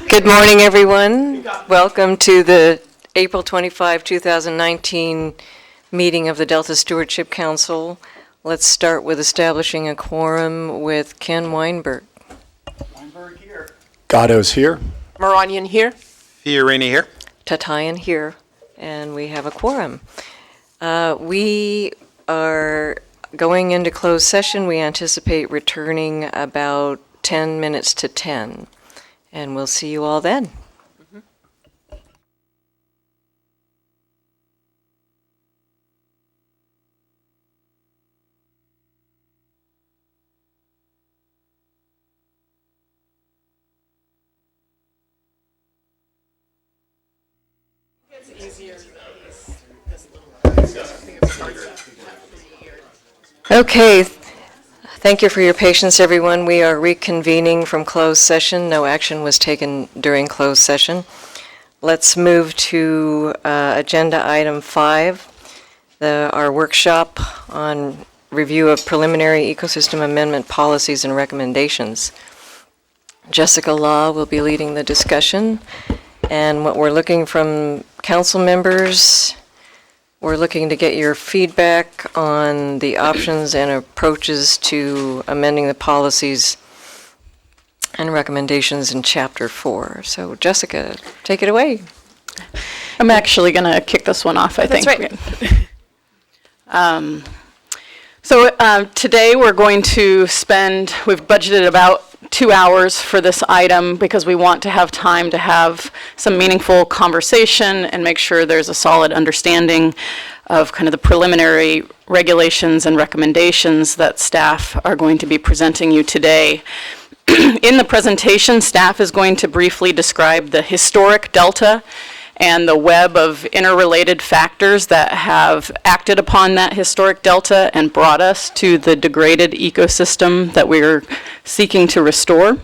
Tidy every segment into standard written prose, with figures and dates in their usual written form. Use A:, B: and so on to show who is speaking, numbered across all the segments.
A: Good morning, everyone. Welcome to the April 25, 2019 meeting of the Delta Stewardship Council. Let's start with establishing a quorum with Ken Weinberg.
B: Weinberg here.
C: Gatto's here.
D: Moranian here.
B: Fiorini here.
A: Tatayan here, and we have a quorum. We are going into closed session. We anticipate returning about 10 minutes to 10, and we'll see you all then. Okay, thank you for your patience, everyone. We are reconvening from closed session. No action was taken during closed session. Let's move to agenda item 5, our workshop on review of preliminary ecosystem amendment policies and recommendations. Jessica Law will be leading the discussion, and what we're looking from council members, we're looking to get your feedback on the options and approaches to amending the policies and recommendations in Chapter 4. So, Jessica, take it away.
D: I'm actually going to kick this one off, I think.
A: That's right.
D: Today we're going to we've budgeted about 2 hours for this item because we want to have time to have some meaningful conversation and make sure there's a solid understanding of kind of the preliminary regulations and recommendations that staff are going to be presenting you today. In the presentation, staff is going to briefly describe the historic delta and the web of interrelated factors that have acted upon that historic delta and brought us to the degraded ecosystem that we're seeking to restore.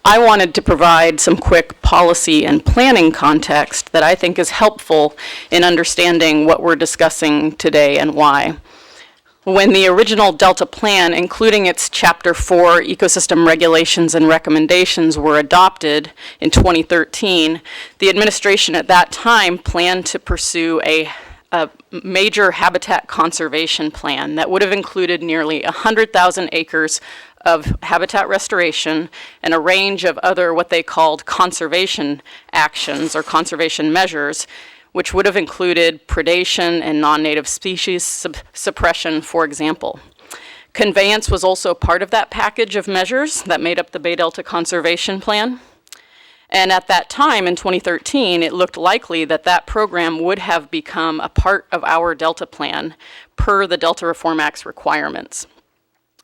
D: I wanted to provide some quick policy and planning context that I think is helpful in understanding what we're discussing today and why. When the original Delta Plan, including its Chapter 4 ecosystem regulations and recommendations, were adopted in 2013, the administration at that time planned to pursue a major habitat conservation plan that would have included nearly 100,000 acres of habitat restoration and a range of other what they called conservation actions or conservation measures, which would have included predation and non-native species suppression, for example. Conveyance was also part of that package of measures that made up the Bay Delta Conservation Plan. And at that time, in 2013, it looked likely that that program would have become a part of our Delta Plan per the Delta Reform Act's requirements.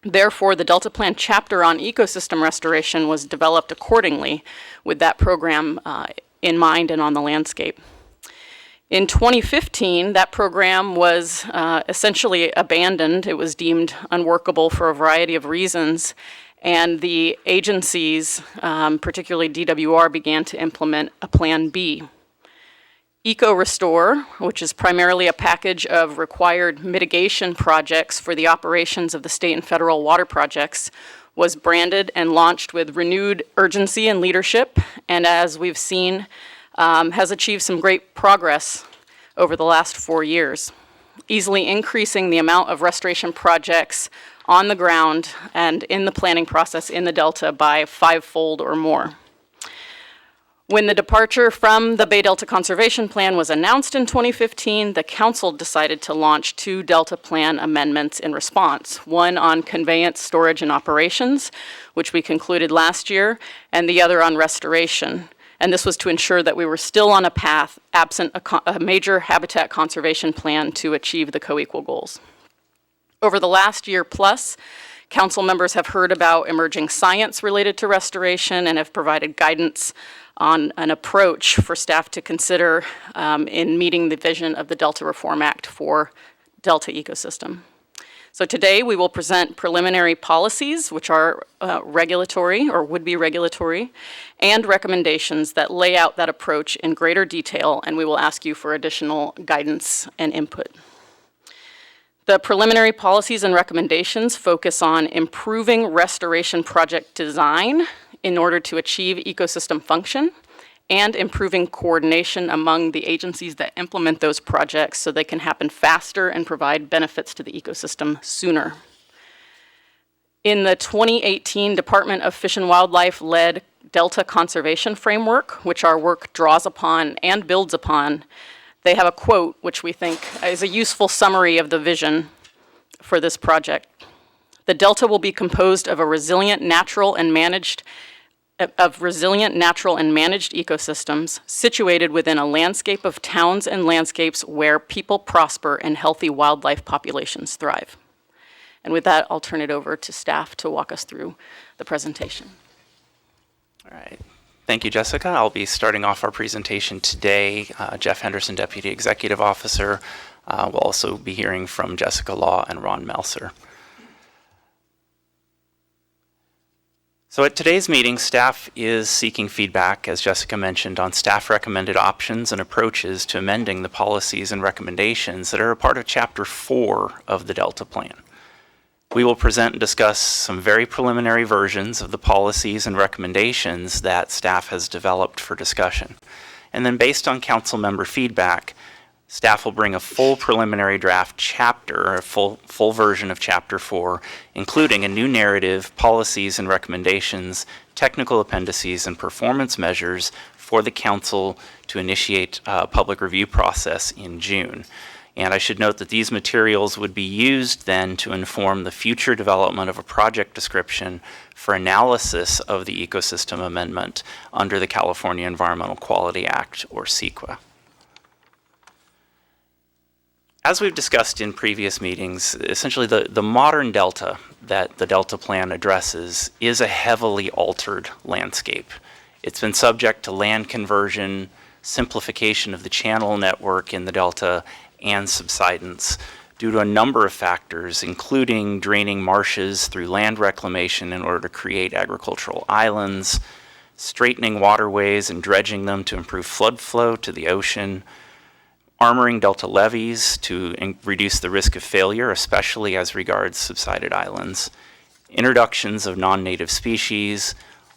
D: Therefore, the Delta Plan chapter on ecosystem restoration was developed accordingly with that program in mind and on the landscape. In 2015, that program was essentially abandoned. It was deemed unworkable for a variety of reasons, and the agencies, particularly DWR, began to implement a Plan B. Eco-Restore, which is primarily a package of required mitigation projects for the operations of the state and federal water projects, was branded and launched with renewed urgency and leadership, and as we've seen, has achieved some great progress over the last 4 years, easily increasing the amount of restoration projects on the ground and in the planning process in the Delta by 5-fold or more. When the departure from the Bay Delta Conservation Plan was announced in 2015, the Council decided to launch 2 Delta Plan amendments in response, one on conveyance, storage, and operations, which we concluded last year, and the other on restoration. And this was to ensure that we were still on a path absent a major habitat conservation plan to achieve the co-equal goals. Over the last year plus, Council members have heard about emerging science related to restoration and have provided guidance on an approach for staff to consider in meeting the vision of the Delta Reform Act for Delta ecosystem. So today we will present preliminary policies, which are regulatory or would be regulatory, and recommendations that lay out that approach in greater detail, and we will ask you for additional guidance and input. The preliminary policies and recommendations focus on improving restoration project design in order to achieve ecosystem function and improving coordination among the agencies that implement those projects so they can happen faster and provide benefits to the ecosystem sooner. In the 2018 Department of Fish and Wildlife-led Delta Conservation Framework, which our work draws upon and builds upon, they have a quote which we think is a useful summary of the vision for this project. The Delta will be composed of resilient natural and managed ecosystems situated within a landscape of towns and landscapes where people prosper and healthy wildlife populations thrive. And with that, I'll turn it over to staff to walk us through the presentation.
C: All right. Thank you, Jessica. I'll be starting off our presentation today. Jeff Henderson, Deputy Executive Officer. We'll also be hearing from Jessica Law and Ron Melser. So at today's meeting, staff is seeking feedback, as Jessica mentioned, on staff recommended options and approaches to amending the policies and recommendations that are a part of Chapter 4 of the Delta Plan. We will present and discuss some very preliminary versions of the policies and recommendations that staff has developed for discussion. And then based on council member feedback, staff will bring a full preliminary draft chapter, a full version of Chapter 4, including a new narrative, policies and recommendations, technical appendices, and performance measures for the council to initiate a public review process in June. And I should note that these materials would be used then to inform the future development of a project description for analysis of the ecosystem amendment under the California Environmental Quality Act, or CEQA. As we've discussed in previous meetings, essentially the modern delta that the Delta Plan addresses is a heavily altered landscape. It's been subject to land conversion, simplification of the channel network in the delta, and subsidence due to a number of factors, including draining marshes through land reclamation in order to create agricultural islands, straightening waterways and dredging them to improve flood flow to the ocean, armoring delta levees to reduce the risk of failure, especially as regards subsided islands, introductions of non-native species,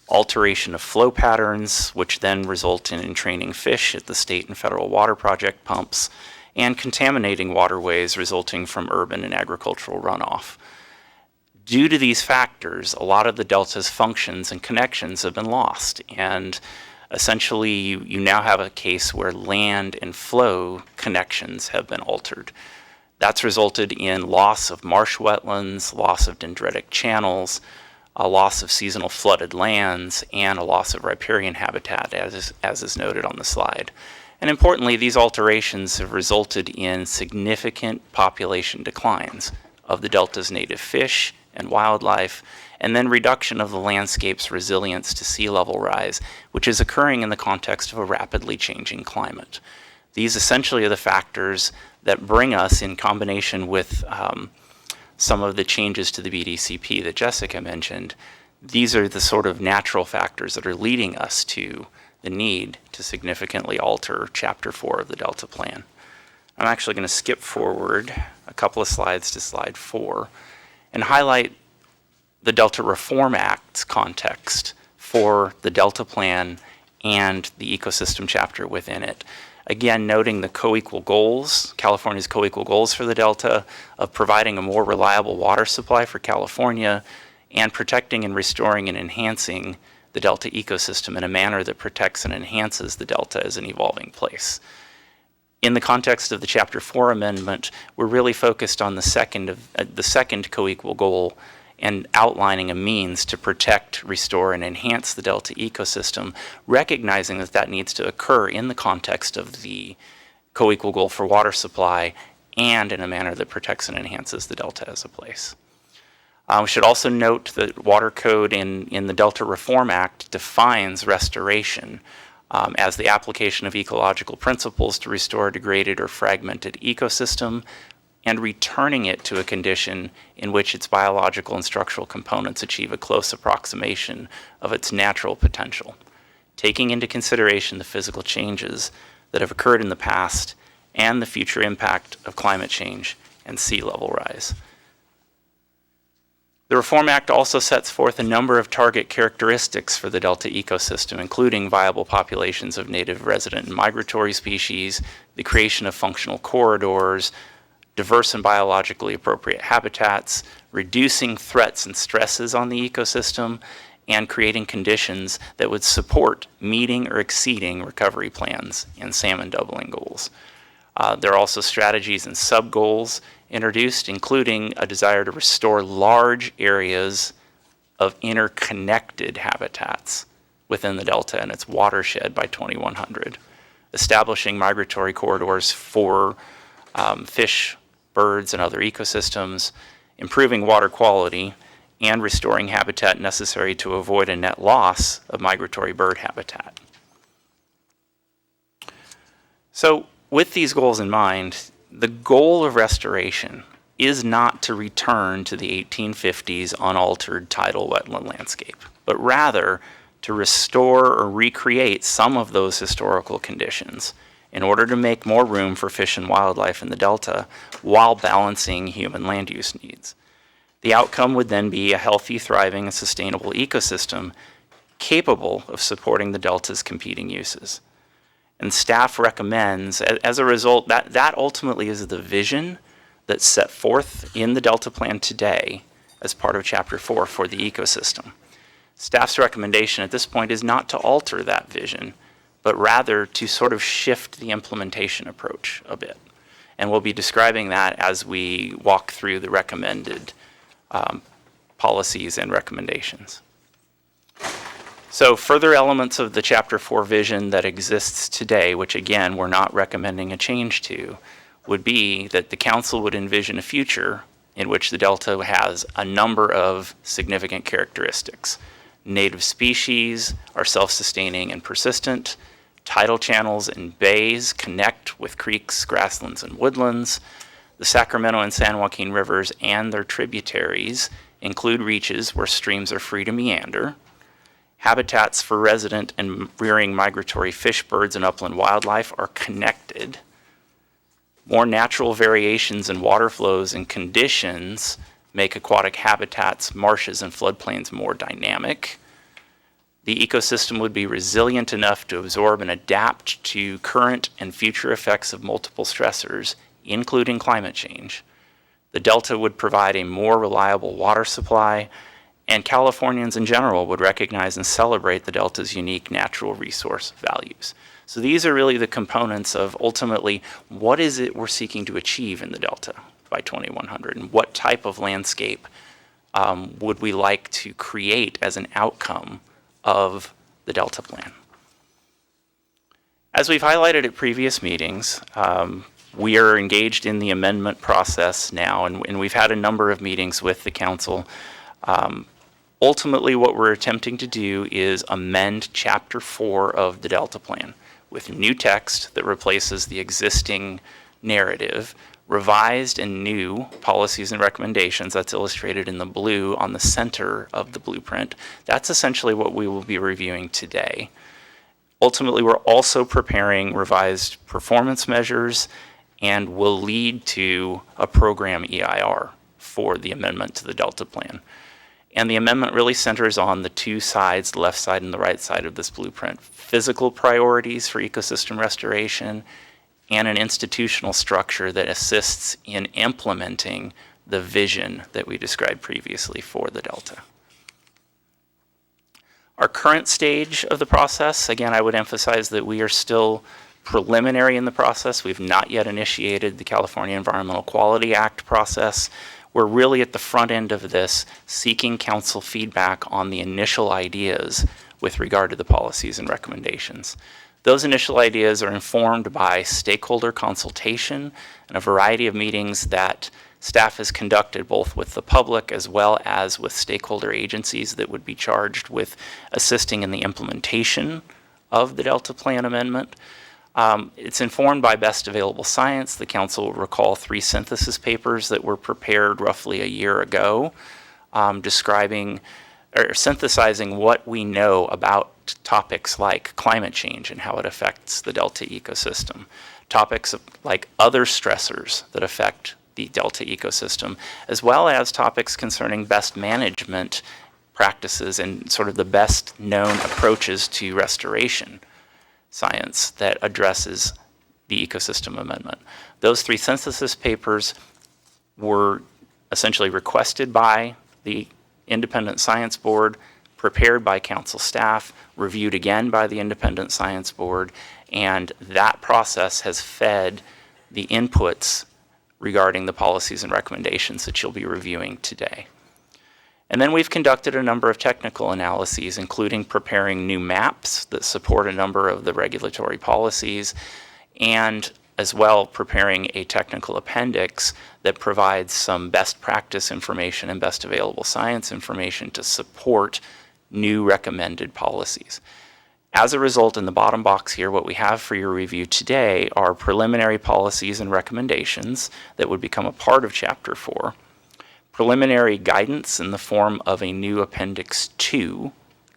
C: alteration of flow patterns, which then result in entraining fish at the state and federal water project pumps, and contaminating waterways resulting from urban and agricultural runoff. Due to these factors, a lot of the delta's functions and connections have been lost, and essentially you now have a case where land and flow connections have been altered. That's resulted in loss of marsh wetlands, loss of dendritic channels, a loss of seasonal flooded lands, and a loss of riparian habitat, as is noted on the slide. And importantly, these alterations have resulted in significant population declines of the delta's native fish and wildlife, and then reduction of the landscape's resilience to sea level rise, which is occurring in the context of a rapidly changing climate. These essentially are the factors that bring us, in combination with some of the changes to the BDCP that Jessica mentioned, these are the sort of natural factors that are leading us to the need to significantly alter Chapter 4 of the Delta Plan. I'm actually going to skip forward a couple of slides to slide 4 and highlight the Delta Reform Act's context for the Delta Plan and the ecosystem chapter within it. Again, noting the co-equal goals, California's co-equal goals for the Delta of providing a more reliable water supply for California and protecting and restoring and enhancing the Delta ecosystem in a manner that protects and enhances the Delta as an evolving place. In the context of the Chapter 4 amendment, we're really focused on the second co-equal goal and outlining a means to protect, restore, and enhance the Delta ecosystem, recognizing that that needs to occur in the context of the co-equal goal for water supply and in a manner that protects and enhances the Delta as a place. We should also note that Water Code in the Delta Reform Act defines restoration as the application of ecological principles to restore a degraded or fragmented ecosystem and returning it to a condition in which its biological and structural components achieve a close approximation of its natural potential, taking into consideration the physical changes that have occurred in the past and the future impact of climate change and sea level rise. The Reform Act also sets forth a number of target characteristics for the Delta ecosystem, including viable populations of native resident and migratory species, the creation of functional corridors, diverse and biologically appropriate habitats, reducing threats and stresses on the ecosystem, and creating conditions that would support meeting or exceeding recovery plans and salmon doubling goals. There are also strategies and sub-goals introduced, including a desire to restore large areas of interconnected habitats within the Delta and its watershed by 2100, establishing migratory corridors for fish, birds, and other ecosystems, improving water quality, and restoring habitat necessary to avoid a net loss of migratory bird habitat. So, with these goals in mind, the goal of restoration is not to return to the 1850s unaltered tidal wetland landscape, but rather to restore or recreate some of those historical conditions in order to make more room for fish and wildlife in the Delta while balancing human land use needs. The outcome would then be a healthy, thriving, and sustainable ecosystem capable of supporting the Delta's competing uses. And staff recommends, as a result, that ultimately is the vision that's set forth in the Delta Plan today as part of Chapter 4 for the ecosystem. Staff's recommendation at this point is not to alter that vision, but rather to sort of shift the implementation approach a bit. And we'll be describing that as we walk through the recommended policies and recommendations. So further elements of the Chapter 4 vision that exists today, which again we're not recommending a change to, would be that the Council would envision a future in which the Delta has a number of significant characteristics. Native species are self-sustaining and persistent. Tidal channels and bays connect with creeks, grasslands, and woodlands. The Sacramento and San Joaquin rivers and their tributaries include reaches where streams are free to meander. Habitats for resident and rearing migratory fish, birds, and upland wildlife are connected. More natural variations in water flows and conditions make aquatic habitats, marshes, and floodplains more dynamic. The ecosystem would be resilient enough to absorb and adapt to current and future effects of multiple stressors, including climate change. The Delta would provide a more reliable water supply, and Californians in general would recognize and celebrate the Delta's unique natural resource values. So these are really the components of ultimately what is it we're seeking to achieve in the Delta by 2100, and what type of landscape would we like to create as an outcome of the Delta Plan. As we've highlighted at previous meetings, we are engaged in the amendment process now, and we've had a number of meetings with the Council. Ultimately, what we're attempting to do is amend Chapter 4 of the Delta Plan with new text that replaces the existing narrative, revised and new policies and recommendations that's illustrated in the blue on the center of the blueprint. That's essentially what we will be reviewing today. Ultimately, we're also preparing revised performance measures and will lead to a program EIR for the amendment to the Delta Plan. And the amendment really centers on the two sides, the left side and the right side of this blueprint: physical priorities for ecosystem restoration and an institutional structure that assists in implementing the vision that we described previously for the Delta. Our current stage of the process, again, I would emphasize that we are still preliminary in the process. We've not yet initiated the California Environmental Quality Act process. We're really at the front end of this, seeking council feedback on the initial ideas with regard to the policies and recommendations. Those initial ideas are informed by stakeholder consultation and a variety of meetings that staff has conducted both with the public as well as with stakeholder agencies that would be charged with assisting in the implementation of the Delta Plan amendment. It's informed by best available science. The council will recall 3 synthesis papers that were prepared roughly a year ago, describing or synthesizing what we know about topics like climate change and how it affects the Delta ecosystem, topics like other stressors that affect the Delta ecosystem, as well as topics concerning best management practices and sort of the best known approaches to restoration science that addresses the ecosystem amendment. Those 3 synthesis papers were essentially requested by the Independent Science Board, prepared by council staff, reviewed again by the Independent Science Board, and that process has fed the inputs regarding the policies and recommendations that you'll be reviewing today. And then we've conducted a number of technical analyses, including preparing new maps that support a number of the regulatory policies, and as well preparing a technical appendix that provides some best practice information and best available science information to support new recommended policies. As a result, in the bottom box here, what we have for your review today are preliminary policies and recommendations that would become a part of Chapter 4, preliminary guidance in the form of a new Appendix 2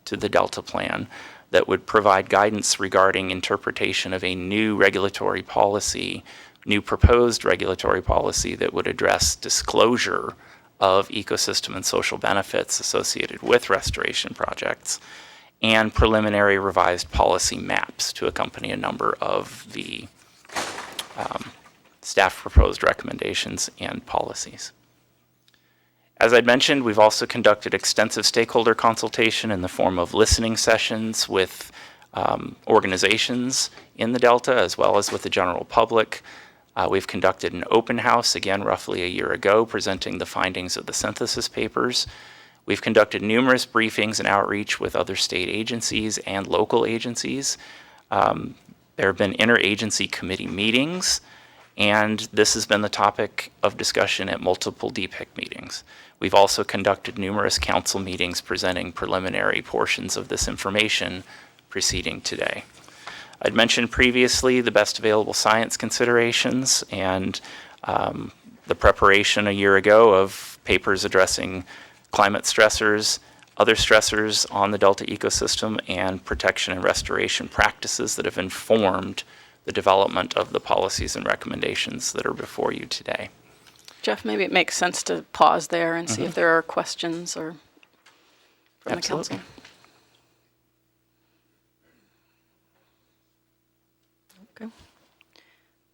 C: to the Delta Plan that would provide guidance regarding interpretation of a new regulatory policy, new proposed regulatory policy that would address disclosure of ecosystem and social benefits associated with restoration projects, and preliminary revised policy maps to accompany a number of the staff proposed recommendations and policies. As I'd mentioned, we've also conducted extensive stakeholder consultation in the form of listening sessions with organizations in the Delta, as well as with the general public. We've conducted an open house, again, roughly a year ago, presenting the findings of the synthesis papers. We've conducted numerous briefings and outreach with other state agencies and local agencies. There have been interagency committee meetings, and this has been the topic of discussion at multiple DPIC meetings. We've also conducted numerous council meetings presenting preliminary portions of this information proceeding today. I'd mentioned previously the best available science considerations and the preparation a year ago of papers addressing climate stressors, other stressors on the Delta ecosystem, and protection and restoration practices that have informed the development of the policies and recommendations that are before you today.
D: Jeff, maybe it makes sense to pause there and see if there are questions or from
C: Absolutely.
D: the council. Okay.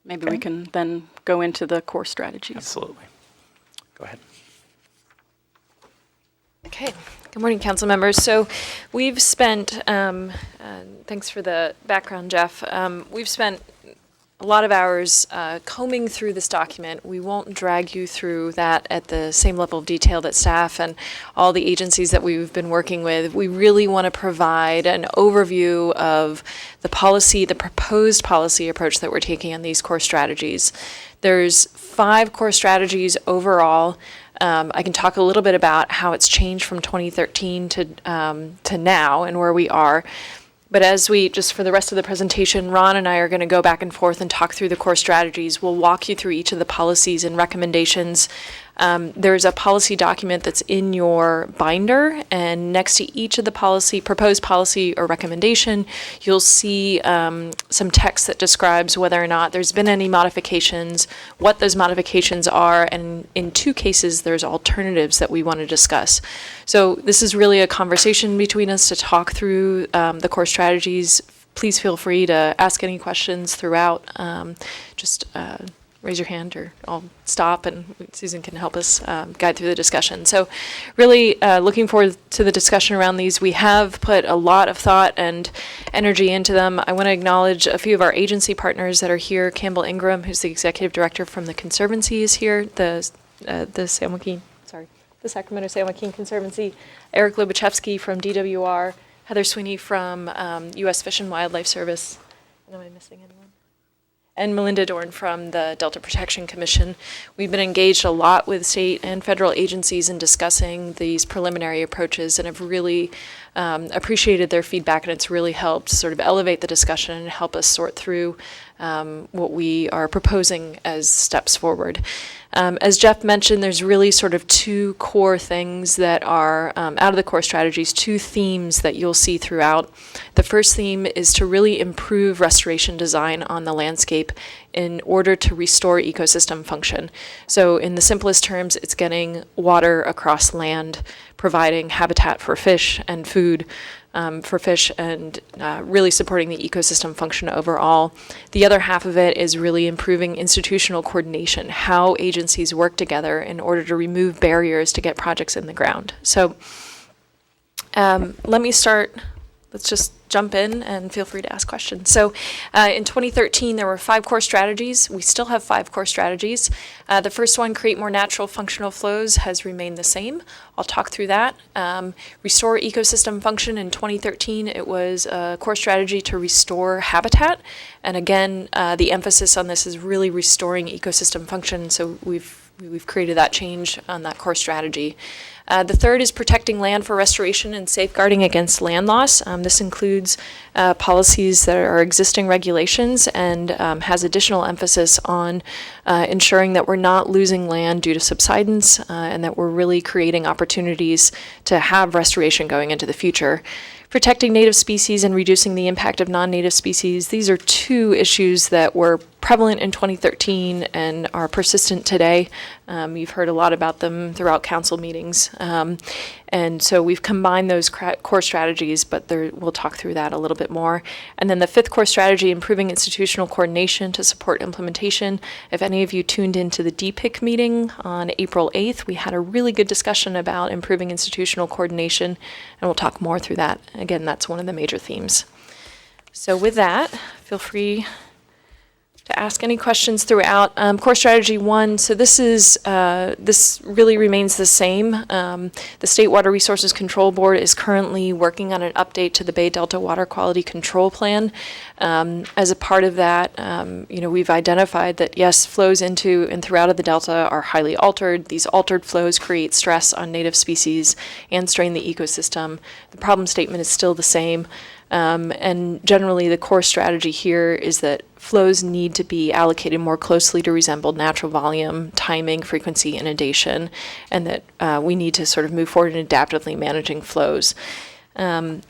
D: Maybe we can then go into the core strategies.
C: Absolutely. Go ahead.
E: Okay. Good morning, council members. So we've spent, thanks for the background, Jeff. We've spent a lot of hours combing through this document. We won't drag you through that at the same level of detail that staff and all the agencies that we've been working with. We really want to provide an overview of the policy, the proposed policy approach that we're taking on these core strategies. There's 5 core strategies overall. I can talk a little bit about how it's changed from 2013 to now and where we are. But as we, just for the rest of the presentation, Ron and I are going to go back and forth and talk through the core strategies. We'll walk you through each of the policies and recommendations. There's a policy document that's in your binder, and next to each of the proposed policy or recommendation, you'll see some text that describes whether or not there's been any modifications, what those modifications are, and in 2 cases, there's alternatives that we want to discuss. So this is really a conversation between us to talk through the core strategies. Please feel free to ask any questions throughout. Just raise your hand or I'll stop and Susan can help us guide through the discussion. So really looking forward to the discussion around these. We have put a lot of thought and energy into them. I want to acknowledge a few of our agency partners that are here. Campbell Ingram, who's the executive director from the Conservancy, is here. The Sacramento San Joaquin Conservancy. Eric Lobachevsky from DWR. Heather Sweeney from U.S. Fish and Wildlife Service. And am I missing anyone? And Melinda Dorn from the Delta Protection Commission. We've been engaged a lot with state and federal agencies in discussing these preliminary approaches and have really appreciated their feedback, and it's really helped sort of elevate the discussion and help us sort through what we are proposing as steps forward. As Jeff mentioned, there's really sort of two core things that are out of the core strategies, two themes that you'll see throughout. The first theme is to really improve restoration design on the landscape in order to restore ecosystem function. So in the simplest terms, it's getting water across land, providing habitat for fish and food for fish, and really supporting the ecosystem function overall. The other half of it is really improving institutional coordination, how agencies work together in order to remove barriers to get projects in the ground. So let me start. Let's just jump in and feel free to ask questions. So in 2013, there were 5 core strategies. We still have 5 core strategies. The first one, create more natural functional flows, has remained the same. I'll talk through that. Restore ecosystem function in 2013, it was a core strategy to restore habitat. And again, the emphasis on this is really restoring ecosystem function. So we've created that change on that core strategy. The third is protecting land for restoration and safeguarding against land loss. This includes policies that are existing regulations and has additional emphasis on ensuring that we're not losing land due to subsidence and that we're really creating opportunities to have restoration going into the future. Protecting native species and reducing the impact of non-native species. These are 2 issues that were prevalent in 2013 and are persistent today. You've heard a lot about them throughout council meetings. And so we've combined those core strategies, but we'll talk through that a little bit more. And then the 5th core strategy, improving institutional coordination to support implementation. If any of you tuned into the DPIC meeting on April 8th, we had a really good discussion about improving institutional coordination, and we'll talk more through that. Again, that's one of the major themes. So with that, feel free to ask any questions throughout. Core strategy 1, so this really remains the same. The State Water Resources Control Board is currently working on an update to the Bay Delta Water Quality Control Plan. As a part of that, we've identified that yes, flows into and throughout of the Delta are highly altered. These altered flows create stress on native species and strain the ecosystem. The problem statement is still the same. And generally, the core strategy here is that flows need to be allocated more closely to resemble natural volume, timing, frequency, inundation, and that we need to sort of move forward in adaptively managing flows. The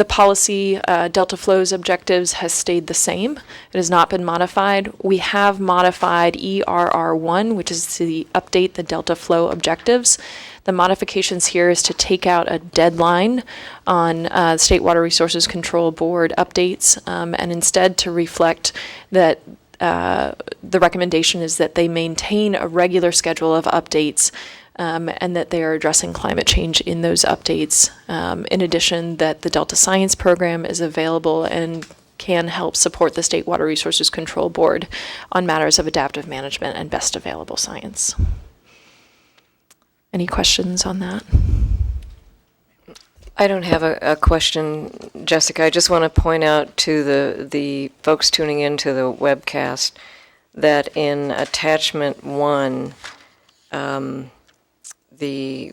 E: policy delta flows objectives has stayed the same. It has not been modified. We have modified ERR1, which is to update the delta flow objectives. The modifications here is to take out a deadline on State Water Resources Control Board updates and instead to reflect that the recommendation is that they maintain a regular schedule of updates and that they are addressing climate change in those updates. In addition, that the Delta Science Program is available and can help support the State Water Resources Control Board on matters of adaptive management and best available science. Any questions on that?
A: I don't have a question, Jessica. I just want to point out to the folks tuning into the webcast that in attachment 1,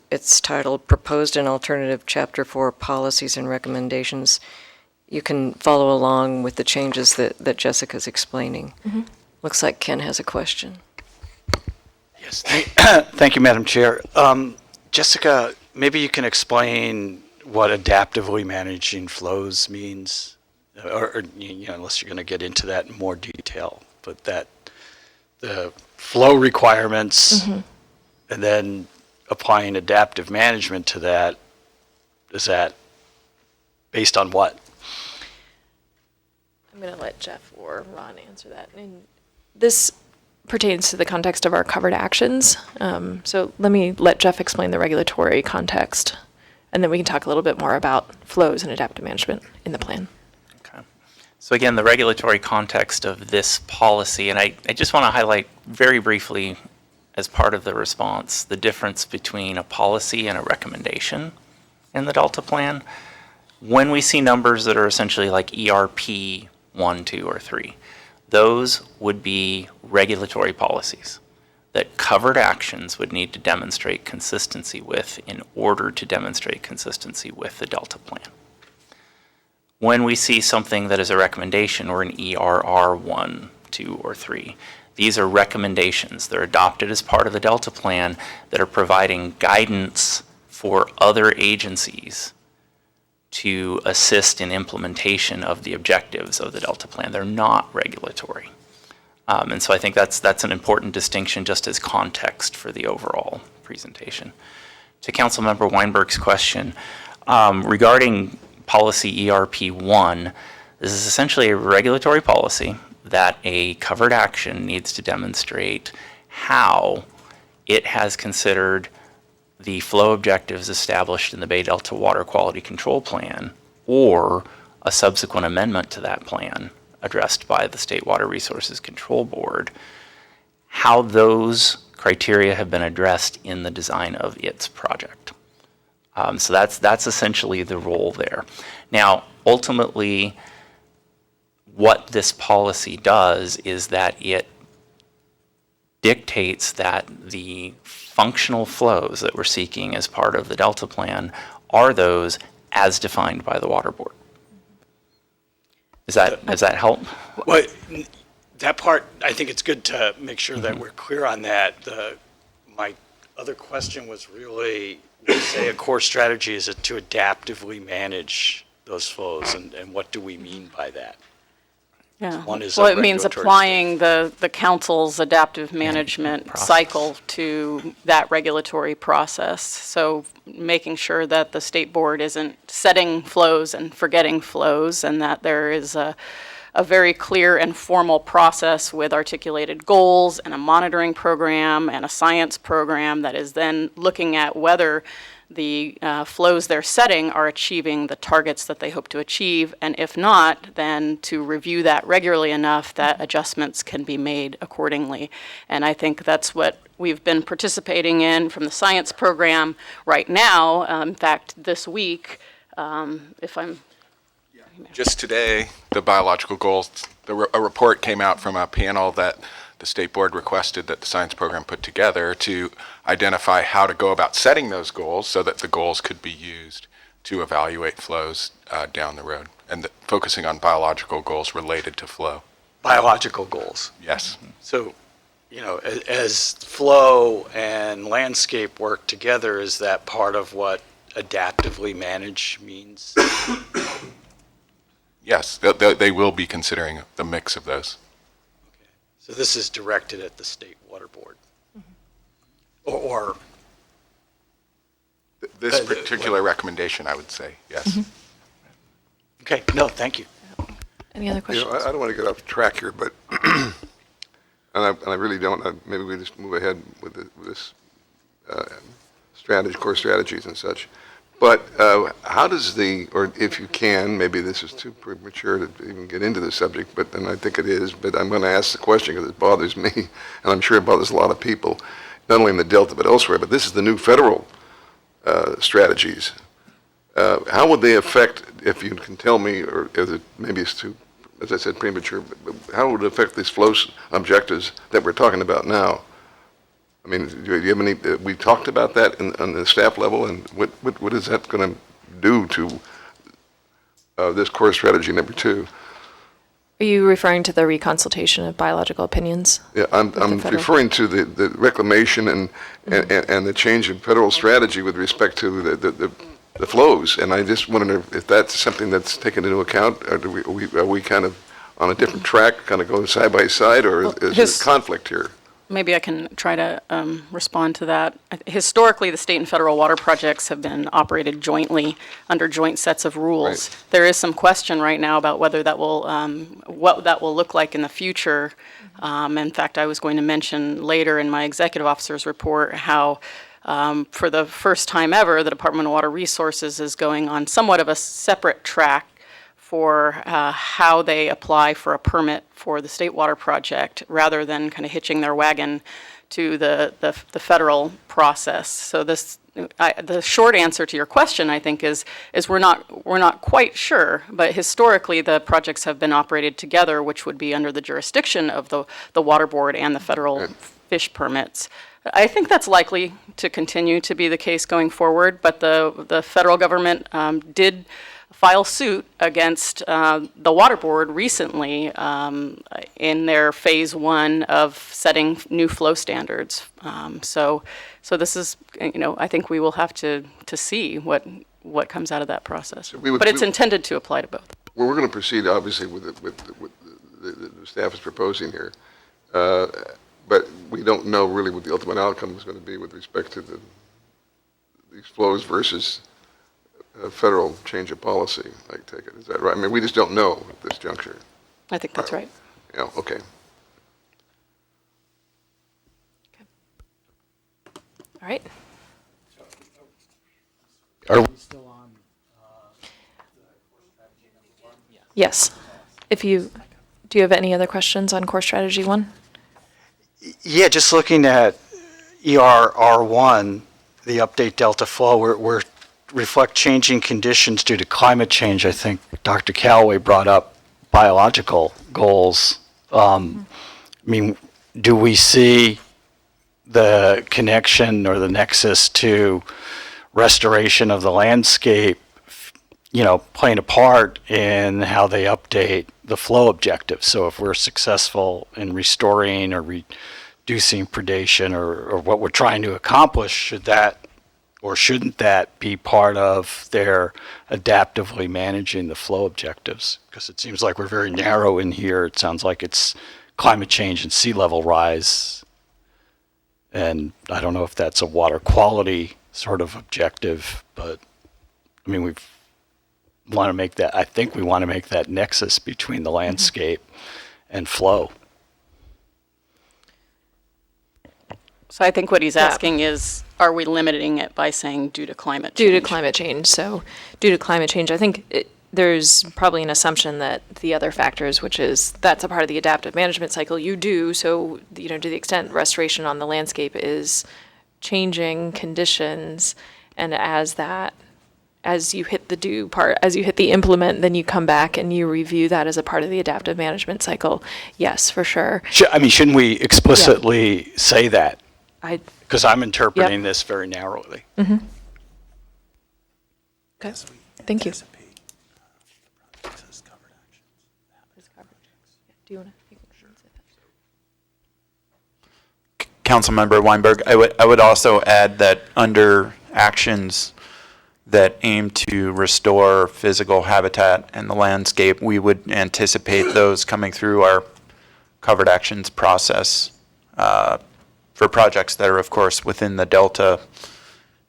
A: it's titled Proposed and Alternative Chapter 4 Policies and Recommendations. You can follow along with the changes that Jessica's explaining. Mm-hmm. Looks like Ken has a question.
B: Yes, thank you, Madam Chair. Jessica, maybe you can explain what adaptively managing flows means, or unless you're going to get into that in more detail, but that the flow requirements mm-hmm. and then applying adaptive management to that, is that based on what?
E: I'm going to let Jeff or Ron answer that. And this pertains to the context of our covered actions. So let me let Jeff explain the regulatory context, and then we can talk a little bit more about flows and adaptive management in the plan.
C: Okay. So again, the regulatory context of this policy, and I just want to highlight very briefly as part of the response, the difference between a policy and a recommendation in the Delta plan. When we see numbers that are essentially like ERP 1, 2, or 3, those would be regulatory policies that covered actions would need to demonstrate consistency with in order to demonstrate consistency with the Delta plan. When we see something that is a recommendation or an ERR 1, 2, or 3, these are recommendations. They're adopted as part of the Delta Plan that are providing guidance for other agencies to assist in implementation of the objectives of the Delta Plan. They're not regulatory. And so I think that's an important distinction just as context for the overall presentation. To Councilmember Weinberg's question, regarding policy ERP1, this is essentially a regulatory policy that a covered action needs to demonstrate how it has considered the flow objectives established in the Bay Delta Water Quality Control Plan or a subsequent amendment to that plan addressed by the State Water Resources Control Board, how those criteria have been addressed in the design of its project. So that's essentially the role there. Now, ultimately, what this policy does is that it dictates that the functional flows that we're seeking as part of the Delta Plan are those as defined by the Water Board. Does that help?
B: Well, that part, I think it's good to make sure that we're clear on that. My other question was really, we say a core strategy is to adaptively manage those flows, and what do we mean by that?
D: Yeah.
B: One is
D: Well,
B: a
D: it means
B: regulatory
D: applying the council's adaptive management
C: process.
D: cycle to that regulatory process. So making sure that the state board isn't setting flows and forgetting flows, and that there is a very clear and formal process with articulated goals and a monitoring program and a science program that is then looking at whether the flows they're setting are achieving the targets that they hope to achieve, and if not, then to review that regularly enough that adjustments can be made accordingly. And I think that's what we've been participating in from the science program right now. In fact, this week, if I'm...
F: Just today, the biological goals, a report came out from a panel that the State Board requested that the science program put together to identify how to go about setting those goals so that the goals could be used to evaluate flows down the road, and focusing on biological goals related to flow.
B: Biological goals.
F: Yes.
B: So, as flow and landscape work together, is that part of what adaptively manage means?
F: Yes, they will be considering the mix of those.
B: So this is directed at the State Water Board? Or
F: This particular recommendation, I would say, yes.
B: okay, no, thank you.
E: Any other questions?
G: I don't want to get off track here, but, and I really don't, maybe we just move ahead with this core strategies and such. But how does or if you can, maybe this is too premature to even get into the subject, but then I think it is, but I'm going to ask the question because it bothers me, and I'm sure it bothers a lot of people, not only in the Delta but elsewhere, but this is the new federal strategies. How would they affect, if you can tell me, or is it, maybe it's too, as I said, premature, but how would it affect these flow objectives that we're talking about now? I mean, do you have any, we talked about that on the staff level, and what is that going to do to this core strategy number 2?
E: Are you referring to the reconsultation of biological opinions?
G: Yeah, I'm referring to the reclamation and the change in federal strategy with respect to the flows, and I just wonder if that's something that's taken into account, or are we kind of on a different track, kind of going side by side, or is there conflict here?
D: Maybe I can try to respond to that. Historically, the state and federal water projects have been operated jointly under joint sets of rules.
G: Right.
D: There is some question right now about whether that will, what that will look like in the future. In fact, I was going to mention later in my executive officer's report how for the first time ever, the Department of Water Resources is going on somewhat of a separate track for how they apply for a permit for the state water project, rather than kind of hitching their wagon to the federal process. So the short answer to your question, I think, is we're not quite sure, but historically the projects have been operated together, which would be under the jurisdiction of the water board and the federal fish permits. I think that's likely to continue to be the case going forward, but the federal government did file suit against the Water Board recently in their phase 1 of setting new flow standards. So this is, I think we will have to see what comes out of that process. But it's intended to apply to both.
G: Well, we're going to proceed, obviously, with the staff is proposing here. But we don't know really what the ultimate outcome is going to be with respect to these flows versus a federal change of policy, I take it. Is that right? I mean, we just don't know at this juncture.
D: I think that's right.
G: Yeah, okay.
E: All right.
B: Are we
H: Still on
E: Yes. Do you have any other questions on core strategy 1?
B: Yeah, just looking at ERR1, the update delta flow, we're reflect changing conditions due to climate change. I think Dr. Callaway brought up biological goals. I mean, do we see the connection or the nexus to restoration of the landscape, playing a part in how they update the flow objectives? So if we're successful in restoring or reducing predation or what we're trying to accomplish, should that or shouldn't that be part of their adaptively managing the flow objectives? Because it seems like we're very narrow in here. It sounds like it's climate change and sea level rise. And I don't know if that's a water quality sort of objective, but I mean, I think we want to make that nexus between the landscape and flow.
D: So I think what he's asking is, are we limiting it by saying due to climate change?
E: Due to climate change. So due to climate change, I think there's probably an assumption that the other factors, which is that's a part of the adaptive management cycle, you do. So, to the extent restoration on the landscape is changing conditions, and as you hit the do part, as you hit the implement, then you come back and you review that as a part of the adaptive management cycle. Yes, for sure.
B: Shouldn't we explicitly say that? Because I'm interpreting
E: Yep.
B: this very narrowly.
E: Okay. Thank you. Do you want to?
I: Councilmember Weinberg, I would also add that under actions that aim to restore physical habitat and the landscape, we would anticipate those coming through our covered actions process for projects that are, of course, within the delta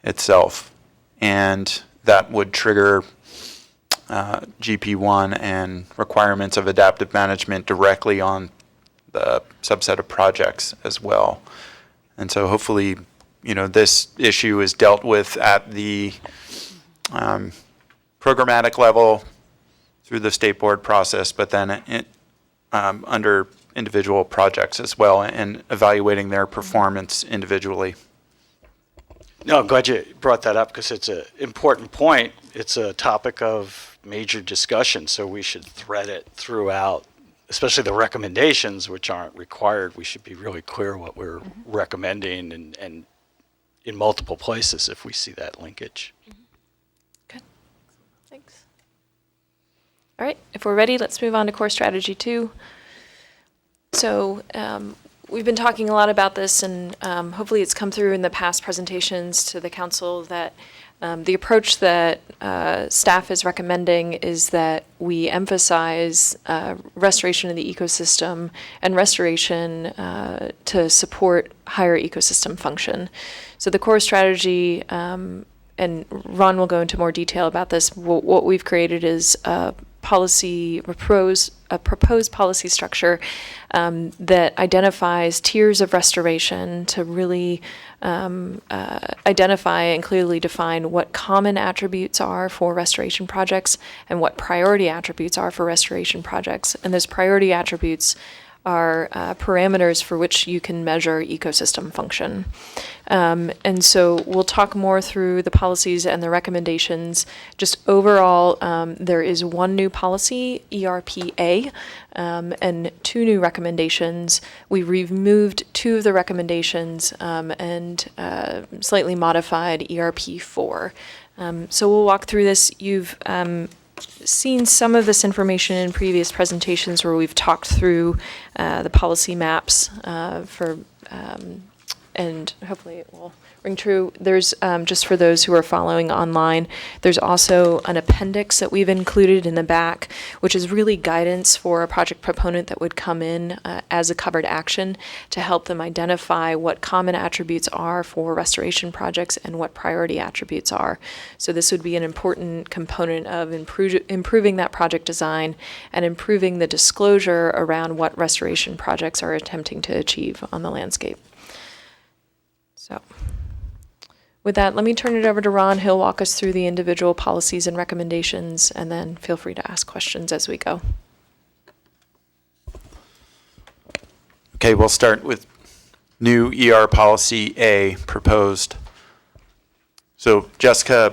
I: itself. And that would trigger GP1 and requirements of adaptive management directly on the subset of projects as well. And so hopefully, this issue is dealt with at the programmatic level through the state board process, but then under individual projects as well, and evaluating their performance individually.
B: No, I'm glad you brought that up because it's an important point. It's a topic of major discussion, so we should thread it throughout, especially the recommendations, which aren't required. We should be really clear what we're recommending and in multiple places if we see that linkage.
E: Good. Thanks. All right, if we're ready, let's move on to core strategy 2. So we've been talking a lot about this, and hopefully it's come through in the past presentations to the council that the approach that staff is recommending is that we emphasize restoration of the ecosystem and restoration to support higher ecosystem function. So the core strategy, and Ron will go into more detail about this, what we've created is a proposed policy structure that identifies tiers of restoration to really identify and clearly define what common attributes are for restoration projects and what priority attributes are for restoration projects. And those priority attributes are parameters for which you can measure ecosystem function. And so we'll talk more through the policies and the recommendations. Just overall, there is one new policy, ERPA, and 2 new recommendations. We removed 2 of the recommendations and slightly modified ERP4. So we'll walk through this. You've seen some of this information in previous presentations where we've talked through the policy maps and hopefully it will ring true. There's, just for those who are following online, there's also an appendix that we've included in the back, which is really guidance for a project proponent that would come in as a covered action to help them identify what common attributes are for restoration projects and what priority attributes are. So this would be an important component of improving that project design and improving the disclosure around what restoration projects are attempting to achieve on the landscape. So with that, let me turn it over to Ron. He'll walk us through the individual policies and recommendations, and then feel free to ask questions as we go.
I: Okay, we'll start with new ER policy A proposed. So Jessica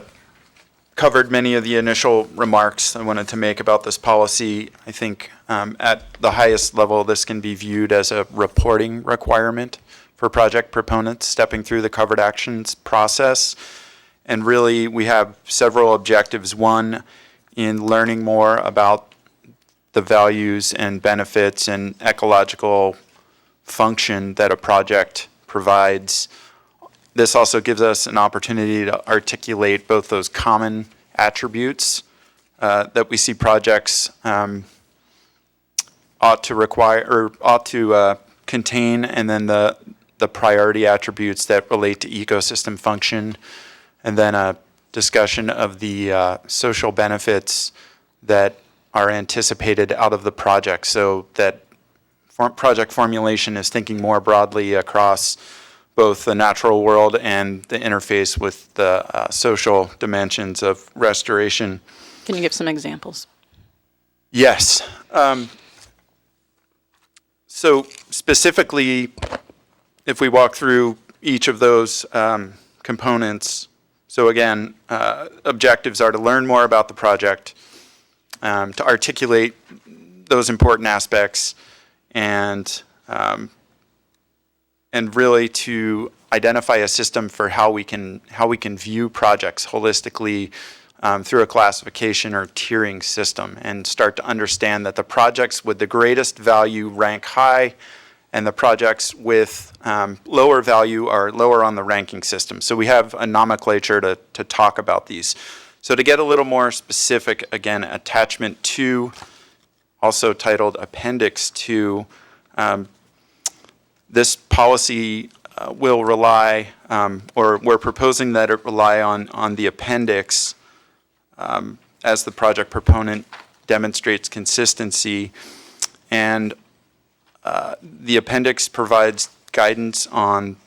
I: covered many of the initial remarks I wanted to make about this policy. I think at the highest level, this can be viewed as a reporting requirement for project proponents stepping through the covered actions process. And really, we have several objectives. One, in learning more about the values and benefits and ecological function that a project provides. This also gives us an opportunity to articulate both those common attributes that we see projects ought to contain, and then the priority attributes that relate to ecosystem function, and then a discussion of the social benefits that are anticipated out of the project, so that project formulation is thinking more broadly across both the natural world and the interface with the social dimensions of restoration.
D: Can you give some examples?
I: Yes. So specifically, if we walk through each of those components, so again, objectives are to learn more about the project, to articulate those important aspects, and really to identify a system for how we can view projects holistically through a classification or tiering system, and start to understand that the projects with the greatest value rank high, and the projects with lower value are lower on the ranking system. So we have a nomenclature to talk about these. So to get a little more specific, again, attachment 2, also titled Appendix 2, this policy will rely, or we're proposing that it rely on the appendix as the project proponent demonstrates consistency. And the appendix provides guidance on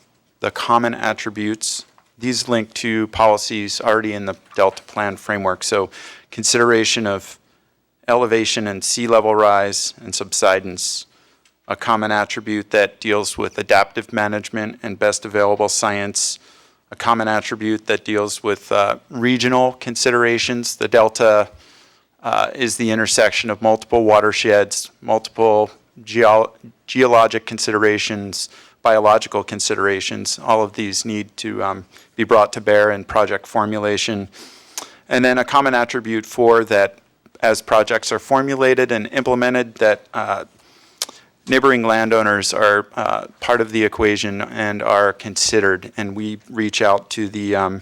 I: the common attributes. These link to policies already in the Delta Plan framework. So consideration of elevation and sea level rise and subsidence, a common attribute that deals with adaptive management and best available science, a common attribute that deals with regional considerations. The Delta is the intersection of multiple watersheds, multiple geologic considerations, biological considerations. All of these need to be brought to bear in project formulation. And then a common attribute 4 that as projects are formulated and implemented, that neighboring landowners are part of the equation and are considered. And we reach out to the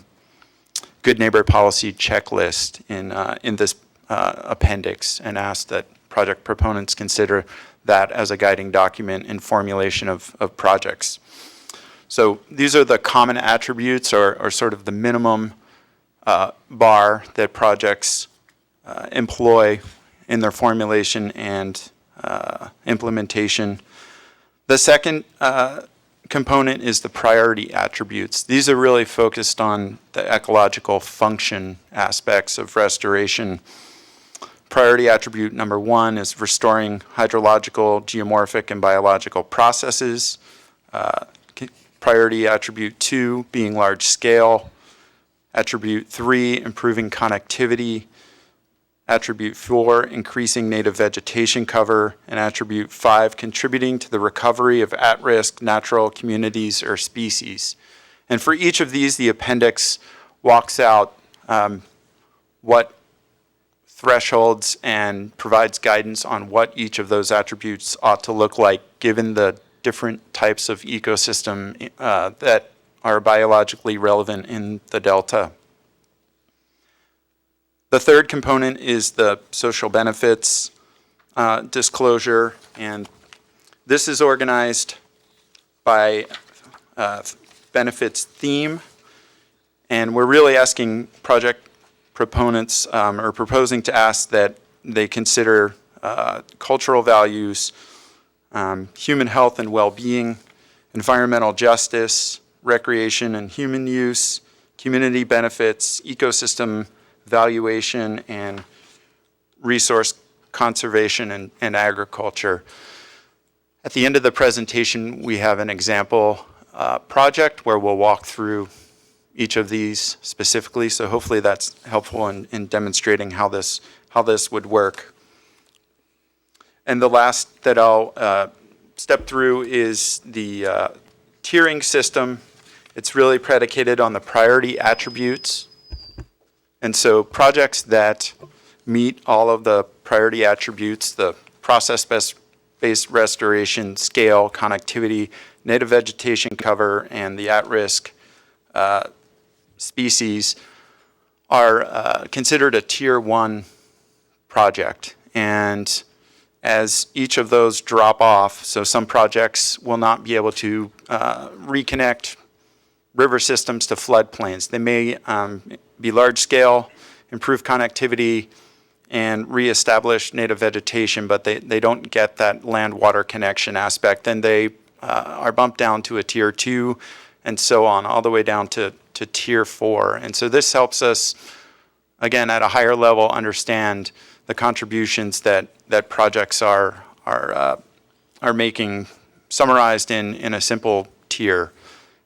I: Good Neighbor Policy checklist in this appendix and ask that project proponents consider that as a guiding document in formulation of projects. So these are the common attributes, or sort of the minimum bar that projects employ in their formulation and implementation. The second component is the priority attributes. These are really focused on the ecological function aspects of restoration. Priority attribute number 1 is restoring hydrological, geomorphic, and biological processes. Priority attribute 2 being large scale. Attribute 3, improving connectivity. Attribute 4, increasing native vegetation cover. And attribute 5, contributing to the recovery of at-risk natural communities or species. And for each of these, the appendix walks out what thresholds and provides guidance on what each of those attributes ought to look like given the different types of ecosystem that are biologically relevant in the delta. The third component is the social benefits disclosure, and this is organized by benefits theme, and we're really asking project proponents or proposing to ask that they consider cultural values, human health and well-being, environmental justice, recreation and human use, community benefits, ecosystem valuation, and resource conservation and agriculture. At the end of the presentation, we have an example project where we'll walk through each of these specifically, so hopefully that's helpful in demonstrating how this would work. And the last that I'll step through is the tiering system. It's really predicated on the priority attributes. And so projects that meet all of the priority attributes, the process-based restoration, scale, connectivity, native vegetation cover, and the at-risk species are considered a Tier 1 project. And as each of those drop off, so some projects will not be able to reconnect river systems to floodplains. They may be large scale, improve connectivity, and reestablish native vegetation, but they don't get that land-water connection aspect. Then they are bumped down to a Tier 2 and so on, all the way down to Tier 4. And so this helps us, again, at a higher level, understand the contributions that projects are making, summarized in a simple tier.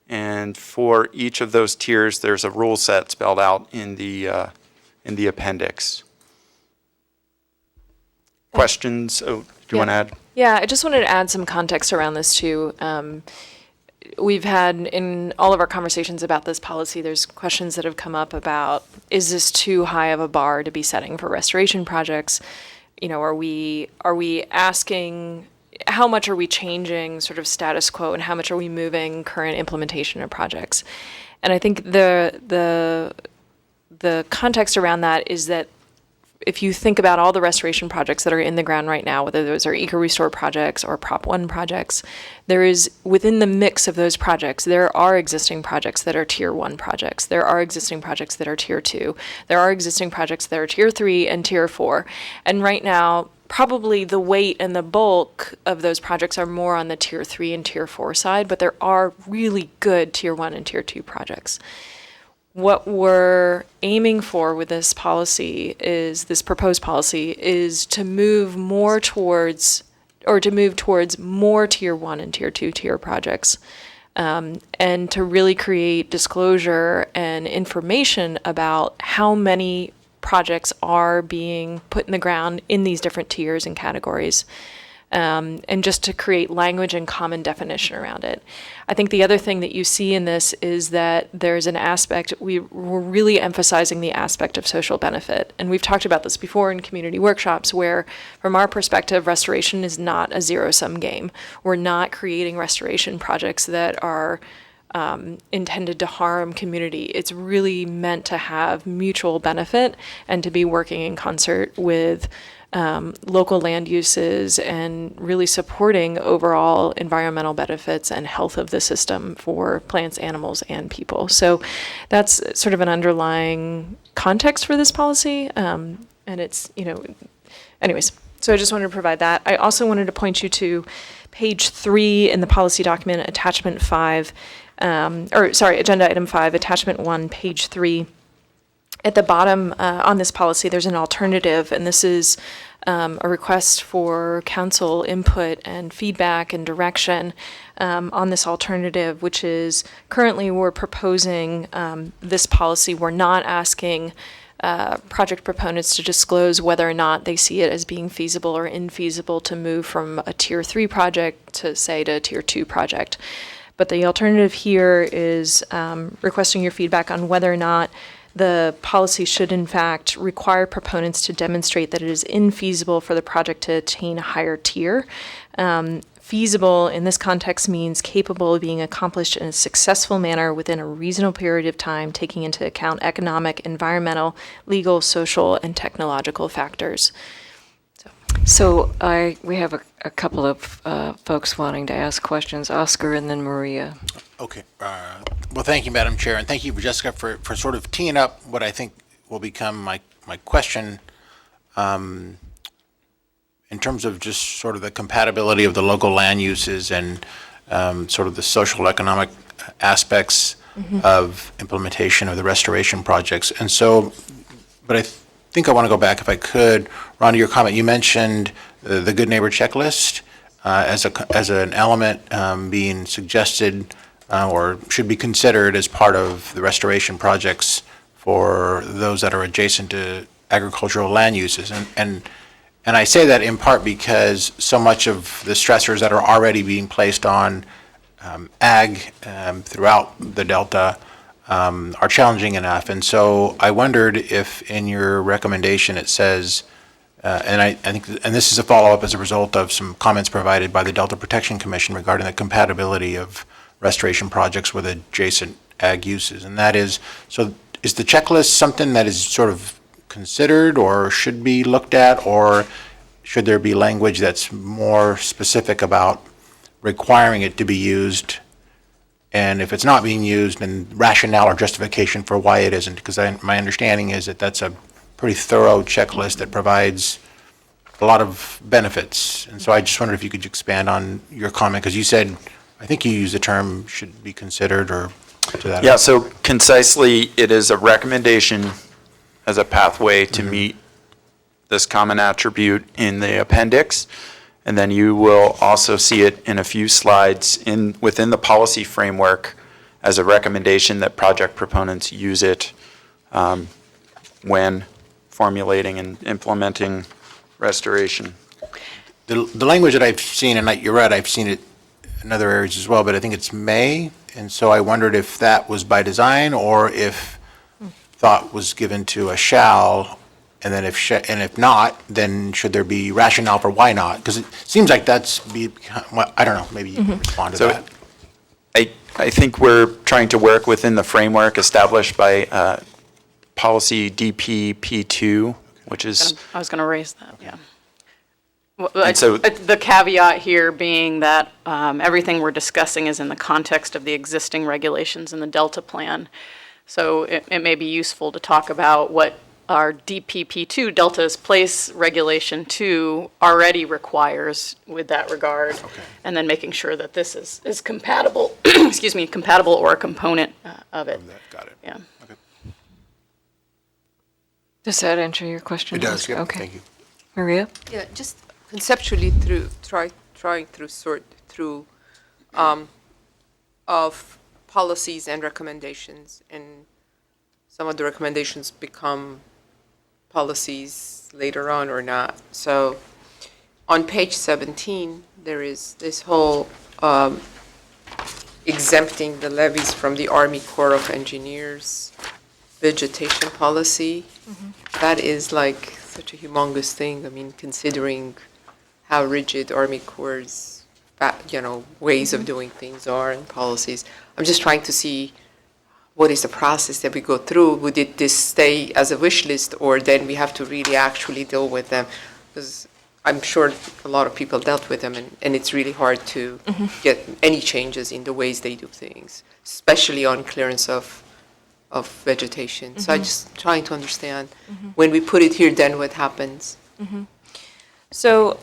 I: And for each of those tiers, there's a rule set spelled out in the appendix. Questions? Oh, do you want to add?
E: Yeah, I just wanted to add some context around this too. We've had, in all of our conversations about this policy, there's questions that have come up about, is this too high of a bar to be setting for restoration projects? You know, are we asking, how much are we changing sort of status quo, and how much are we moving current implementation of projects? And I think the context around that is that if you think about all the restoration projects that are in the ground right now, whether those are eco-restore projects or Prop 1 projects, there is, within the mix of those projects, there are existing projects that are Tier 1 projects. There are existing projects that are Tier 2. There are existing projects that are Tier 3 and Tier 4. And right now, probably the weight and the bulk of those projects are more on the Tier 3 and Tier 4 side, but there are really good Tier 1 and Tier 2 projects. What we're aiming for with this policy is, this proposed policy, is to move more towards, more Tier 1 and Tier 2 tier projects, and to really create disclosure and information about how many projects are being put in the ground in these different tiers and categories. And just to create language and common definition around it. I think the other thing that you see in this is that there's an aspect, we're really emphasizing the aspect of social benefit. And we've talked about this before in community workshops, where from our perspective, restoration is not a zero-sum game. We're not creating restoration projects that are intended to harm community. It's really meant to have mutual benefit and to be working in concert with local land uses and really supporting overall environmental benefits and health of the system for plants, animals, and people. So that's sort of an underlying context for this policy. And it's, anyways, so I just wanted to provide that. I also wanted to point you to page 3 in the policy document, attachment 5, agenda item 5, attachment 1, page 3. At the bottom on this policy, there's an alternative, and this is a request for council input and feedback and direction on this alternative, which is currently we're proposing this policy. We're not asking project proponents to disclose whether or not they see it as being feasible or infeasible to move from a Tier 3 project to, say, to a Tier 2 project. But the alternative here is requesting your feedback on whether or not the policy should in fact require proponents to demonstrate that it is infeasible for the project to attain a higher tier. Feasible in this context means capable of being accomplished in a successful manner within a reasonable period of time, taking into account economic, environmental, legal, social, and technological factors.
A: So we have a couple of folks wanting to ask questions. Oscar and then Maria.
H: Okay. Well, thank you, Madam Chair, and thank you, Jessica, for sort of teeing up what I think will become my question in terms of just sort of the compatibility of the local land uses and sort of the social economic aspects of implementation of the restoration projects. And so, but I think I want to go back, if I could, Ron, to your comment. You mentioned the Good Neighbor Checklist as an element being suggested or should be considered as part of the restoration projects for those that are adjacent to agricultural land uses. And I say that in part because so much of the stressors that are already being placed on ag throughout the Delta are challenging enough. And so I wondered if in your recommendation it says, and I think, and this is a follow-up as a result of some comments provided by the Delta Protection Commission regarding the compatibility of restoration projects with adjacent ag uses. And that is, so is the checklist something that is sort of considered or should be looked at, or should there be language that's more specific about requiring it to be used? And if it's not being used, then rationale or justification for why it isn't, because my understanding is that that's a pretty thorough checklist that provides a lot of benefits. And so I just wondered if you could expand on your comment, because you said, I think you used the term should be considered, or to that.
I: Yeah, so concisely, it is a recommendation as a pathway to meet this common attribute in the appendix. And then you will also see it in a few slides within the policy framework as a recommendation that project proponents use it when formulating and implementing restoration.
H: The language that I've seen, and you're right, I've seen it in other areas as well, but I think it's may. And so I wondered if that was by design or if thought was given to a shall, and then if not, then should there be rationale for why not? Because it seems like well, I don't know, maybe you can respond to
I: So
H: that.
I: I think we're trying to work within the framework established by policy DPP2, which is,
D: I was going to raise that, yeah.
I: And so-
D: The caveat here being that everything we're discussing is in the context of the existing regulations in the Delta Plan. So it may be useful to talk about what our DPP2, Delta's Place Regulation 2, already requires with that regard.
H: Okay.
D: And then making sure that this is compatible, excuse me, compatible or a component of it.
H: Got it.
D: Yeah.
H: Okay.
A: Does that answer your question?
H: It does,
A: Oscar?
H: yeah,
A: Okay.
H: thank you.
A: Maria?
J: Yeah, just conceptually trying to sort through of policies and recommendations, and some of the recommendations become policies later on or not. So on page 17, there is this whole exempting the levies from the Army Corps of Engineers Vegetation Policy. That is like such a humongous thing. I mean, considering how rigid Army Corps' ways of doing things are and policies. I'm just trying to see what is the process that we go through. Would this stay as a wish list, or then we have to really actually deal with them? Because I'm sure a lot of people dealt with them, and it's really hard to get any changes in the ways they do things, especially on clearance of vegetation. So I'm just trying to understand, when we put it here, then what happens?
E: So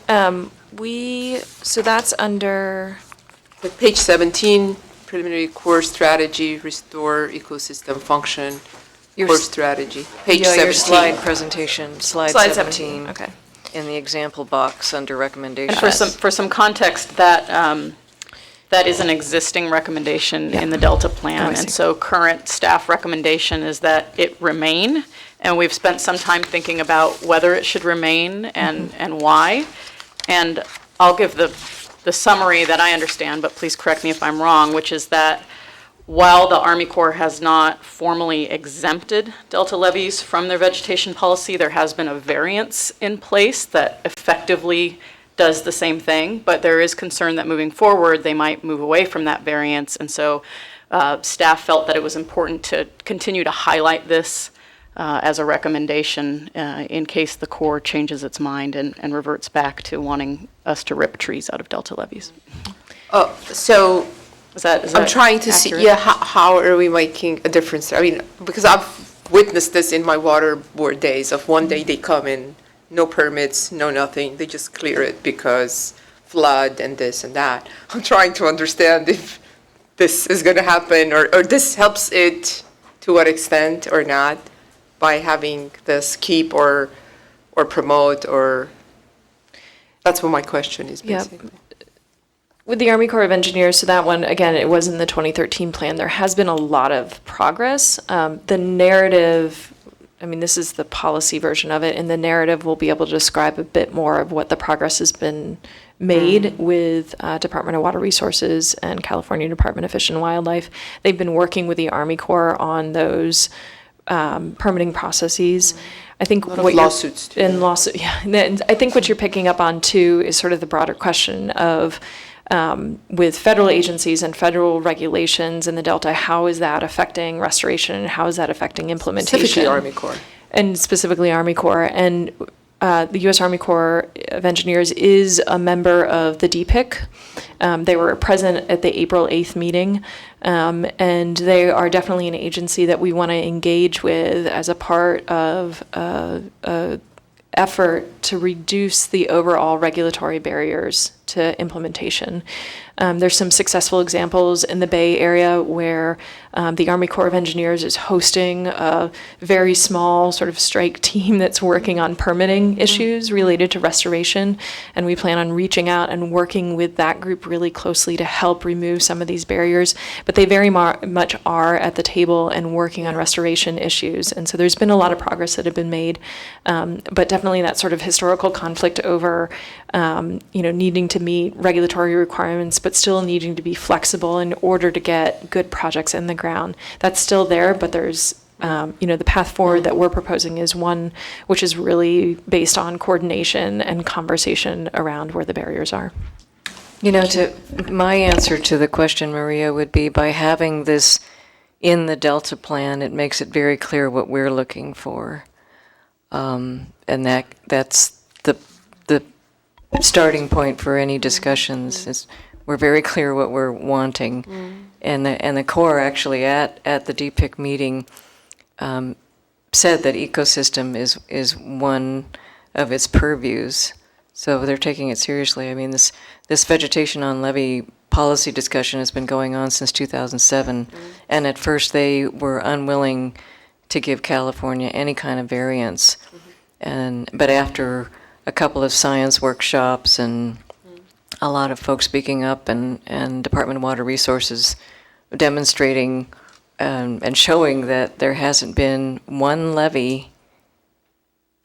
E: so that's under,
J: But page 17, preliminary core strategy, restore ecosystem function,
A: Your
J: core
A: s-
J: strategy. Page
A: Yeah,
J: 17.
A: your slide presentation, slide
E: slide
A: 17.
E: 17, okay.
A: In the example box under recommendations.
D: And for some context, that is an existing recommendation in the Delta Plan.
A: Oh, I see.
D: And so current staff recommendation is that it remain. And we've spent some time thinking about whether it should remain and why. And I'll give the summary that I understand, but please correct me if I'm wrong, which is that While the Army Corps has not formally exempted delta levees from their vegetation policy, there has been a variance in place that effectively does the same thing, but there is concern that moving forward, they might move away from that variance. And so staff felt that it was important to continue to highlight this as a recommendation in case the Corps changes its mind and reverts back to wanting us to rip trees out of delta levees.
J: So
D: Is that
J: I'm trying to see,
D: accurate?
J: yeah, how are we making a difference? I mean, because I've witnessed this in my water board days of one day they come in, no permits, no nothing, they just clear it because flood and this and that. I'm trying to understand if this is going to happen or this helps it to what extent or not by having this keep or promote or, that's what my question is
E: Yeah.
J: basically.
E: With the Army Corps of Engineers, so that one, again, it was in the 2013 plan, there has been a lot of progress. The narrative, I mean, this is the policy version of it, and the narrative will be able to describe a bit more of what the progress has been made with Department of Water Resources and California Department of Fish and Wildlife. They've been working with the Army Corps on those permitting processes. I think
J: A lot of
E: what you're-
J: lawsuits, too.
E: And lawsuit, yeah. And then I think what you're picking up on too is sort of the broader question of with federal agencies and federal regulations in the Delta, how is that affecting restoration and how is that affecting implementation?
J: Specifically Army Corps.
E: And specifically Army Corps. And the U.S. Army Corps of Engineers is a member of the DPIC. They were present at the April 8th meeting, and they are definitely an agency that we want to engage with as a part of a effort to reduce the overall regulatory barriers to implementation. There's some successful examples in the Bay Area where the Army Corps of Engineers is hosting a very small sort of strike team that's working on permitting issues related to restoration. And we plan on reaching out and working with that group really closely to help remove some of these barriers. But they very much are at the table and working on restoration issues. And so there's been a lot of progress that have been made. But definitely that sort of historical conflict over, needing to meet regulatory requirements, but still needing to be flexible in order to get good projects in the ground. That's still there, but there's, the path forward that we're proposing is one which is really based on coordination and conversation around where the barriers are.
A: My answer to the question, Maria, would be by having this in the Delta plan, it makes it very clear what we're looking for. And that's the starting point for any discussions is we're very clear what we're wanting. And the Corps actually at the DPIC meeting said that ecosystem is one of its purviews. So they're taking it seriously. I mean, this vegetation on levee policy discussion has been going on since 2007. And at first they were unwilling to give California any kind of variance. But after a couple of science workshops and a lot of folks speaking up and Department of Water Resources demonstrating and showing that there hasn't been one levee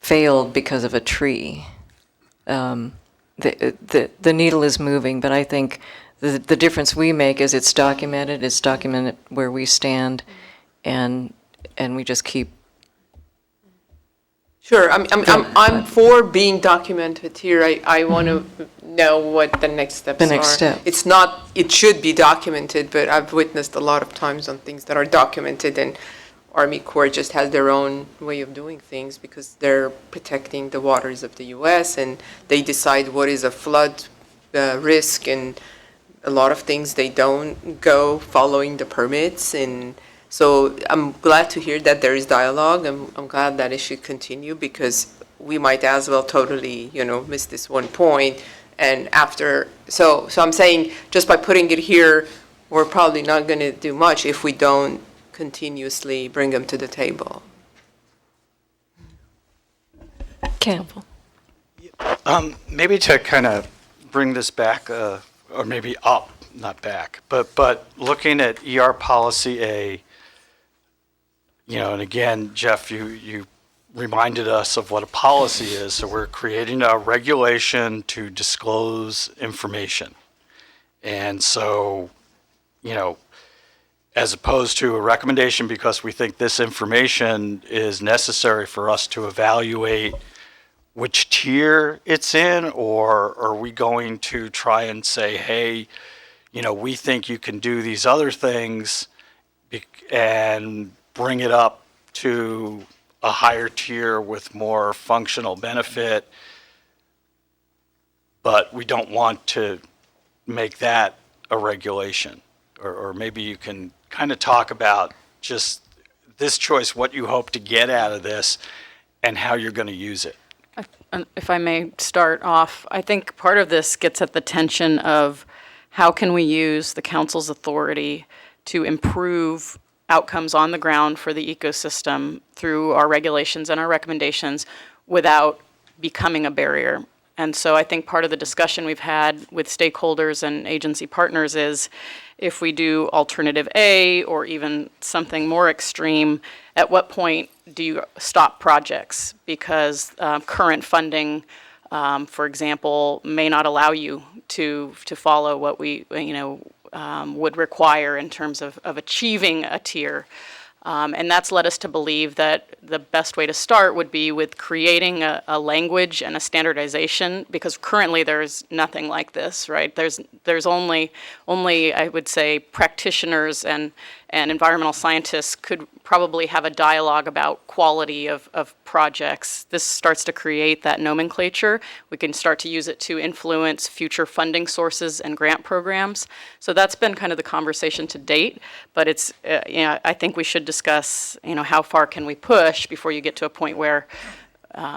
A: failed because of a tree. The needle is moving, but I think the difference we make is it's documented where we stand, and we just keep.
J: Sure, I'm for being documented here. I want to know what the next steps are.
A: The next step.
J: It's not, it should be documented, but I've witnessed a lot of times on things that are documented and Army Corps just has their own way of doing things because they're protecting the waters of the U.S. and they decide what is a flood risk and a lot of things they don't go following the permits. And so I'm glad to hear that there is dialogue. I'm glad that it should continue because we might as well totally, miss this one point. And after, so I'm saying just by putting it here, we're probably not going to do much if we don't continuously bring them to the table.
E: Campbell.
B: Maybe to kind of bring this back, or maybe up, not back, but looking at ER policy A, and again, Jeff, you reminded us of what a policy is. So we're creating a regulation to disclose information. And so, as opposed to a recommendation because we think this information is necessary for us to evaluate which tier it's in, or are we going to try and say, hey, we think you can do these other things and bring it up to a higher tier with more functional benefit, but we don't want to make that a regulation? Or maybe you can kind of talk about just this choice, what you hope to get out of this, and how you're going to use it.
D: If I may start off, I think part of this gets at the tension of how can we use the council's authority to improve outcomes on the ground for the ecosystem through our regulations and our recommendations without becoming a barrier. And so I think part of the discussion we've had with stakeholders and agency partners is if we do alternative A or even something more extreme, at what point do you stop projects? Because current funding, for example, may not allow you to follow what we would require in terms of achieving a tier. And that's led us to believe that the best way to start would be with creating a language and a standardization, because currently there's nothing like this, right? There's only I would say practitioners and environmental scientists could probably have a dialogue about quality of projects. This starts to create that nomenclature. We can start to use it to influence future funding sources and grant programs. So that's been kind of the conversation to date, but it's, I think we should discuss, how far can we push before you get to a point where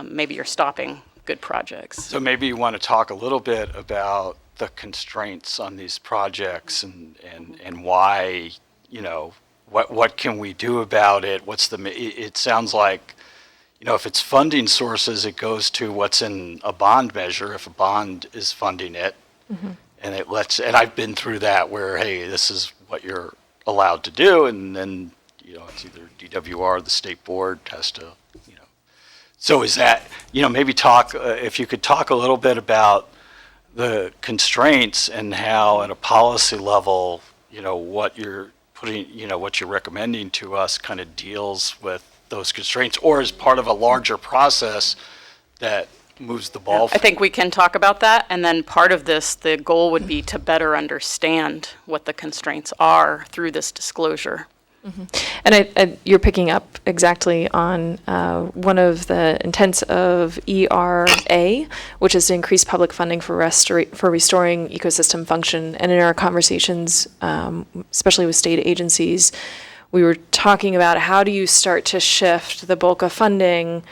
D: maybe you're stopping good projects.
B: So maybe you want to talk a little bit about the constraints on these projects and why, what can we do about it? It sounds like, if it's funding sources, it goes to what's in a bond measure, if a bond is funding it. Mm-hmm. And I've been through that where, hey, this is what you're allowed to do. And then, it's either DWR or the state board has to, So is that, maybe if you could talk a little bit about the constraints and how at a policy level, what you're putting, what you're recommending to us kind of deals with those constraints, or as part of a larger process that moves the ball.
D: I think we can talk about that, and then part of this, the goal would be to better understand what the constraints are through this disclosure.
E: Mm-hmm. And you're picking up exactly on one of the intents of ERA, which is to increase public funding for restoring ecosystem function. And in our conversations, especially with state agencies, we were talking about how do you start to shift the bulk of funding,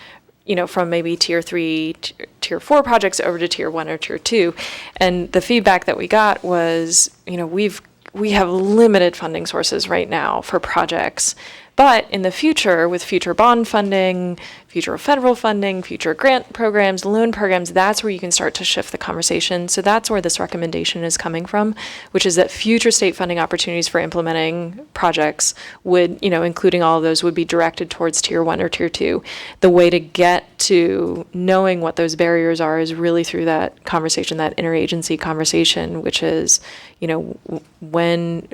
E: from maybe tier 3, tier 4 projects over to tier 1 or tier 2. And the feedback that we got was, we have limited funding sources right now for projects, but in the future, with future bond funding, future federal funding, future grant programs, loan programs, that's where you can start to shift the conversation. So that's where this recommendation is coming from, which is that future state funding opportunities for implementing projects would, including all of those, would be directed towards tier 1 or tier 2. The way to get to knowing what those barriers are is really through that conversation, that interagency conversation, which is, when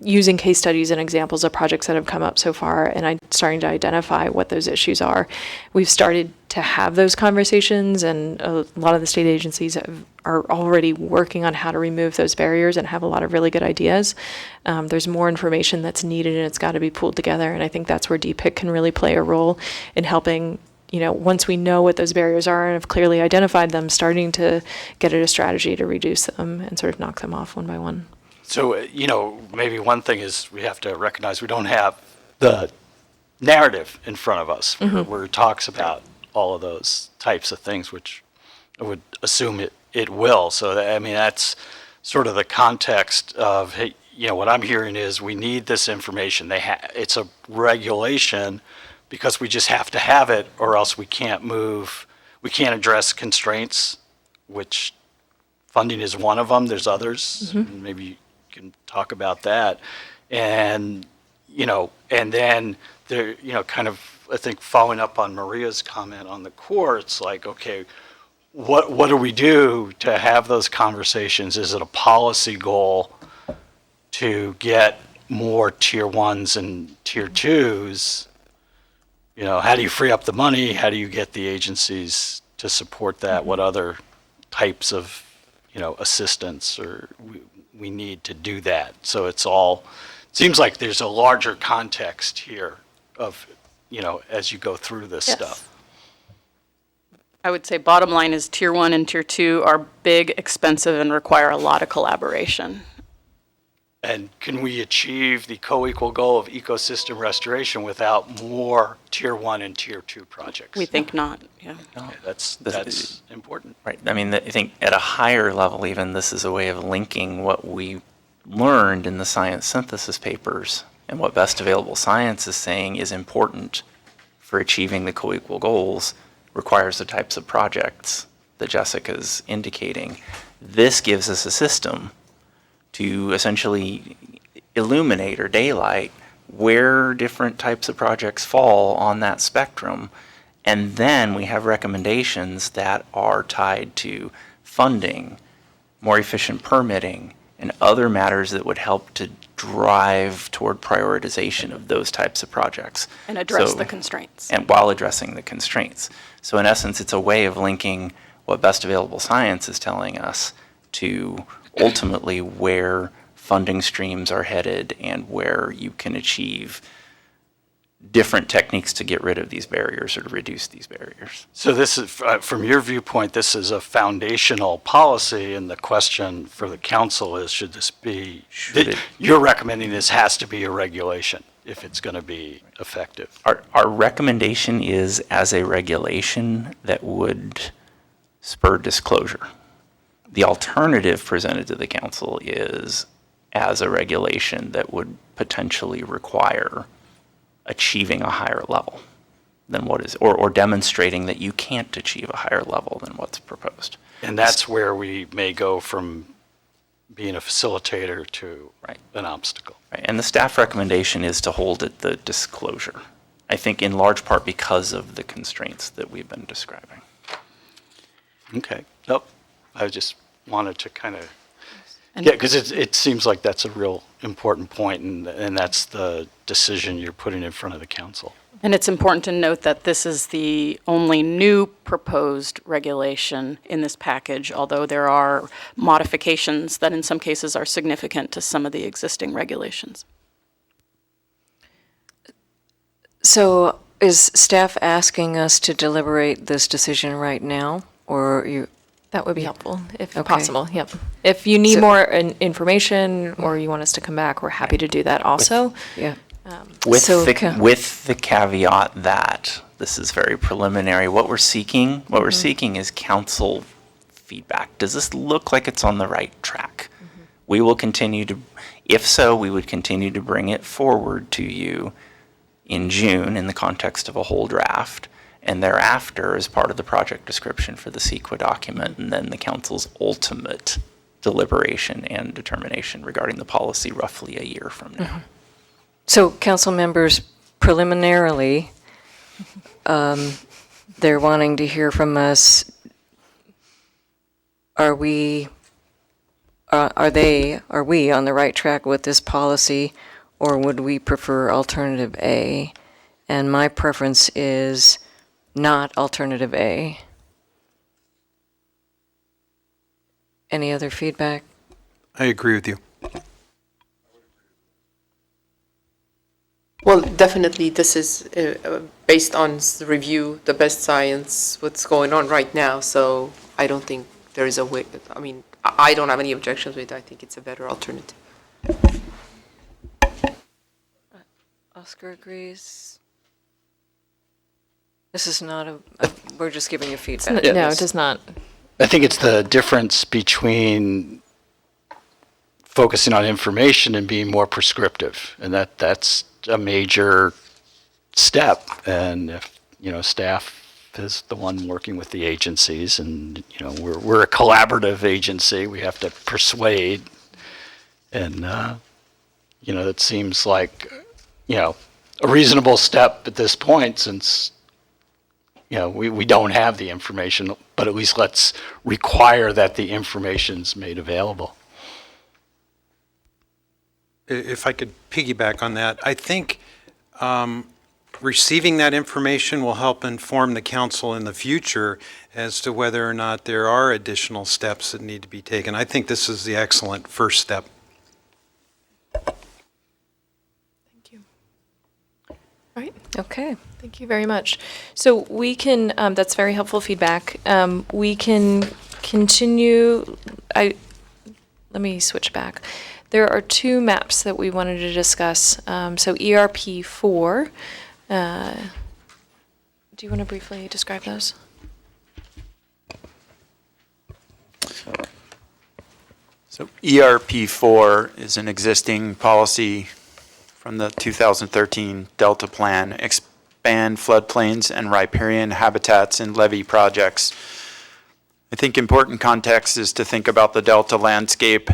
E: using case studies and examples of projects that have come up so far and starting to identify what those issues are. We've started to have those conversations, and a lot of the state agencies are already working on how to remove those barriers and have a lot of really good ideas. There's more information that's needed, and it's got to be pulled together, and I think that's where DPIC can really play a role in helping, once we know what those barriers are and have clearly identified them, starting to get at a strategy to reduce them and sort of knock them off one by one.
B: So, maybe one thing is we have to recognize we don't have the narrative in front of us where it talks about all of those types of things, which I would assume it will. So, that's sort of the context of, hey, what I'm hearing is we need this information. It's a regulation because we just have to have it, or else we can't address constraints, which funding is one of them. There's others. Mm-hmm. Maybe you can talk about that. And, and then there, kind of, I think following up on Maria's comment on the core, it's like, okay, what do we do to have those conversations? Is it a policy goal to get more tier ones and tier twos, how do you free up the money? How do you get the agencies to support that? What other types of, assistance or we need to do that? So seems like there's a larger context here of, as you go through this
D: Yes.
B: stuff.
D: I would say bottom line is Tier 1 and Tier 2 are big, expensive, and require a lot of collaboration.
B: And can we achieve the co-equal goal of ecosystem restoration without more tier 1 and tier 2 projects?
D: We think not, yeah.
B: Okay, that's important.
C: Right. I mean, I think at a higher level even, this is a way of linking what we learned in the science synthesis papers and what best available science is saying is important for achieving the co-equal goals requires the types of projects that Jessica's indicating. This gives us a system to essentially illuminate or daylight where different types of projects fall on that spectrum. And then we have recommendations that are tied to funding, more efficient permitting, and other matters that would help to drive toward prioritization of those types of projects.
D: And address the constraints.
C: And while addressing the constraints. So in essence, it's a way of linking what best available science is telling us to ultimately where funding streams are headed and where you can achieve different techniques to get rid of these barriers or to reduce these barriers.
B: So this is, from your viewpoint, this is a foundational policy, and the question for the council is, should this be, you're recommending this has to be a regulation if it's going to be effective?
C: Our recommendation is as a regulation that would spur disclosure. The alternative presented to the council is as a regulation that would potentially require achieving a higher level than what is, or demonstrating that you can't achieve a higher level than what's proposed.
B: And that's where we may go from being a facilitator to an obstacle.
C: Right. And the staff recommendation is to hold it the disclosure, I think in large part because of the constraints that we've been describing.
B: Okay. Nope. I just wanted to kind of, because it seems like that's a real important point, and that's the decision you're putting in front of the council.
D: And it's important to note that this is the only new proposed regulation in this package, although there are modifications that in some cases are significant to some of the existing regulations.
A: So is staff asking us to deliberate this decision right now, or you?
E: That would be helpful, if
A: Okay.
E: possible, yep. If you need
A: So-
E: more information, or you want us to come back, we're happy to do that also.
A: Yeah.
C: With
A: So
C: with the caveat that this is very preliminary, what we're seeking is council feedback. Does this look like it's on the right track? We will continue to, if so, we would continue to bring it forward to you in June in the context of a whole draft, and thereafter as part of the project description for the CEQA document, and then the council's ultimate deliberation and determination regarding the policy roughly a year from now.
A: So council members, preliminarily, they're wanting to hear from us, are we on the right track with this policy, or would we prefer alternative A? And my preference is not alternative A. Any other feedback?
K: I agree with you.
J: Well, definitely, this is based on the review, the best science, what's going on right now, so I don't think there is a way, I mean, I don't have any objections with it. I think it's a better alternative.
A: Oscar agrees. This is not we're just giving you feedback.
E: No, it does not.
B: I think it's the difference between focusing on information and being more prescriptive, and that's a major step. And if staff is the one working with the agencies, and we're a collaborative agency, we have to persuade, and that seems like a reasonable step at this point, since we don't have the information, but at least let's require that the information's made available.
K: if I could piggyback on that, I think receiving that information will help inform the council in the future as to whether or not there are additional steps that need to be taken. I think this is the excellent first step.
E: Thank you. All right.
A: Okay.
E: Thank you very much. So we can, that's very helpful feedback. We can continue, let me switch back. There are two maps that we wanted to discuss. So ERP4, do you want to briefly describe those?
I: So ERP4 is an existing policy from the 2013 Delta Plan, expand floodplains and riparian habitats in levee projects. I think important context is to think about the Delta landscape,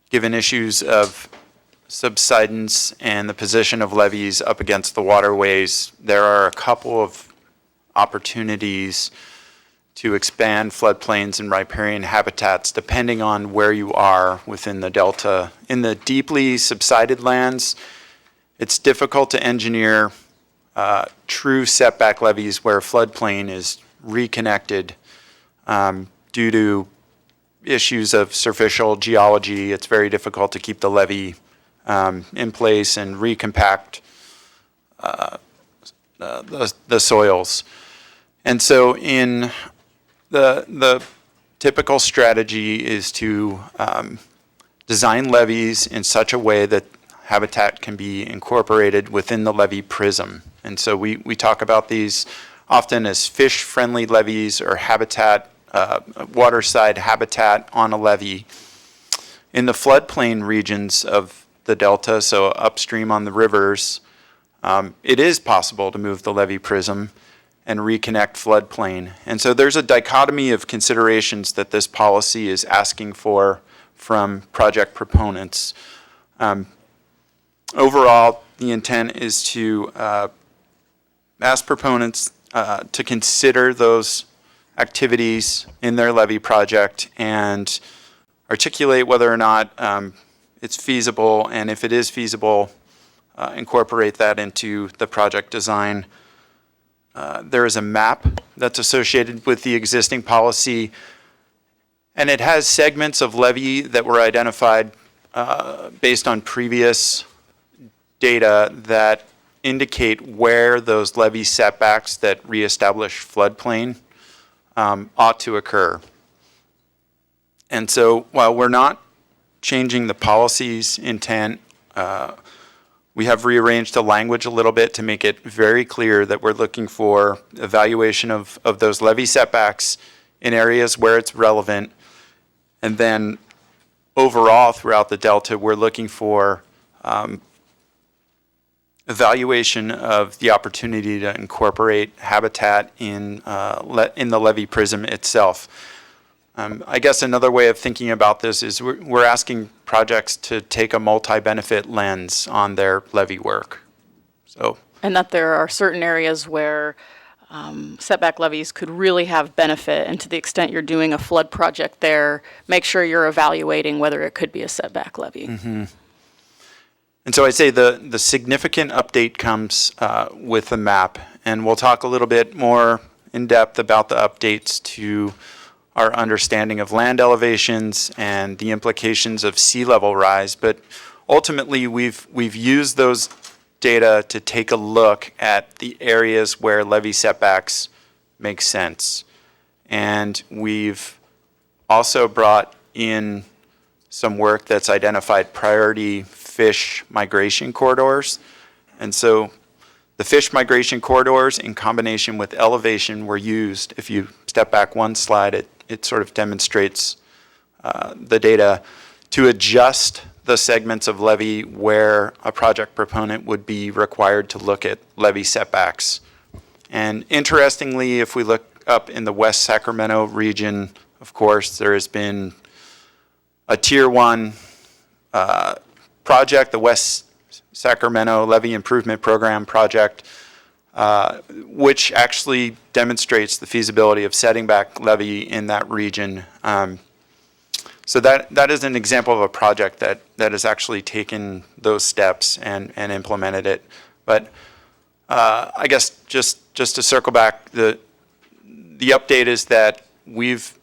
I: given issues of subsidence and the position of levees up against the waterways. There are a couple of opportunities to expand floodplains and riparian habitats depending on where you are within the delta. In the deeply subsided lands, it's difficult to engineer true setback levees where floodplain is reconnected due to issues of surficial geology. It's very difficult to keep the levee in place and recompact the soils. And so in the typical strategy is to design levees in such a way that habitat can be incorporated within the levee prism. And so we talk about these often as fish-friendly levees or habitat, waterside habitat on a levee. In the floodplain regions of the delta, so upstream on the rivers, it is possible to move the levee prism and reconnect floodplain. And so there's a dichotomy of considerations that this policy is asking for from project proponents. Overall, the intent is to ask proponents to consider those activities in their levee project and articulate whether or not it's feasible, and if it is feasible, incorporate that into the project design. There is a map that's associated with the existing policy, and it has segments of levee that were identified based on previous data that indicate where those levee setbacks that reestablish floodplain ought to occur. And so while we're not changing the policy's intent, we have rearranged the language a little bit to make it very clear that we're looking for evaluation of those levee setbacks in areas where it's relevant. And then overall throughout the delta, we're looking for evaluation of the opportunity to incorporate habitat in the levee prism itself. I guess another way of thinking about this is we're asking projects to take a multi-benefit lens on their levee work. So,
D: And that there are certain areas where setback levees could really have benefit, and to the extent you're doing a flood project there, make sure you're evaluating whether it could be a setback levee.
I: Mm-hmm. And so I'd say the significant update comes with the map, and we'll talk a little bit more in depth about the updates to our understanding of land elevations and the implications of sea level rise. But ultimately, we've used those data to take a look at the areas where levee setbacks make sense. And we've also brought in some work that's identified priority fish migration corridors. And so the fish migration corridors in combination with elevation were used. If you step back one slide, it sort of demonstrates the data to adjust the segments of levee where a project proponent would be required to look at levee setbacks. And interestingly, if we look up in the West Sacramento region, of course, there has been a Tier 1 project, the West Sacramento Levee Improvement Program project, which actually demonstrates the feasibility of setting back levee in that region. So that is an example of a project that has actually taken those steps and implemented it. But I guess just to circle back, the update is that we've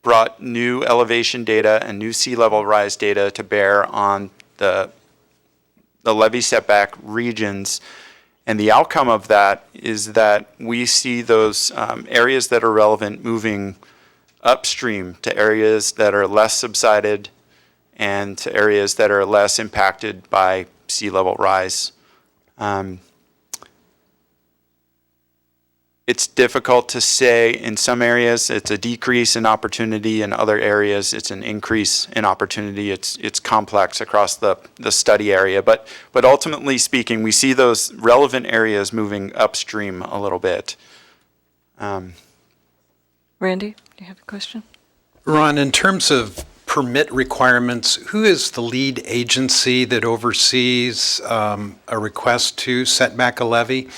I: brought new elevation data and new sea level rise data to bear on the levee setback regions. And the outcome of that is that we see those areas that are relevant moving upstream to areas that are less subsided and to areas that are less impacted by sea level rise. It's difficult to say. In some areas, it's a decrease in opportunity. In other areas, it's an increase in opportunity. It's complex across the study area. But ultimately speaking, we see those relevant areas moving upstream a little bit.
A: Randy, do you have a question?
K: Ron, in terms of permit requirements, who is the lead agency that oversees a request to set back a levee?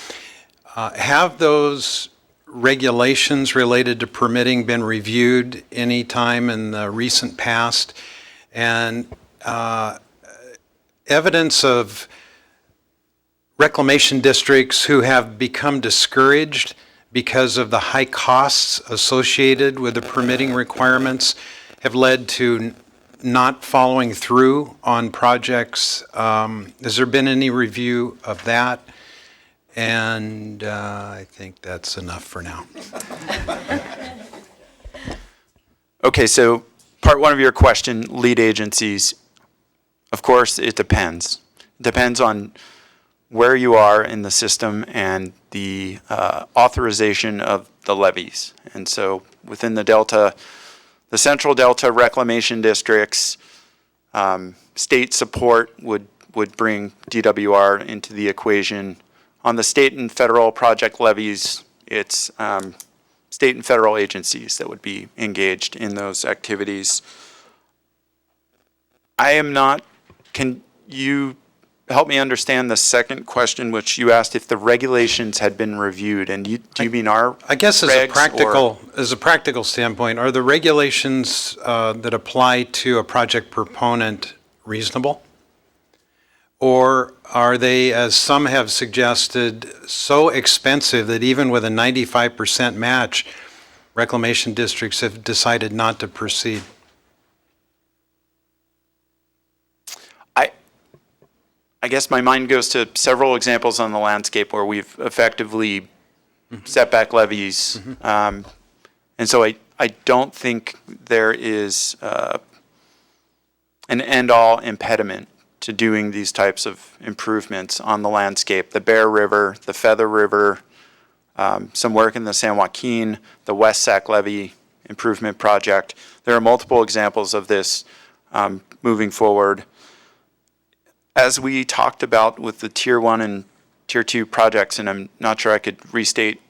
K: Have those regulations related to permitting been reviewed any time in the recent past? And evidence of reclamation districts who have become discouraged because of the high costs associated with the permitting requirements have led to not following through on projects. Has there been any review of that? And I think that's enough for now.
I: Okay, so part one of your question, lead agencies. Of course, it depends. It depends on where you are in the system and the authorization of the levees. And so within the Delta, the Central Delta reclamation districts, state support would bring DWR into the equation. On the state and federal project levies, it's state and federal agencies that would be engaged in those activities. Can you help me understand the second question, which you asked if the regulations had been reviewed? And do you mean our
K: I guess as
I: regs,
K: a practical standpoint, are the regulations that apply to a project proponent reasonable? Or are they, as some have suggested, so expensive that even with a 95% match, reclamation districts have decided not to proceed?
I: I guess my mind goes to several examples on the landscape where we've effectively set back levees. And so I don't think there is an end-all impediment to doing these types of improvements on the landscape. The Bear River, the Feather River, some work in the San Joaquin, the West Sac Levee Improvement Project. There are multiple examples of this moving forward. As we talked about with the Tier 1 and Tier 2 projects, and I'm not sure I could restate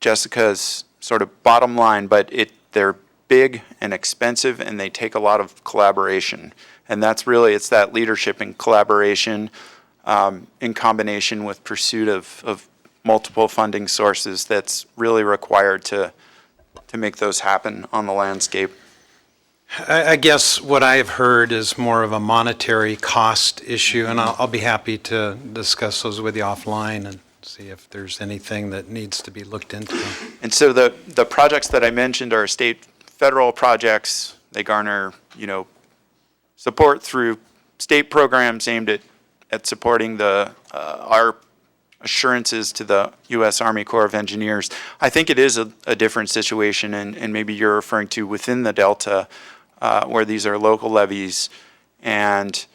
I: Jessica's sort of bottom line, but they're big and expensive and they take a lot of collaboration. And that's really, it's that leadership and collaboration in combination with pursuit of multiple funding sources that's really required to make those happen on the landscape.
K: I guess what I've heard is more of a monetary cost issue, and I'll be happy to discuss those with you offline and see if there's anything that needs to be looked into.
I: And so the projects that I mentioned are state, federal projects. They garner, support through state programs aimed at supporting our assurances to the U.S. Army Corps of Engineers. I think it is a different situation, and maybe you're referring to within the Delta, where these are local levies, and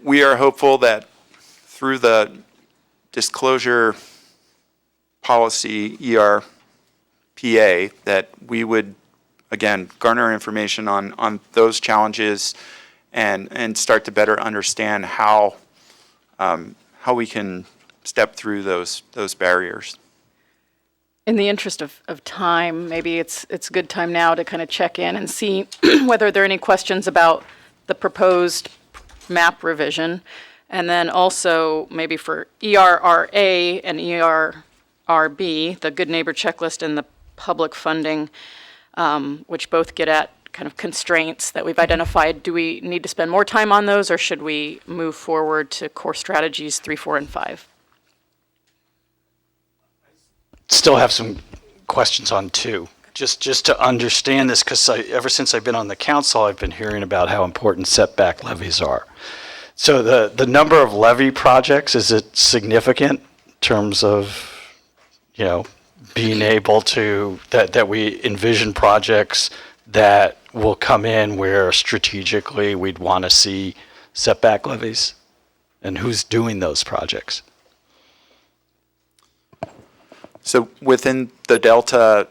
I: we are hopeful that through the disclosure policy, ERPA, that we would, again, garner information on those challenges and start to better understand how we can step through those barriers.
D: In the interest of time, maybe it's a good time now to kind of check in and see whether there are any questions about the proposed map revision. And then also maybe for ERRA and ERRB, the Good Neighbor Checklist and the public funding, which both get at kind of constraints that we've identified. Do we need to spend more time on those, or should we move forward to core strategies 3, 4, and 5?
B: Still have some questions on 2. Just to understand this, because ever since I've been on the council, I've been hearing about how important setback levies are. So the number of levy projects, is it significant in terms of, being able to, that we envision projects that will come in where strategically we'd want to see setback levies? And who's doing those projects?
I: So within the Delta,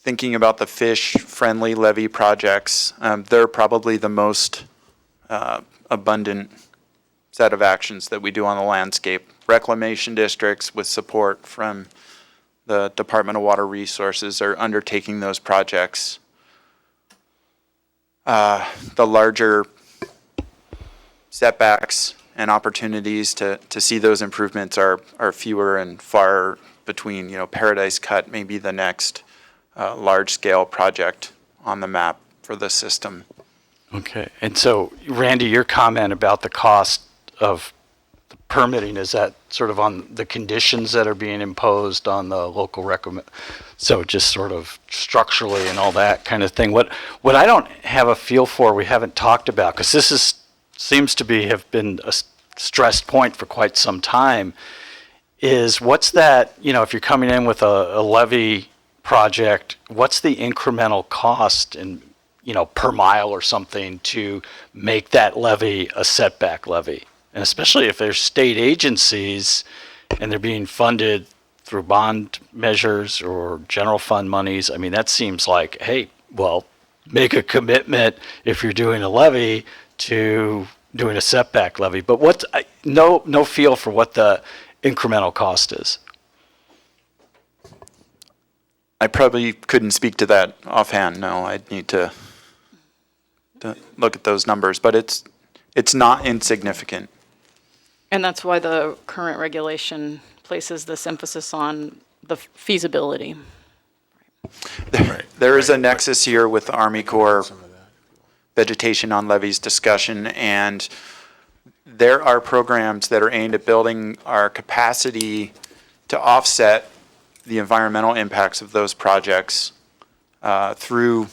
I: thinking about the fish-friendly levee projects, they're probably the most abundant set of actions that we do on the landscape. Reclamation districts with support from the Department of Water Resources are undertaking those projects. The larger setbacks and opportunities to see those improvements are fewer and far between. Paradise Cut may be the next large-scale project on the map for the system.
B: Okay, and so Randy, your comment about the cost of the permitting, is that sort of on the conditions that are being imposed on the local recommend? So just sort of structurally and all that kind of thing. What I don't have a feel for, we haven't talked about, because this seems to have been a stressed point for quite some time, is what's that, if you're coming in with a levy project, what's the incremental cost in, per mile or something to make that levy a setback levy? And especially if there's state agencies and they're being funded through bond measures or general fund monies, that seems like, hey, well, make a commitment if you're doing a levy to doing a setback levy. But no feel for what the incremental cost is.
I: I probably couldn't speak to that offhand. No, I'd need to look at those numbers, but it's not insignificant.
D: And that's why the current regulation places this emphasis on the feasibility.
I: There is a nexus here with the Army Corps vegetation on levees discussion, and there are programs that are aimed at building our capacity to offset the environmental impacts of those projects through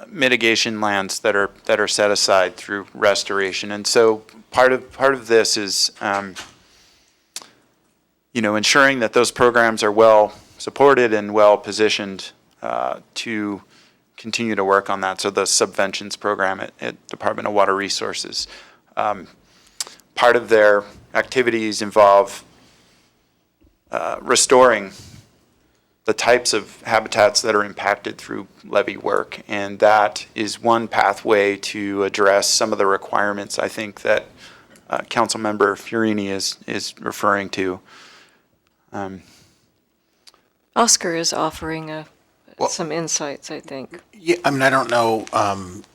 I: mitigation lands that are set aside through restoration. And so part of this is ensuring that those programs are well supported and well positioned to continue to work on that. So the subventions program at Department of Water Resources, part of their activities involve restoring the types of habitats that are impacted through levee work, and that is one pathway to address some of the requirements I think that Councilmember Fiorini is referring to.
A: Oscar is offering some insights, I think.
H: Yeah, I don't know,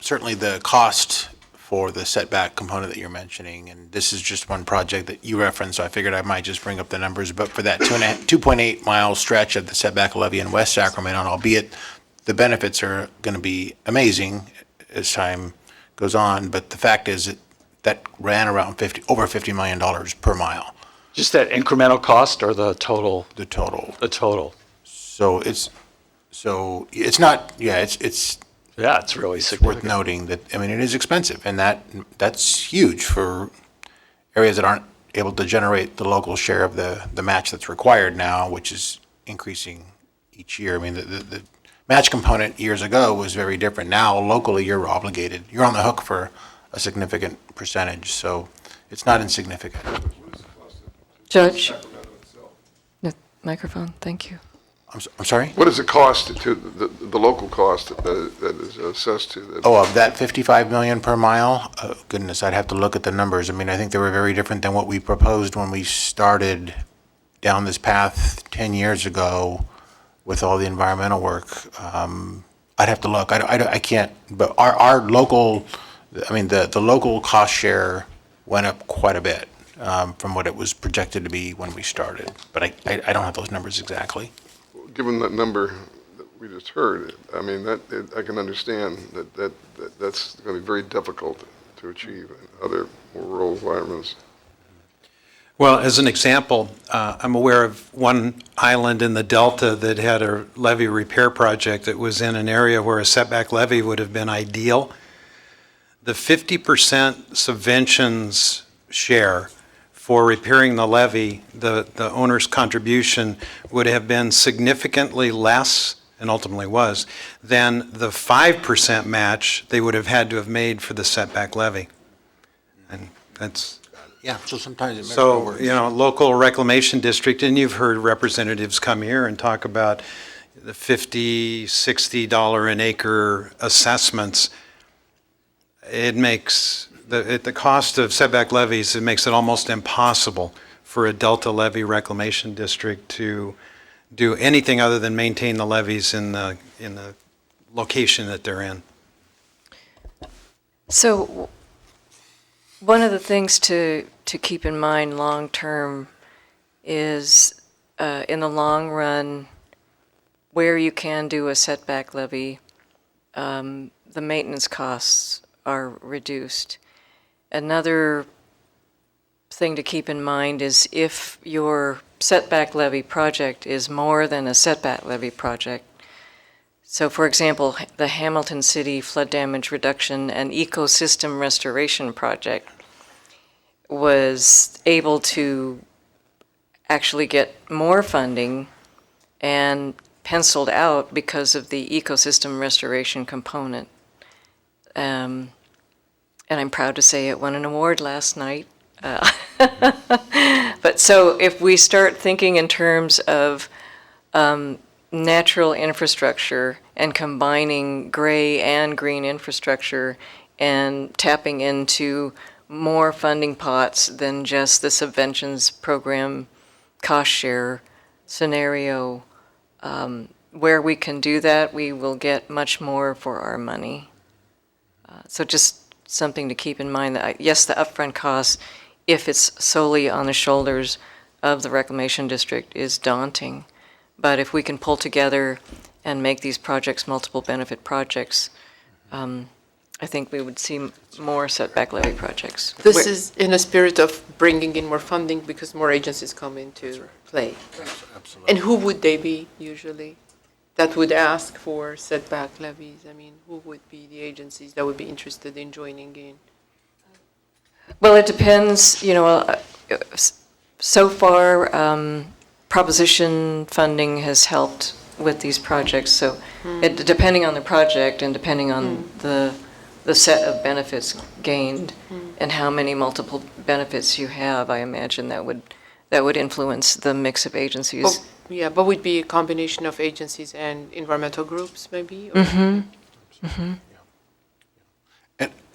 H: certainly the cost for the setback component that you're mentioning, and this is just one project that you referenced, so I figured I might just bring up the numbers, but for that 2.8 mile stretch of the setback levee in West Sacramento, and albeit the benefits are going to be amazing as time goes on, but the fact is that ran around over $50 million per mile.
B: Just that incremental cost or the total?
H: The total.
B: The total.
H: So it's not,
B: it's really
H: it's
B: significant.
H: worth noting that, it is expensive, and that's huge for areas that aren't able to generate the local share of the match that's required now, which is increasing each year. The match component years ago was very different. Now, locally, you're obligated, you're on the hook for a significant percentage, so it's not insignificant.
A: Judge? No, microphone, thank you.
H: I'm sorry?
G: What is the cost to the local cost that is assessed to?
H: Of that 55 million per mile? Goodness, I'd have to look at the numbers. I think they were very different than what we proposed when we started down this path 10 years ago with all the environmental work. I'd have to look. I can't, but our local, the local cost share went up quite a bit. from what it was projected to be when we started. But I don't have those numbers exactly.
G: Given that number that we just heard, I mean, I can understand that's going to be very difficult to achieve in other more rural environments.
K: Well, as an example, I'm aware of one island in the Delta that had a levee repair project that was in an area where a setback levee would have been ideal. The 50% subventions share for repairing the levee, the owner's contribution would have been significantly less, and ultimately was, than the 5% match they would have had to have made for the setback levee. And that's...
H: Yeah, so sometimes it makes no
K: So,
H: words.
K: local reclamation district, and you've heard representatives come here and talk about the $50, $60 an acre assessments. It makes, at the cost of setback levies, it makes it almost impossible for a Delta levee reclamation district to do anything other than maintain the levees in the location that they're in.
A: So one of the things to keep in mind long-term is, in the long run, where you can do a setback levy, the maintenance costs are reduced. Another thing to keep in mind is if your setback levy project is more than a setback levy project. So, for example, the Hamilton City Flood Damage Reduction and Ecosystem Restoration Project was able to actually get more funding and penciled out because of the ecosystem restoration component. And I'm proud to say it won an award last night. But so if we start thinking in terms of natural infrastructure and combining gray and green infrastructure and tapping into more funding pots than just the subventions program cost share scenario, where we can do that, we will get much more for our money. So just something to keep in mind that, yes, the upfront cost, if it's solely on the shoulders of the reclamation district, is daunting. But if we can pull together and make these projects multiple benefit projects, I think we would see more setback levy projects.
J: This is in a spirit of bringing in more funding because more agencies come into play.
H: Absolutely.
J: And who would they be usually that would ask for setback levies? I mean, who would be the agencies that would be interested in joining in?
A: Well, it depends, so far, proposition funding has helped with these projects, so depending on the project and depending on the set of benefits gained and how many multiple benefits you have, I imagine that would influence the mix of agencies.
J: Yeah, but would be a combination of agencies and environmental groups, maybe? Or-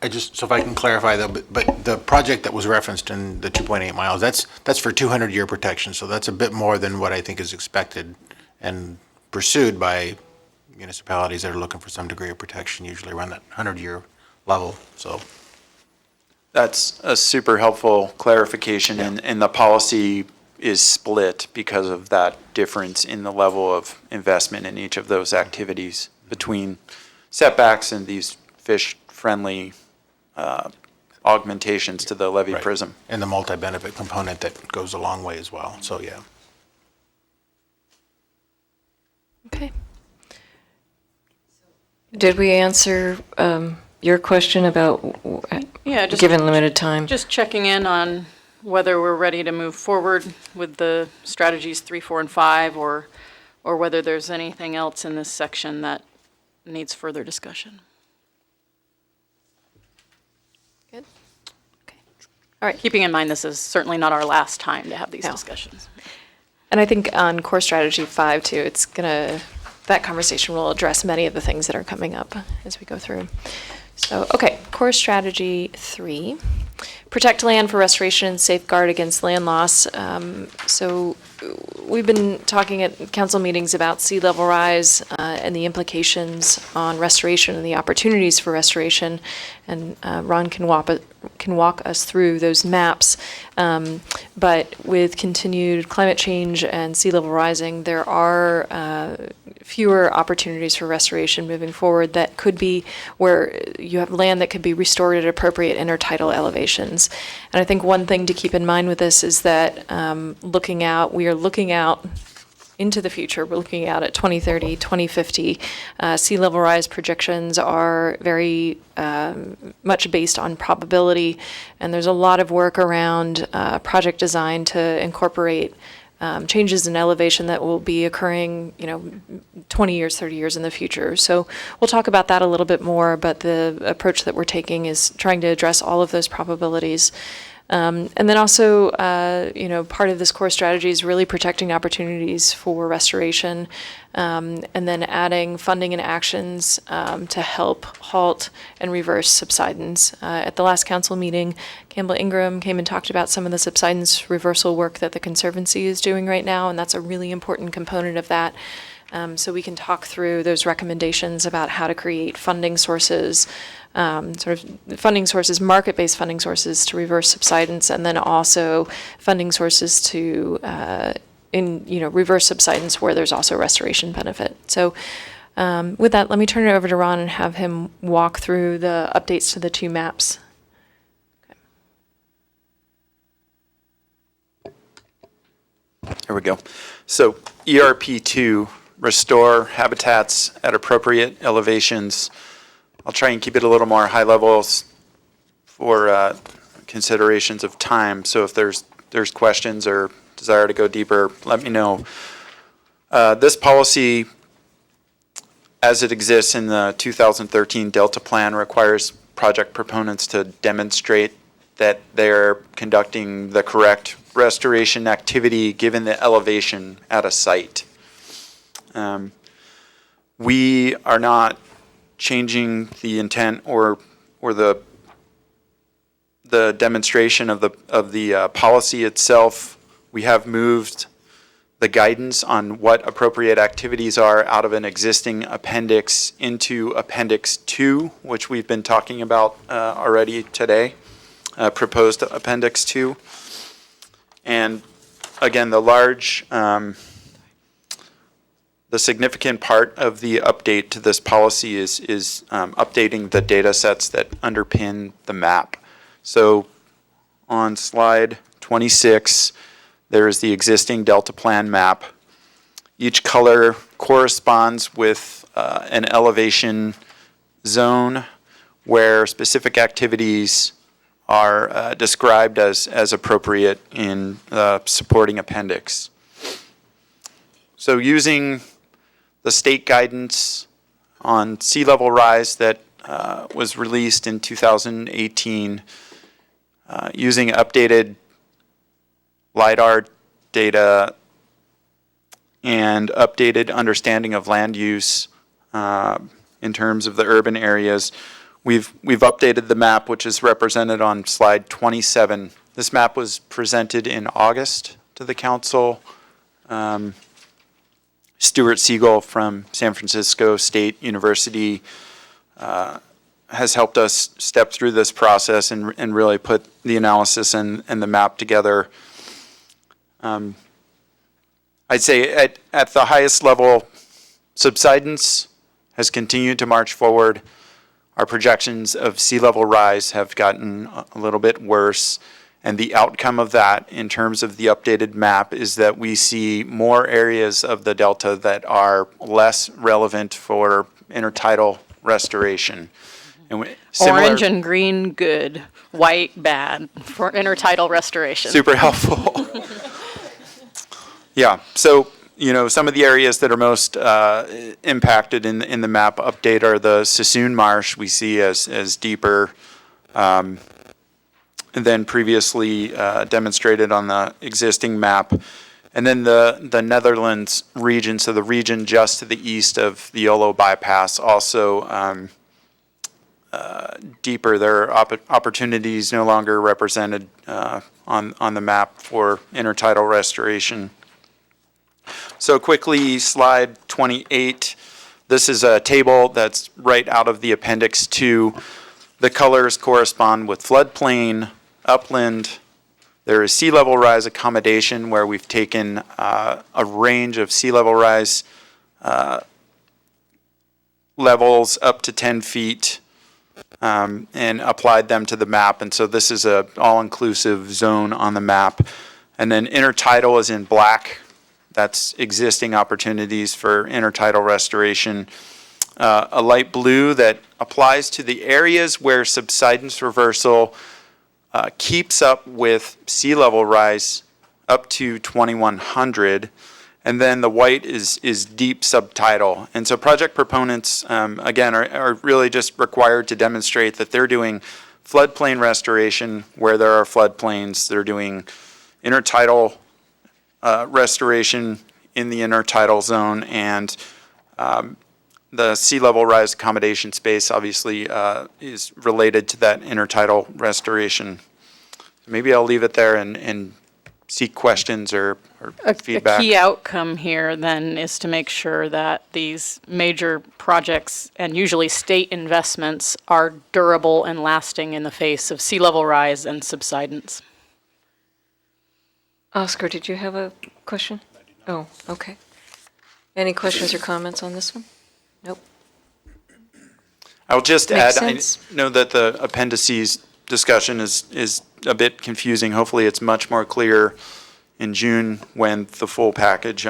H: And so if I can clarify though, but the project that was referenced in the 2.8 miles, that's for 200-year protection, so that's a bit more than what I think is expected and pursued by municipalities that are looking for some degree of protection, usually around that 100-year level, so.
I: That's a super helpful clarification, and the policy is split because of that difference in the level of investment in each of those activities between setbacks and these fish-friendly augmentations to the levee
H: Right.
I: prism.
H: And the multi-benefit component that goes a long way as well, so yeah.
E: Okay.
A: Did we answer your question about
D: Yeah, just
A: given limited time?
D: Just checking in on whether we're ready to move forward with the strategies 3, 4, and 5, or whether there's anything else in this section that needs further discussion.
E: Good. Okay. All right.
D: Keeping in mind, this is certainly not our last time to have these
E: No.
D: discussions.
E: And I think on core strategy 5 too, that conversation will address many of the things that are coming up as we go through. So, okay, core strategy 3, protect land for restoration and safeguard against land loss. So we've been talking at council meetings about sea level rise and the implications on restoration and the opportunities for restoration. And Ron can can walk us through those maps. But with continued climate change and sea level rising, there are fewer opportunities for restoration moving forward that could be where you have land that could be restored at appropriate intertidal elevations. And I think one thing to keep in mind with this is that we are looking out into the future. We're looking out at 2030, 2050. Sea level rise projections are very much based on probability, and there's a lot of work around project design to incorporate changes in elevation that will be occurring, 20 years, 30 years in the future. So we'll talk about that a little bit more, but the approach that we're taking is trying to address all of those probabilities. And then also, part of this core strategy is really protecting opportunities for restoration, and then adding funding and actions to help halt and reverse subsidence. At the last council meeting, Campbell Ingram came and talked about some of the subsidence reversal work that the Conservancy is doing right now, and that's a really important component of that. So we can talk through those recommendations about how to create funding sources, market-based funding sources to reverse subsidence, and then also funding sources to reverse subsidence where there's also restoration benefit. So with that, let me turn it over to Ron and have him walk through the updates to the two maps.
I: There we go. So ERP2, restore habitats at appropriate elevations. I'll try and keep it a little more high levels for considerations of time. So if there's questions or desire to go deeper, let me know. This policy, as it exists in the 2013 Delta Plan, requires project proponents to demonstrate that they're conducting the correct restoration activity given the elevation at a site. We are not changing the intent or the demonstration of the policy itself. We have moved the guidance on what appropriate activities are out of an existing appendix into Appendix 2, which we've been talking about already today, proposed Appendix 2. And again, the significant part of the update to this policy is updating the data sets that underpin the map. So on slide 26, there is the existing Delta Plan map. Each color corresponds with an elevation zone where specific activities are described as appropriate in the supporting appendix. So using the state guidance on sea level rise that was released in 2018, using updated LIDAR data and updated understanding of land use in terms of the urban areas, we've updated the map, which is represented on slide 27. This map was presented in August to the council. Stuart Siegel from San Francisco State University has helped us step through this process and really put the analysis and the map together. I'd say at the highest level, subsidence has continued to march forward. Our projections of sea level rise have gotten a little bit worse. And the outcome of that in terms of the updated map is that we see more areas of the Delta that are less relevant for intertidal restoration. And
D: Orange and green, good. White, bad for intertidal restoration.
I: Super helpful. Yeah, so some of the areas that are most impacted in the map update are the Sassoon Marsh we see as deeper than previously demonstrated on the existing map. And then the Netherlands region, so the region just to the east of the Yolo bypass, also deeper. There are opportunities no longer represented on the map for intertidal restoration. So quickly, slide 28. This is a table that's right out of the Appendix 2. The colors correspond with floodplain, upland. There is sea level rise accommodation where we've taken a range of sea level rise levels up to 10 feet and applied them to the map. And so this is a all-inclusive zone on the map. And then intertidal is in black. That's existing opportunities for intertidal restoration. A light blue that applies to the areas where subsidence reversal keeps up with sea level rise up to 2100. And then the white is deep subtidal. And so project proponents, again, are really just required to demonstrate that they're doing floodplain restoration where there are floodplains. They're doing intertidal restoration in the intertidal zone, and the sea level rise accommodation space obviously is related to that intertidal restoration. Maybe I'll leave it there and seek questions or feedback.
D: A key outcome here then is to make sure that these major projects and usually state investments are durable and lasting in the face of sea level rise and subsidence.
A: Oscar, did you have a question? Oh, okay. Any questions or comments on this one? Nope.
I: I'll just
A: Makes
I: add,
A: sense.
I: I know that the appendices discussion is a bit confusing. Hopefully it's much more clear in June when the full package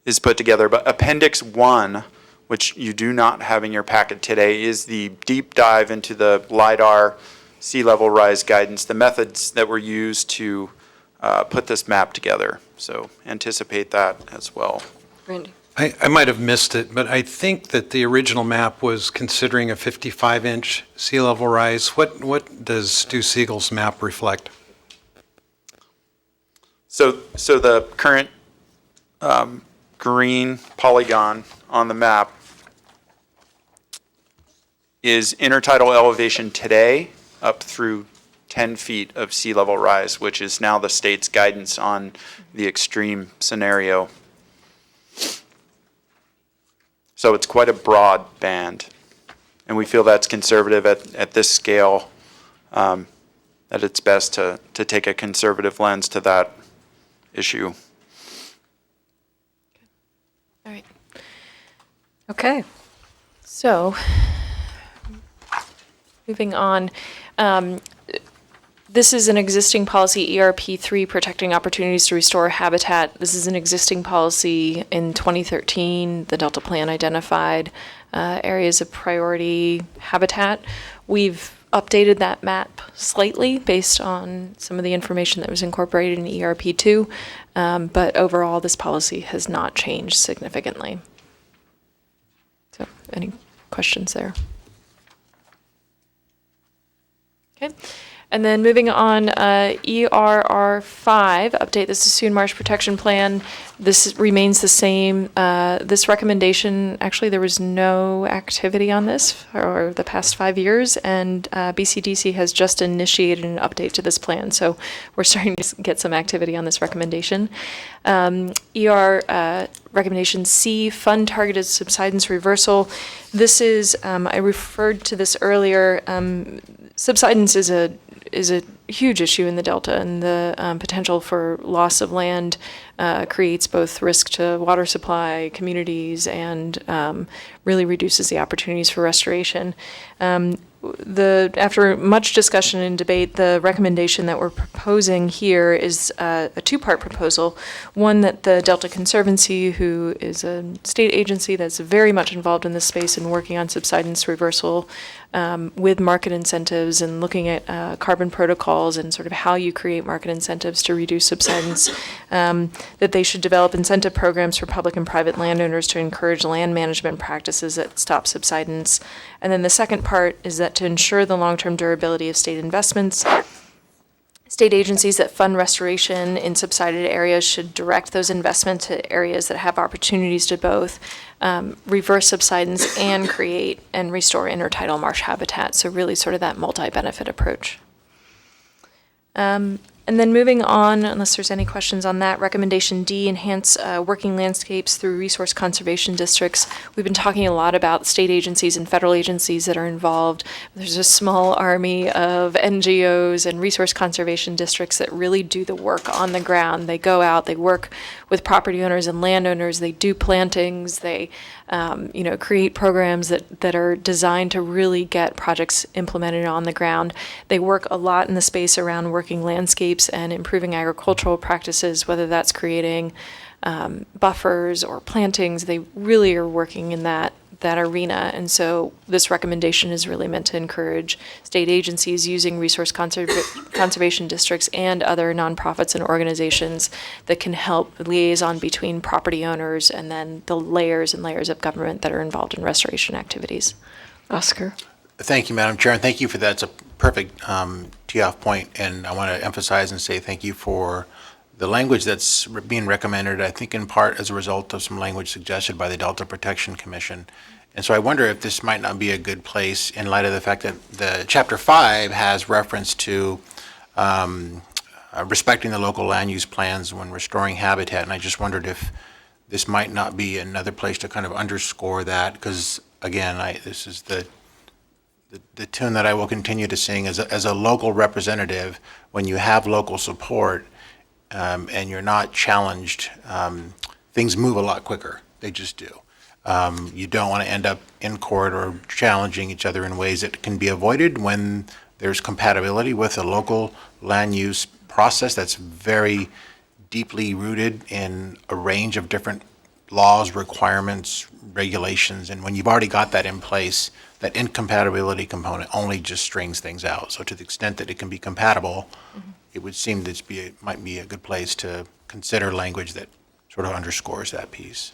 I: is put together. But Appendix 1, which you do not have in your packet today, is the deep dive into the LIDAR sea level rise guidance, the methods that were used to put this map together. So anticipate that as well.
A: Randy?
K: I might have missed it, but I think that the original map was considering a 55-inch sea level rise. What does Stu Siegel's map reflect?
I: So the current green polygon on the map is intertidal elevation today up through 10 feet of sea level rise, which is now the state's guidance on the extreme scenario. So it's quite a broad band, and we feel that's conservative at this scale, that it's best to take a conservative lens to that issue.
E: All right.
A: Okay.
E: So, moving on. This is an existing policy, ERP3, protecting opportunities to restore habitat. This is an existing policy in 2013. The Delta Plan identified areas of priority habitat. We've updated that map slightly based on some of the information that was incorporated in ERP2, but overall this policy has not changed significantly. So, any questions there? Okay. And then moving on, ERR5, update the Sassoon Marsh Protection Plan. This remains the same. This recommendation, actually, there was no activity on this for the past 5 years, and BCDC has just initiated an update to this plan. So we're starting to get some activity on this recommendation. Recommendation C, fund targeted subsidence reversal. This is, I referred to this earlier, subsidence is a huge issue in the Delta, and the potential for loss of land creates both risk to water supply, communities, and really reduces the opportunities for restoration. After much discussion and debate, the recommendation that we're proposing here is a two-part proposal. One, that the Delta Conservancy, who is a state agency that's very much involved in this space and working on subsidence reversal with market incentives and looking at carbon protocols and sort of how you create market incentives to reduce subsidence, that they should develop incentive programs for public and private landowners to encourage land management practices that stop subsidence. And then the second part is that to ensure the long-term durability of state investments, state agencies that fund restoration in subsided areas should direct those investments to areas that have opportunities to both reverse subsidence and create and restore intertidal marsh habitat. So really sort of that multi-benefit approach. And then moving on, unless there's any questions on that, recommendation D, enhance working landscapes through resource conservation districts. We've been talking a lot about state agencies and federal agencies that are involved. There's a small army of NGOs and resource conservation districts that really do the work on the ground. They go out, they work with property owners and landowners, they do plantings, they create programs that are designed to really get projects implemented on the ground. They work a lot in the space around working landscapes and improving agricultural practices, whether that's creating buffers or plantings. They really are working in that arena. And so this recommendation is really meant to encourage state agencies using resource conservation districts and other nonprofits and organizations that can help liaison between property owners and then the layers and layers of government that are involved in restoration activities.
A: Oscar?
H: Thank you, Madam Chair, and thank you for that. It's a perfect tee-off point, and I want to emphasize and say thank you for the language that's being recommended, I think in part as a result of some language suggested by the Delta Protection Commission. And so I wonder if this might not be a good place in light of the fact that the Chapter 5 has reference to respecting the local land use plans when restoring habitat, and I just wondered if this might not be another place to kind of underscore that, because again, this is the tune that I will continue to sing as a local representative. When you have local support and you're not challenged, things move a lot quicker. They just do. You don't want to end up in court or challenging each other in ways that can be avoided when there's compatibility with a local land use process that's very deeply rooted in a range of different laws, requirements, regulations. And when you've already got that in place, that incompatibility component only just strings things out. So to the extent that it can be compatible, it would seem that it might be a good place to consider language that sort of underscores that piece.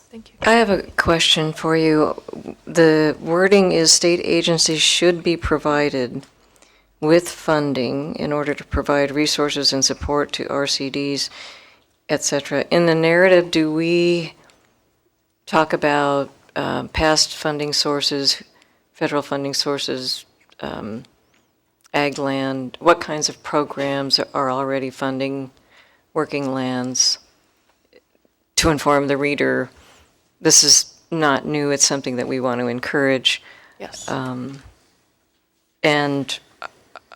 E: Thank you.
A: I have a question for you. The wording is state agencies should be provided with funding in order to provide resources and support to RCDs, et cetera. In the narrative, do we talk about past funding sources, federal funding sources, ag land? What kinds of programs are already funding working lands to inform the reader? This is not new, it's something that we want to encourage.
E: Yes.
A: And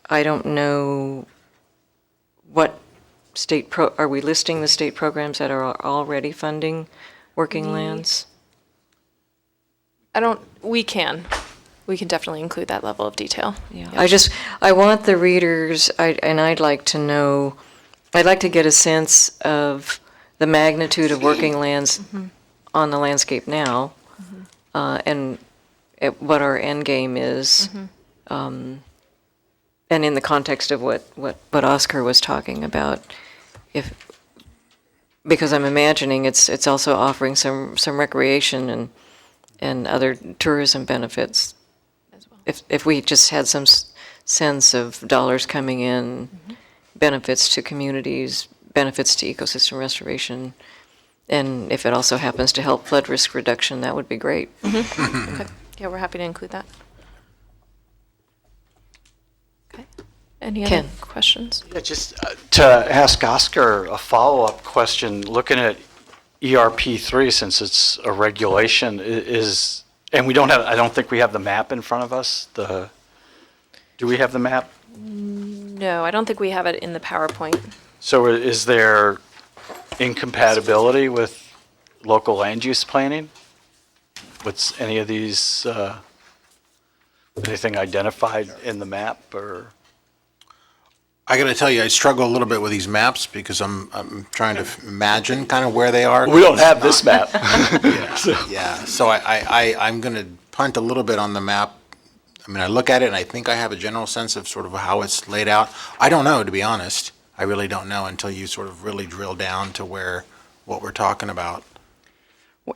A: I don't know what are we listing the state programs that are already funding working lands?
E: We can definitely include that level of detail.
A: Yeah. I want the readers, I'd like to get a sense of the magnitude of working lands on the landscape now, and what our end game is, and in the context of what Oscar was talking about, because I'm imagining it's also offering some recreation and other tourism benefits.
E: As well.
A: If we just had some sense of dollars coming in, benefits to communities, benefits to ecosystem restoration, and if it also happens to help flood risk reduction, that would be great.
E: Okay. Yeah, we're happy to include that. Okay. Any other
A: Ken.
E: questions?
B: Yeah, just to ask Oscar a follow-up question, looking at ERP3, since it's a regulation, and we don't have, I don't think we have the map in front of us. Do we have the map?
E: No, I don't think we have it in the PowerPoint.
B: So is there incompatibility with local land use planning? What's any of these, anything identified in the map, or?
H: I got to tell you, I struggle a little bit with these maps because I'm trying to imagine kind of where they are.
B: We don't have this map.
H: Yeah, so I'm going to punt a little bit on the map. I mean, I look at it and I think I have a general sense of sort of how it's laid out. I don't know, to be honest. I really don't know until you sort of really drill down to what we're talking about.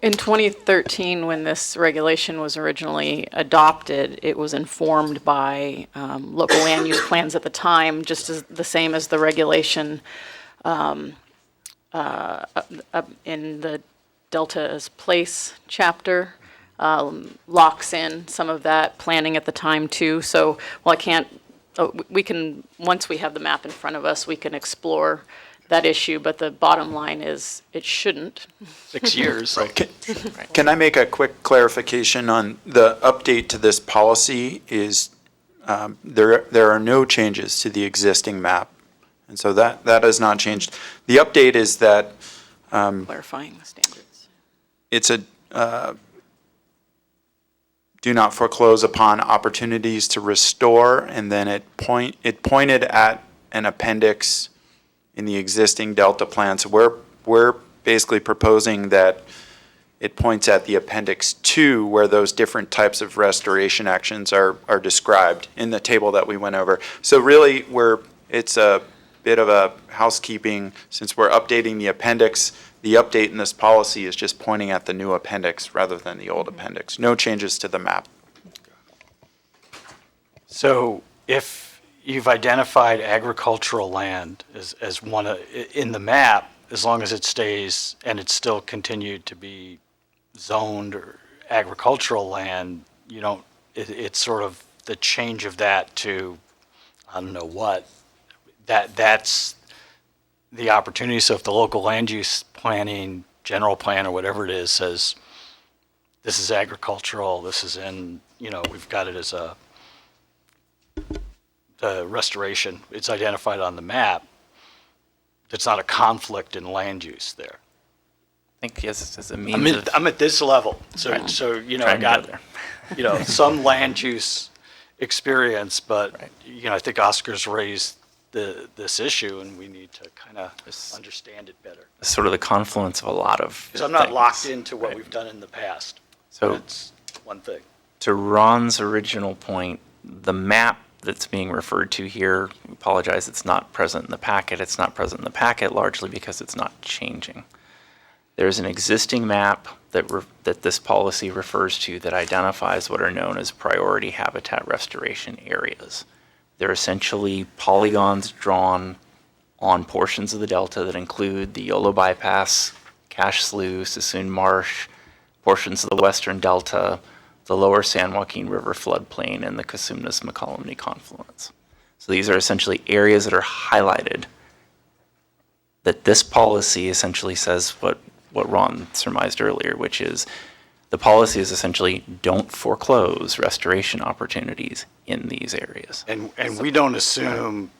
D: In 2013, when this regulation was originally adopted, it was informed by local land use plans at the time, just as the same as the regulation in the Delta's Place chapter locks in some of that planning at the time too. So while I can't we can, once we have the map in front of us, we can explore that issue, but the bottom line is it shouldn't.
B: 6 years.
I: Can I make a quick clarification on the update to this policy is, there are no changes to the existing map. And so that has not changed. The update is that
D: Clarifying the standards.
I: it's a, do not foreclose upon opportunities to restore, and then it pointed at an appendix in the existing Delta plan. So we're basically proposing that it points at the appendix 2 where those different types of restoration actions are described in the table that we went over. So really it's a bit of a housekeeping since we're updating the appendix. The update in this policy is just pointing at the new appendix rather than the old appendix. No changes to the map.
B: So if you've identified agricultural land as one in the map, as long as it stays and it's still continued to be zoned or agricultural land, you don't, it's sort of the change of that to, I don't know what, that's the opportunity. So if the local land use planning, general plan or whatever it is says, this is agricultural, this is in, we've got it as the restoration, it's identified on the map, it's not a conflict in land use there.
C: I think yes, as a means of
B: I'm at this level, so
C: Right.
B: so I
C: trying to
B: got
C: go there.
B: some land use experience, but
C: Right.
B: I think Oscar's raised this issue, and we need to kind of understand it better.
C: It's sort of the confluence of a lot of
B: Because I'm not
C: things.
B: locked into what
C: Right.
B: we've done in the past.
C: So
B: It's one thing.
C: to Ron's original point, the map that's being referred to here, I apologize, it's not present in the packet. It's not present in the packet largely because it's not changing. There's an existing map that this policy refers to that identifies what are known as priority habitat restoration areas. They're essentially polygons drawn on portions of the delta that include the Yolo Bypass, Cache Slough, Sassoon Marsh, portions of the western delta, the lower San Joaquin River floodplain, and the Cosumnes-McCollumney confluence. So these are essentially areas that are highlighted that this policy essentially says what Ron surmised earlier, which is the policy is essentially don't foreclose restoration opportunities in these areas.
B: And we don't assume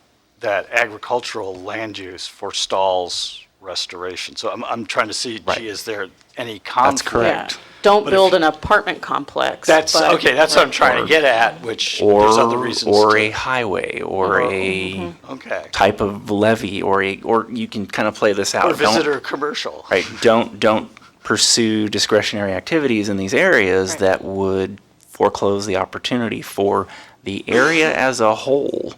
B: that agricultural land use forestalls restoration. So I'm trying to see,
C: Right.
B: gee, is there any conflict?
C: correct.
D: Yeah. Don't
B: But
D: build
B: if-
D: an apartment complex.
B: That's,
D: but-
B: okay, that's what I'm trying to get at, which there's other reasons
C: Or
B: to-
C: a highway, or a
B: Okay.
C: type of levy, or you can kind of play this out.
B: Or
C: Don't-
B: visitor commercial.
C: Right, don't pursue discretionary activities in these areas
D: Right.
C: that would foreclose the opportunity for the area as a whole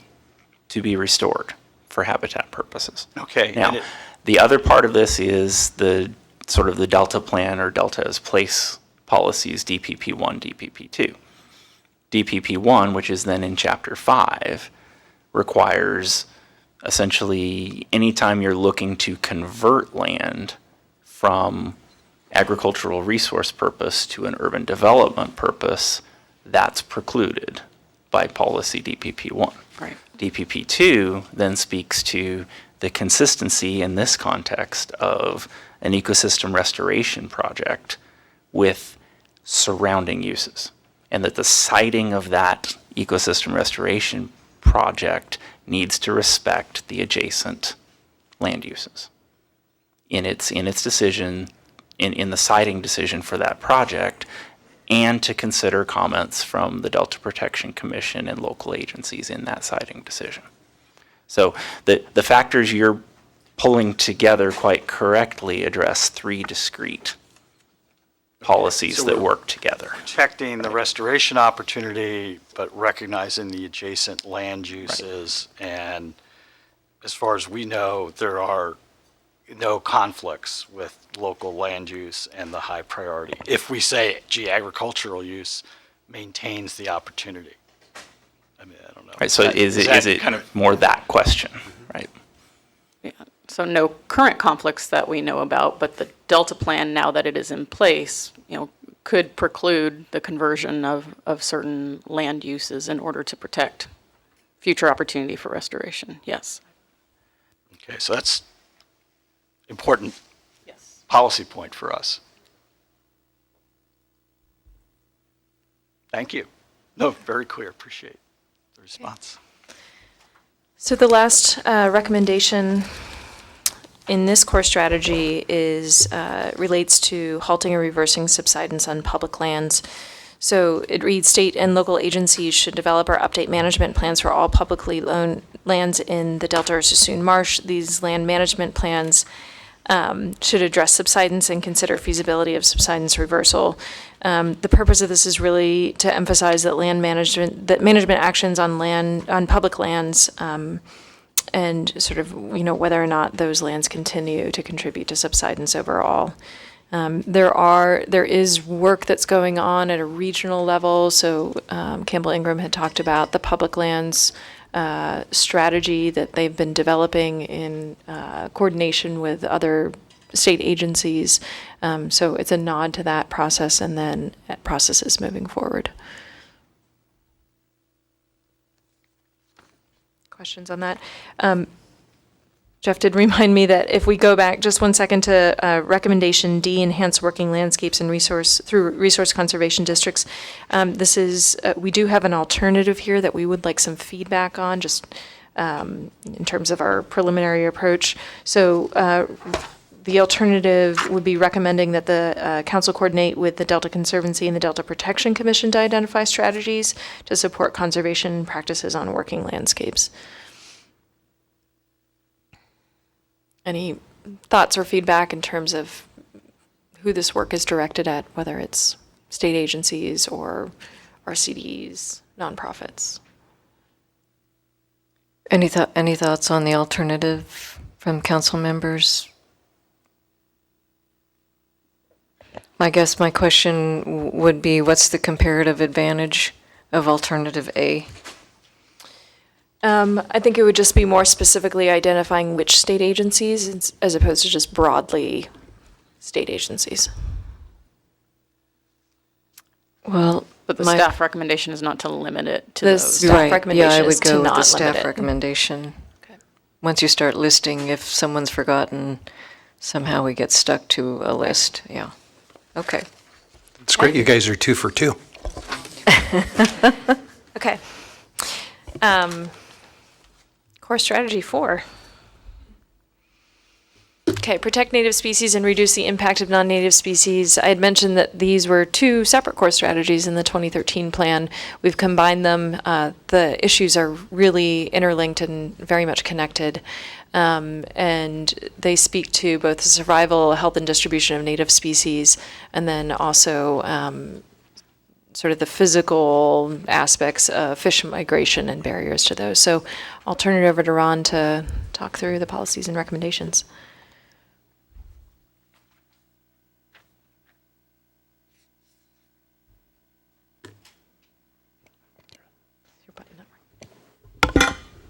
C: to be restored for habitat purposes.
B: Okay.
C: Now,
B: and it-
C: the other part of this is the sort of the Delta plan or Delta as place policies, DPP1, DPP2. DPP1, which is then in Chapter 5, requires essentially anytime you're looking to convert land from agricultural resource purpose to an urban development purpose, that's precluded by policy DPP1.
D: Right.
C: DPP2 then speaks to the consistency in this context of an ecosystem restoration project with surrounding uses, and that the siting of that ecosystem restoration project needs to respect the adjacent land uses in its decision, in the siting decision for that project, and to consider comments from the Delta Protection Commission and local agencies in that siting decision. So the factors you're pulling together quite correctly address three discrete policies
B: So
C: that
B: we're-
C: work together.
B: protecting the restoration opportunity, but recognizing the adjacent land uses. And as far as we know, there are no conflicts with local land use and the high priority. If we say, gee, agricultural use maintains the opportunity. I mean, I don't know.
C: Right, so is
B: that
C: it
B: kind of-
C: more that question, right?
D: Yeah. So no current conflicts that we know about, but the Delta plan, now that it is in place, could preclude the conversion of certain land uses in order to protect future opportunity for restoration, yes.
B: Okay, so that's important
D: Yes.
B: policy point for us. Thank you. No, very clear. Appreciate the response.
E: So the last recommendation in this core strategy is, relates to halting or reversing subsidence on public lands. So it reads, state and local agencies should develop or update management plans for all publicly owned lands in the Delta or Sassoon Marsh. These land management plans should address subsidence and consider feasibility of subsidence reversal. The purpose of this is really to emphasize that management actions on public lands, and sort of, whether or not those lands continue to contribute to subsidence overall. There is work that's going on at a regional level. So Campbell Ingram had talked about the public lands strategy that they've been developing in coordination with other state agencies. So it's a nod to that process and then processes moving forward. Questions on that? Jeff did remind me that if we go back just 1 second to recommendation D, enhance working landscapes and through resource conservation districts. This is, we do have an alternative here that we would like some feedback on, just in terms of our preliminary approach. So the alternative would be recommending that the council coordinate with the Delta Conservancy and the Delta Protection Commission to identify strategies to support conservation practices on working landscapes. Any thoughts or feedback in terms of who this work is directed at, whether it's state agencies or RCDs, nonprofits?
A: Any thoughts on the alternative from council members? I guess my question would be, what's the comparative advantage of alternative A?
E: I think it would just be more specifically identifying which state agencies as opposed to just broadly state agencies.
A: Well,
D: But the staff recommendation is not to limit it to
E: The
D: those.
E: staff recommendation
A: Yeah, I
E: is
A: would
E: to
A: go with
E: not
A: the
E: limit
A: staff
E: it.
A: recommendation.
E: Okay.
A: Once you start listing, if someone's forgotten, somehow we get stuck to a list. Yeah. Okay.
K: It's great, you guys are 2 for 2.
E: Okay. Core strategy 4. Okay, protect native species and reduce the impact of non-native species. I had mentioned that these were 2 separate core strategies in the 2013 plan. We've combined them. The issues are really interlinked and very much connected. And they speak to both the survival, health, and distribution of native species, and then also sort of the physical aspects of fish migration and barriers to those. So I'll turn it over to Ron to talk through the policies and recommendations.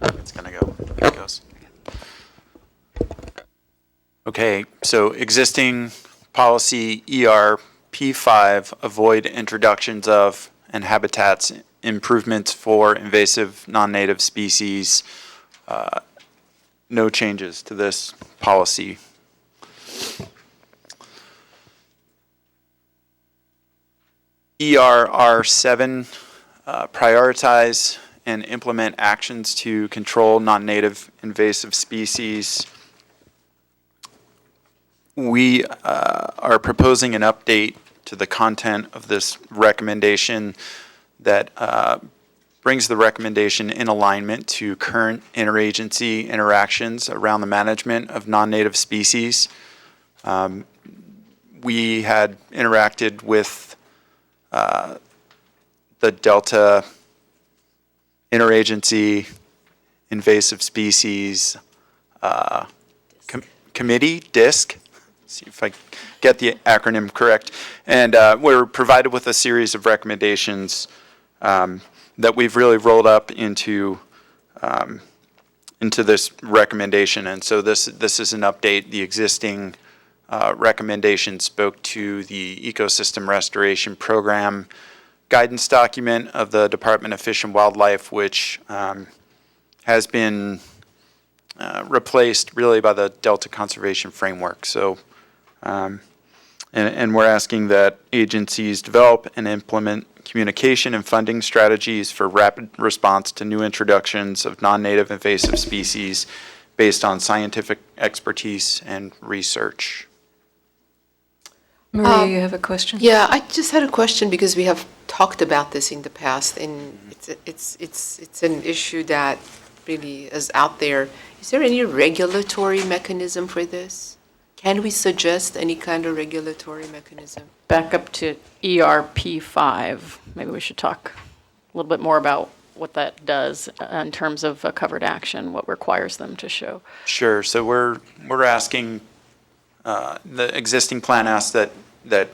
I: It's gonna go. There it goes. Okay, so existing policy ER P5, avoid introductions of and habitats improvements for invasive non-native species. No changes to this policy. ERR7, prioritize and implement actions to control non-native invasive species. We are proposing an update to the content of this recommendation that brings the recommendation in alignment to current interagency interactions around the management of non-native species. We had interacted with the Delta Interagency Invasive Species Committee, DSC. See if I get the acronym correct. And we're provided with a series of recommendations that we've really rolled up into this recommendation. And so this is an update. The existing recommendation spoke to the Ecosystem Restoration Program guidance document of the Department of Fish and Wildlife, which has been replaced really by the Delta Conservation Framework. So, and we're asking that agencies develop and implement communication and funding strategies for rapid response to new introductions of non-native invasive species based on scientific expertise and research.
A: Maria, you have a question?
J: Yeah, I just had a question because we have talked about this in the past, and it's an issue that really is out there. Is there any regulatory mechanism for this? Can we suggest any kind of regulatory mechanism?
D: Back up to ERP5, maybe we should talk a little bit more about what that does in terms of a covered action, what requires them to show.
I: Sure. So we're asking, the existing plan asks that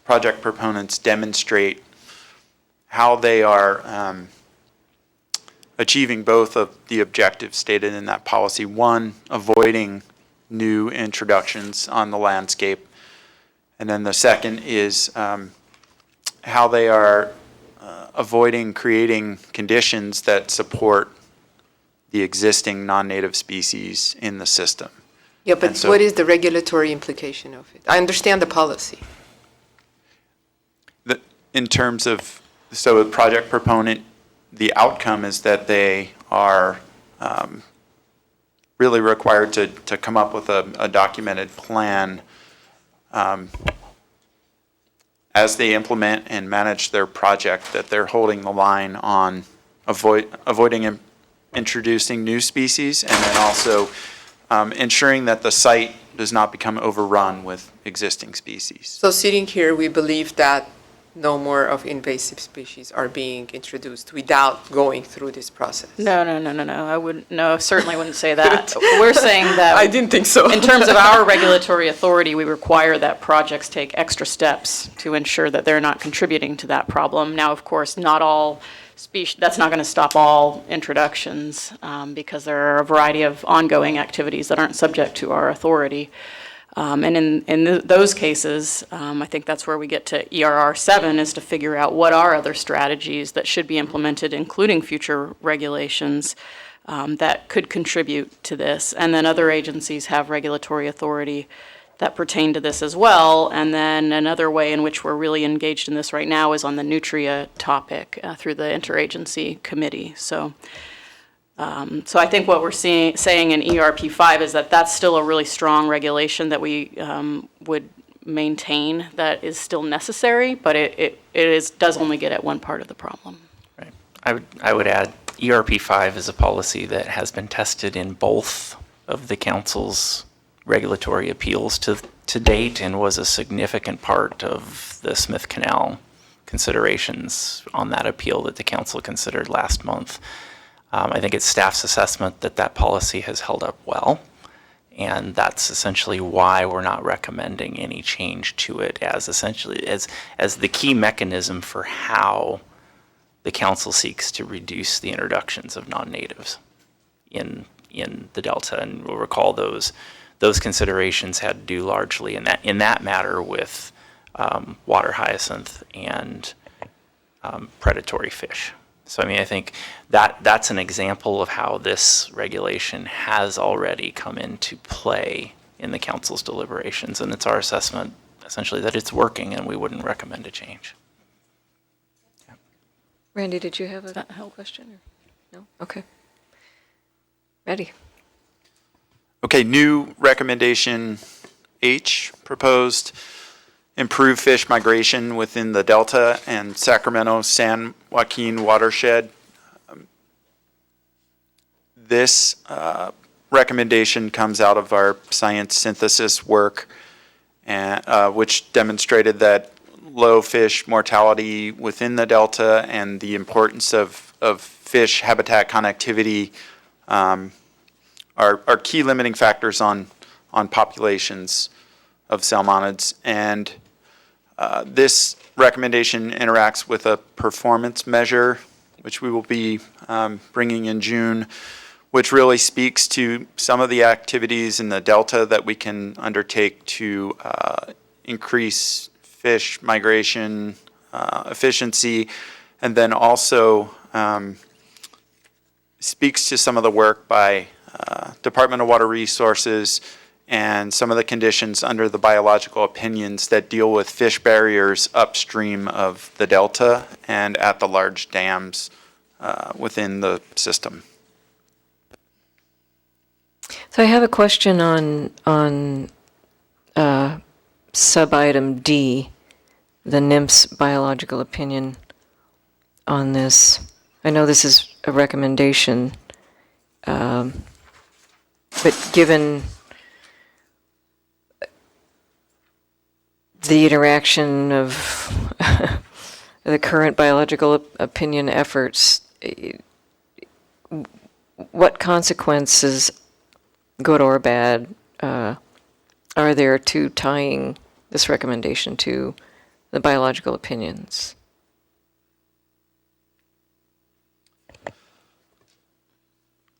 I: project proponents demonstrate how they are achieving both of the objectives stated in that policy. One, avoiding new introductions on the landscape. And then the second is how they are avoiding creating conditions that support the existing non-native species in the system.
J: Yeah, but
I: And so-
J: what is the regulatory implication of it? I understand the policy.
I: In terms of, so a project proponent, the outcome is that they are really required to come up with a documented plan as they implement and manage their project, that they're holding the line on avoiding introducing new species, and then also ensuring that the site does not become overrun with existing species.
J: So sitting here, we believe that no more of invasive species are being introduced without going through this process.
D: No, I wouldn't, no, certainly wouldn't say that. We're saying that.
J: I didn't think so.
D: In terms of our regulatory authority, we require that projects take extra steps to ensure that they're not contributing to that problem. Now, of course, not all species, that's not going to stop all introductions because there are a variety of ongoing activities that aren't subject to our authority. And in those cases, I think that's where we get to ERR7, is to figure out what are other strategies that should be implemented, including future regulations, that could contribute to this. And then other agencies have regulatory authority that pertain to this as well. And then another way in which we're really engaged in this right now is on the nutria topic through the interagency committee. So I think what we're saying in ERP5 is that that's still a really strong regulation that we would maintain, that is still necessary, but it does only get at one part of the problem.
C: Right. I would add ERP5 is a policy that has been tested in both of the council's regulatory appeals to date, and was a significant part of the Smith Canal considerations on that appeal that the council considered last month. I think it's staff's assessment that that policy has held up well, and that's essentially why we're not recommending any change to it as essentially as the key mechanism for how the council seeks to reduce the introductions of non-natives in the Delta. And we'll recall those considerations had to do largely in that matter with water hyacinth and predatory fish. So, I mean, I think that's an example of how this regulation has already come into play in the council's deliberations, and it's our assessment, essentially, that it's working, and we wouldn't recommend a change. Yeah.
A: Randy, did you have a question? Or? No? Okay. Ready.
I: Okay, new recommendation H proposed: improve fish migration within the Delta and Sacramento San Joaquin watershed. This recommendation comes out of our science synthesis work, which demonstrated that low fish mortality within the Delta and the importance of fish habitat connectivity are key limiting factors on populations of salmonids. And this recommendation interacts with a performance measure, which we will be bringing in June, which really speaks to some of the activities in the Delta that we can undertake to increase fish migration efficiency, and then also speaks to some of the work by Department of Water Resources and some of the conditions under the biological opinions that deal with fish barriers upstream of the delta and at the large dams within the system.
A: So I have a question on sub-item D, the NIMS biological opinion on this. I know this is a recommendation, but given the interaction of the current biological opinion efforts, what consequences, good or bad, are there to tying this recommendation to the biological opinions?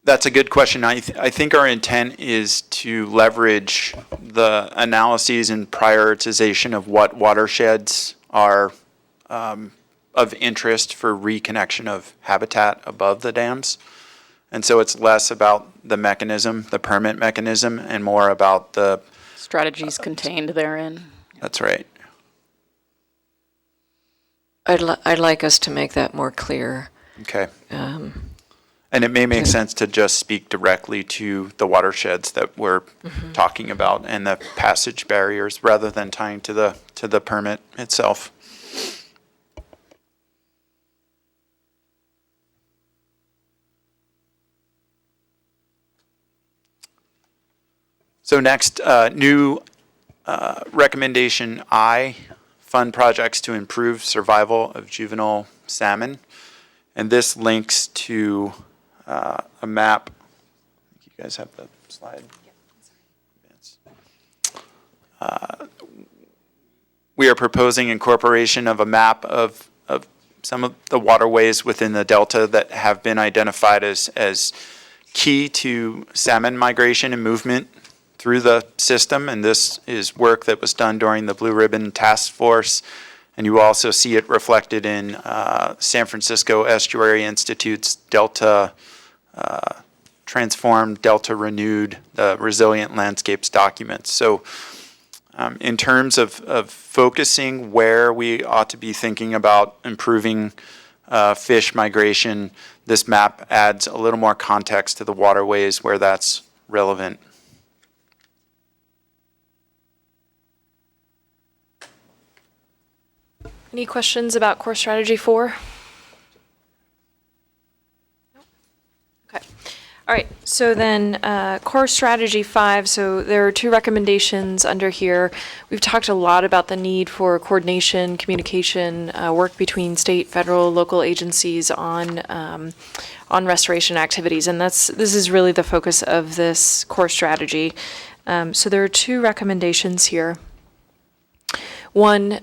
I: That's a good question. I think our intent is to leverage the analyses and prioritization of what watersheds are of interest for reconnection of habitat above the dams. And so it's less about the mechanism, the permit mechanism, and more about the
D: Strategies contained therein.
I: That's right.
A: I'd like us to make that more clear.
I: Okay. And it may make sense to just speak directly to the watersheds that we're talking about and the passage barriers rather than tying to the permit itself. So next, new recommendation I, fund projects to improve survival of juvenile salmon. And this links to a map. You guys have the slide? We are proposing incorporation of a map of some of the waterways within the delta that have been identified as key to salmon migration and movement through the system. And this is work that was done during the Blue Ribbon Task Force. And you also see it reflected in San Francisco Estuary Institute's Delta Transformed, Delta Renewed, the Resilient Landscapes documents. So in terms of focusing where we ought to be thinking about improving fish migration, this map adds a little more context to the waterways where that's relevant.
E: Any questions about Core Strategy 4? Okay. All right. So then Core Strategy 5, so there are two recommendations under here. We've talked a lot about the need for coordination, communication, work between state, federal, local agencies on restoration activities. And this is really the focus of this Core Strategy. So there are two recommendations here. One,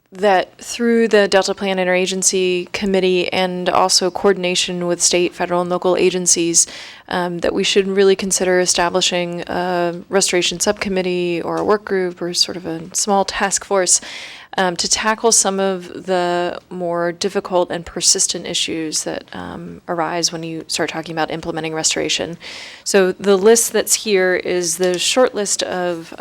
E: that through the Delta Plan Interagency Committee and also coordination with state, federal, and local agencies, that we should really consider establishing a restoration subcommittee or a work group or sort of a small task force to tackle some of the more difficult and persistent issues that arise when you start talking about implementing restoration. So the list that's here is the short list of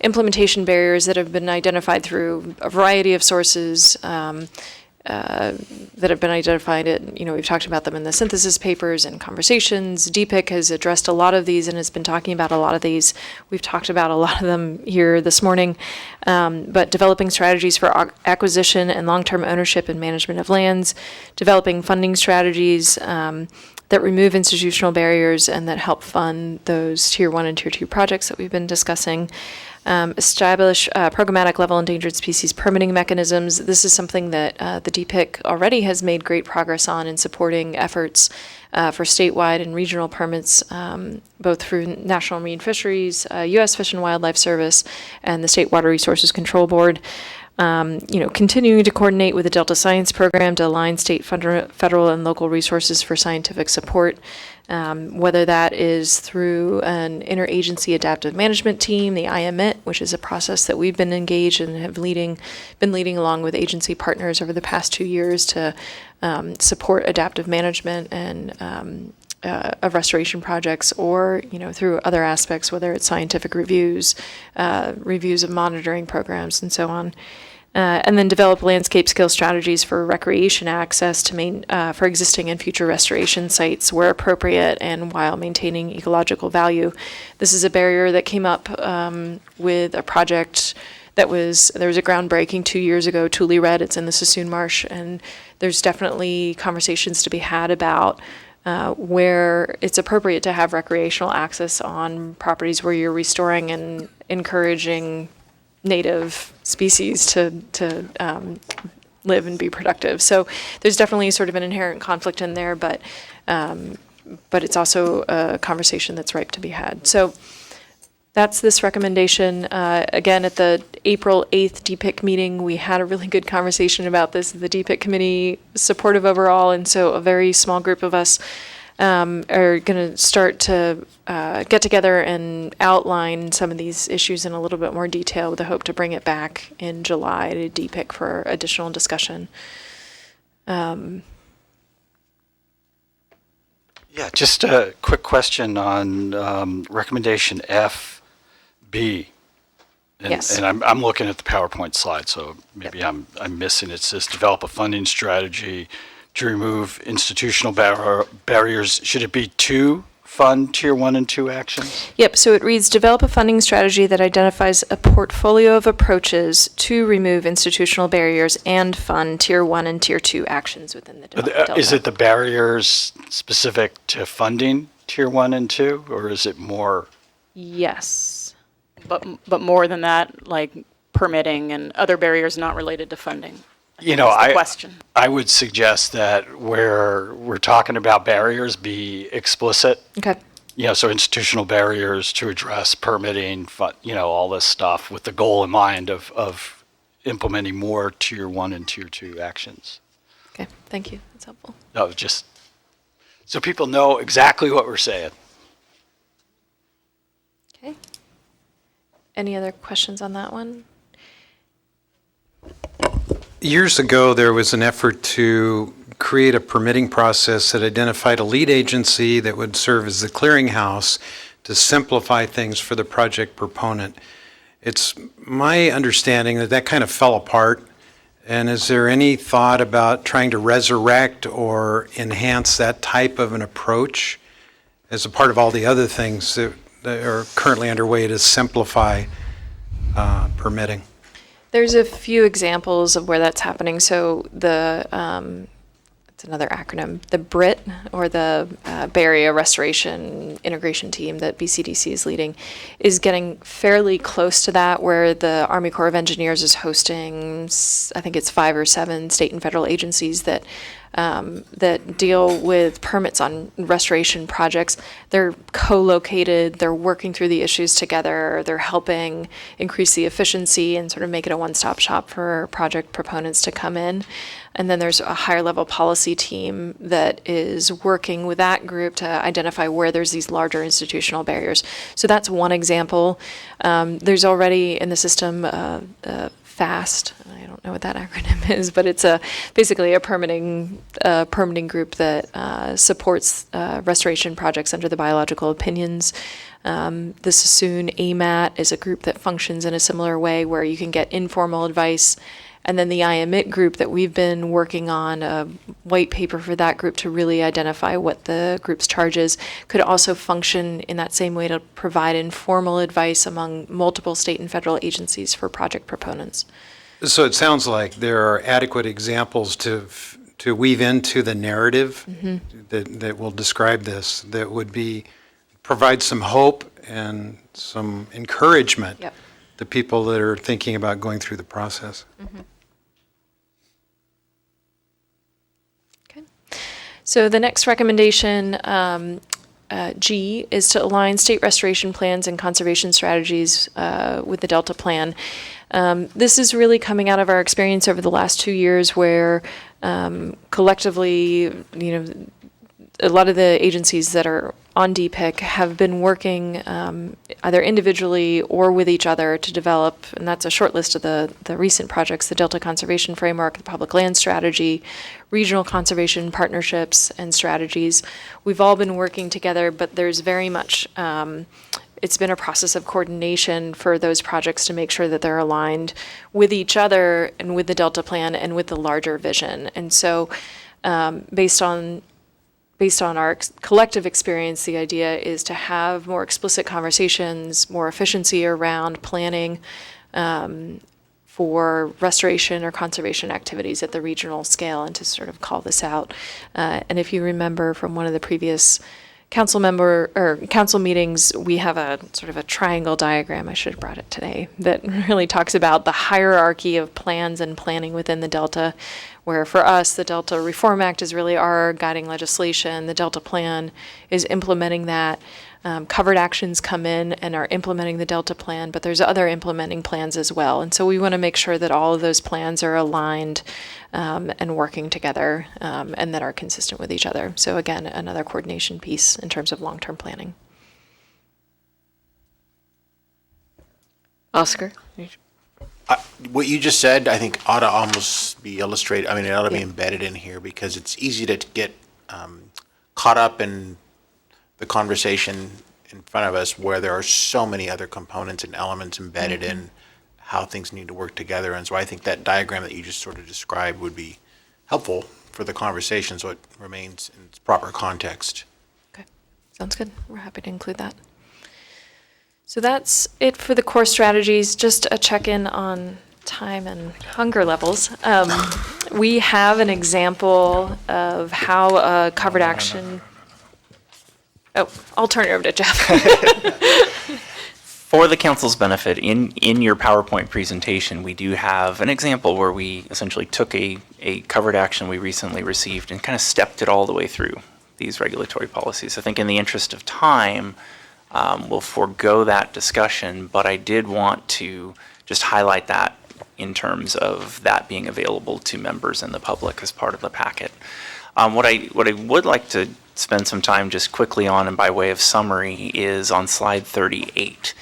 E: implementation barriers that have been identified through a variety of sources that have been identified. We've talked about them in the synthesis papers and conversations. DPIC has addressed a lot of these and has been talking about a lot of these. We've talked about a lot of them here this morning. But developing strategies for acquisition and long-term ownership and management of lands, developing funding strategies that remove institutional barriers and that help fund those Tier 1 and Tier 2 projects that we've been discussing. Establish programmatic level endangered species permitting mechanisms. This is something that the DPIC already has made great progress on in supporting efforts for statewide and regional permits, both through National Marine Fisheries, U.S. Fish and Wildlife Service, and the State Water Resources Control Board. continuing to coordinate with the Delta Science Program to align state, federal, and local resources for scientific support, whether that is through an interagency adaptive management team, the IMIT, which is a process that we've been engaged and have been leading along with agency partners over the past 2 years to support adaptive management and of restoration projects, or through other aspects, whether it's scientific reviews, reviews of monitoring programs, and so on. And then develop landscape skill strategies for recreation access to for existing and future restoration sites where appropriate and while maintaining ecological value. This is a barrier that came up with a project there was a groundbreaking 2 years ago, Tule Red. It's in the Sassoon Marsh, and there's definitely conversations to be had about where it's appropriate to have recreational access on properties where you're restoring and encouraging native species to live and be productive. So there's definitely sort of an inherent conflict in there, but it's also a conversation that's ripe to be had. So that's this recommendation. Again, at the April 8th DPIC meeting, we had a really good conversation about this. The DPIC committee is supportive overall, and so a very small group of us are going to start to get together and outline some of these issues in a little bit more detail with the hope to bring it back in July to DPIC for additional discussion.
B: Yeah, just a quick question on recommendation FB.
E: Yes.
B: And I'm looking at the PowerPoint slide, so maybe I'm missing it. It says develop a funding strategy to remove institutional barriers. Should it be to fund Tier 1 and 2 actions?
E: Yep, so it reads, develop a funding strategy that identifies a portfolio of approaches to remove institutional barriers and fund Tier 1 and Tier 2 actions within the Delta.
B: Is it the barriers specific to funding Tier 1 and 2, or is it more?
E: Yes.
D: But more than that, like permitting and other barriers not related to funding.
B: Question. I would suggest that where we're talking about barriers, be explicit.
E: Okay.
B: So institutional barriers to address permitting, all this stuff with the goal in mind of implementing more Tier 1 and Tier 2 actions.
E: Okay, thank you. That's helpful.
B: No, just so people know exactly what we're saying.
E: Okay. Any other questions on that one?
K: Years ago, there was an effort to create a permitting process that identified a lead agency that would serve as the clearinghouse to simplify things for the project proponent. It's my understanding that kind of fell apart. And is there any thought about trying to resurrect or enhance that type of an approach as a part of all the other things that are currently underway to simplify permitting?
E: There's a few examples of where that's happening. So it's another acronym, the BRIT, or the Bay Area Restoration Integration Team that BCDC is leading, is getting fairly close to that, where the Army Corps of Engineers is hosting, I think it's 5 or 7 state and federal agencies that deal with permits on restoration projects. They're co-located, they're working through the issues together, they're helping increase the efficiency and sort of make it a one-stop shop for project proponents to come in. And then there's a higher level policy team that is working with that group to identify where there's these larger institutional barriers. So that's one example. There's already in the system FAST, I don't know what that acronym is, but it's basically a permitting group that supports restoration projects under the biological opinions. The Sassoon AMAT is a group that functions in a similar way, where you can get informal advice. And then the IMIT group that we've been working on, a white paper for that group to really identify what the group's charge is, could also function in that same way to provide informal advice among multiple state and federal agencies for project proponents.
K: So it sounds like there are adequate examples to weave into the narrative that will describe this, that would provide some hope and some encouragement to people that are thinking about going through the process.
E: Okay. So the next recommendation G is to align state restoration plans and conservation strategies with the Delta Plan. This is really coming out of our experience over the last 2 years where collectively, a lot of the agencies that are on DPIC have been working either individually or with each other to develop, and that's a short list of the recent projects, the Delta Conservation Framework, the Public Land Strategy, regional conservation partnerships and strategies. We've all been working together, but there's very much, it's been a process of coordination for those projects to make sure that they're aligned with each other and with the Delta Plan and with the larger vision. And so based on our collective experience, the idea is to have more explicit conversations, more efficiency around planning for restoration or conservation activities at the regional scale, and to sort of call this out. And if you remember from one of the previous council meetings, we have a sort of a triangle diagram, I should have brought it today, that really talks about the hierarchy of plans and planning within the Delta, where for us, the Delta Reform Act is really our guiding legislation. The Delta Plan is implementing that. Covered actions come in and are implementing the Delta Plan, but there's other implementing plans as well. And so we want to make sure that all of those plans are aligned and working together and that are consistent with each other. So again, another coordination piece in terms of long-term planning.
A: Oscar?
H: What you just said, I think, ought to almost be illustrated. I mean, it ought to be embedded in here because it's easy to get caught up in the conversation in front of us where there are so many other components and elements embedded in how things need to work together. And so I think that diagram that you just sort of described would be helpful for the conversation so it remains in its proper context.
E: Okay, sounds good. We're happy to include that. So that's it for the core strategies. Just a check-in on time and hunger levels. We have an example of how a covered action... Oh, I'll turn it over to Jeff.
C: For the council's benefit, in your PowerPoint presentation, we do have an example where we essentially took a covered action we recently received and kind of stepped it all the way through these regulatory policies. I think in the interest of time, we'll forego that discussion, but I did want to just highlight that in terms of that being available to members and the public as part of the packet. What I would like to spend some time just quickly on and by way of summary is on slide 38.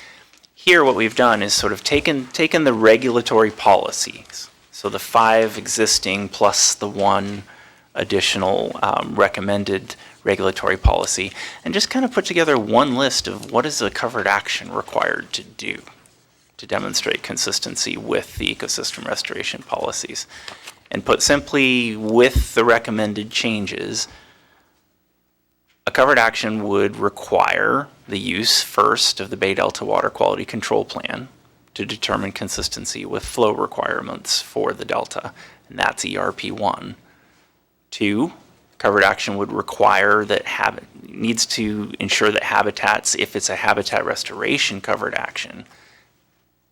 C: Here what we've done is sort of taken the regulatory policies, so the 5 existing plus the 1 additional recommended regulatory policy, and just kind of put together one list of what is a covered action required to do to demonstrate consistency with the ecosystem restoration policies. And put simply, with the recommended changes, a covered action would require the use first of the Bay Delta Water Quality Control Plan to determine consistency with flow requirements for the Delta, and that's ERP1. 2, covered action would require that needs to ensure that habitats, if it's a habitat restoration covered action,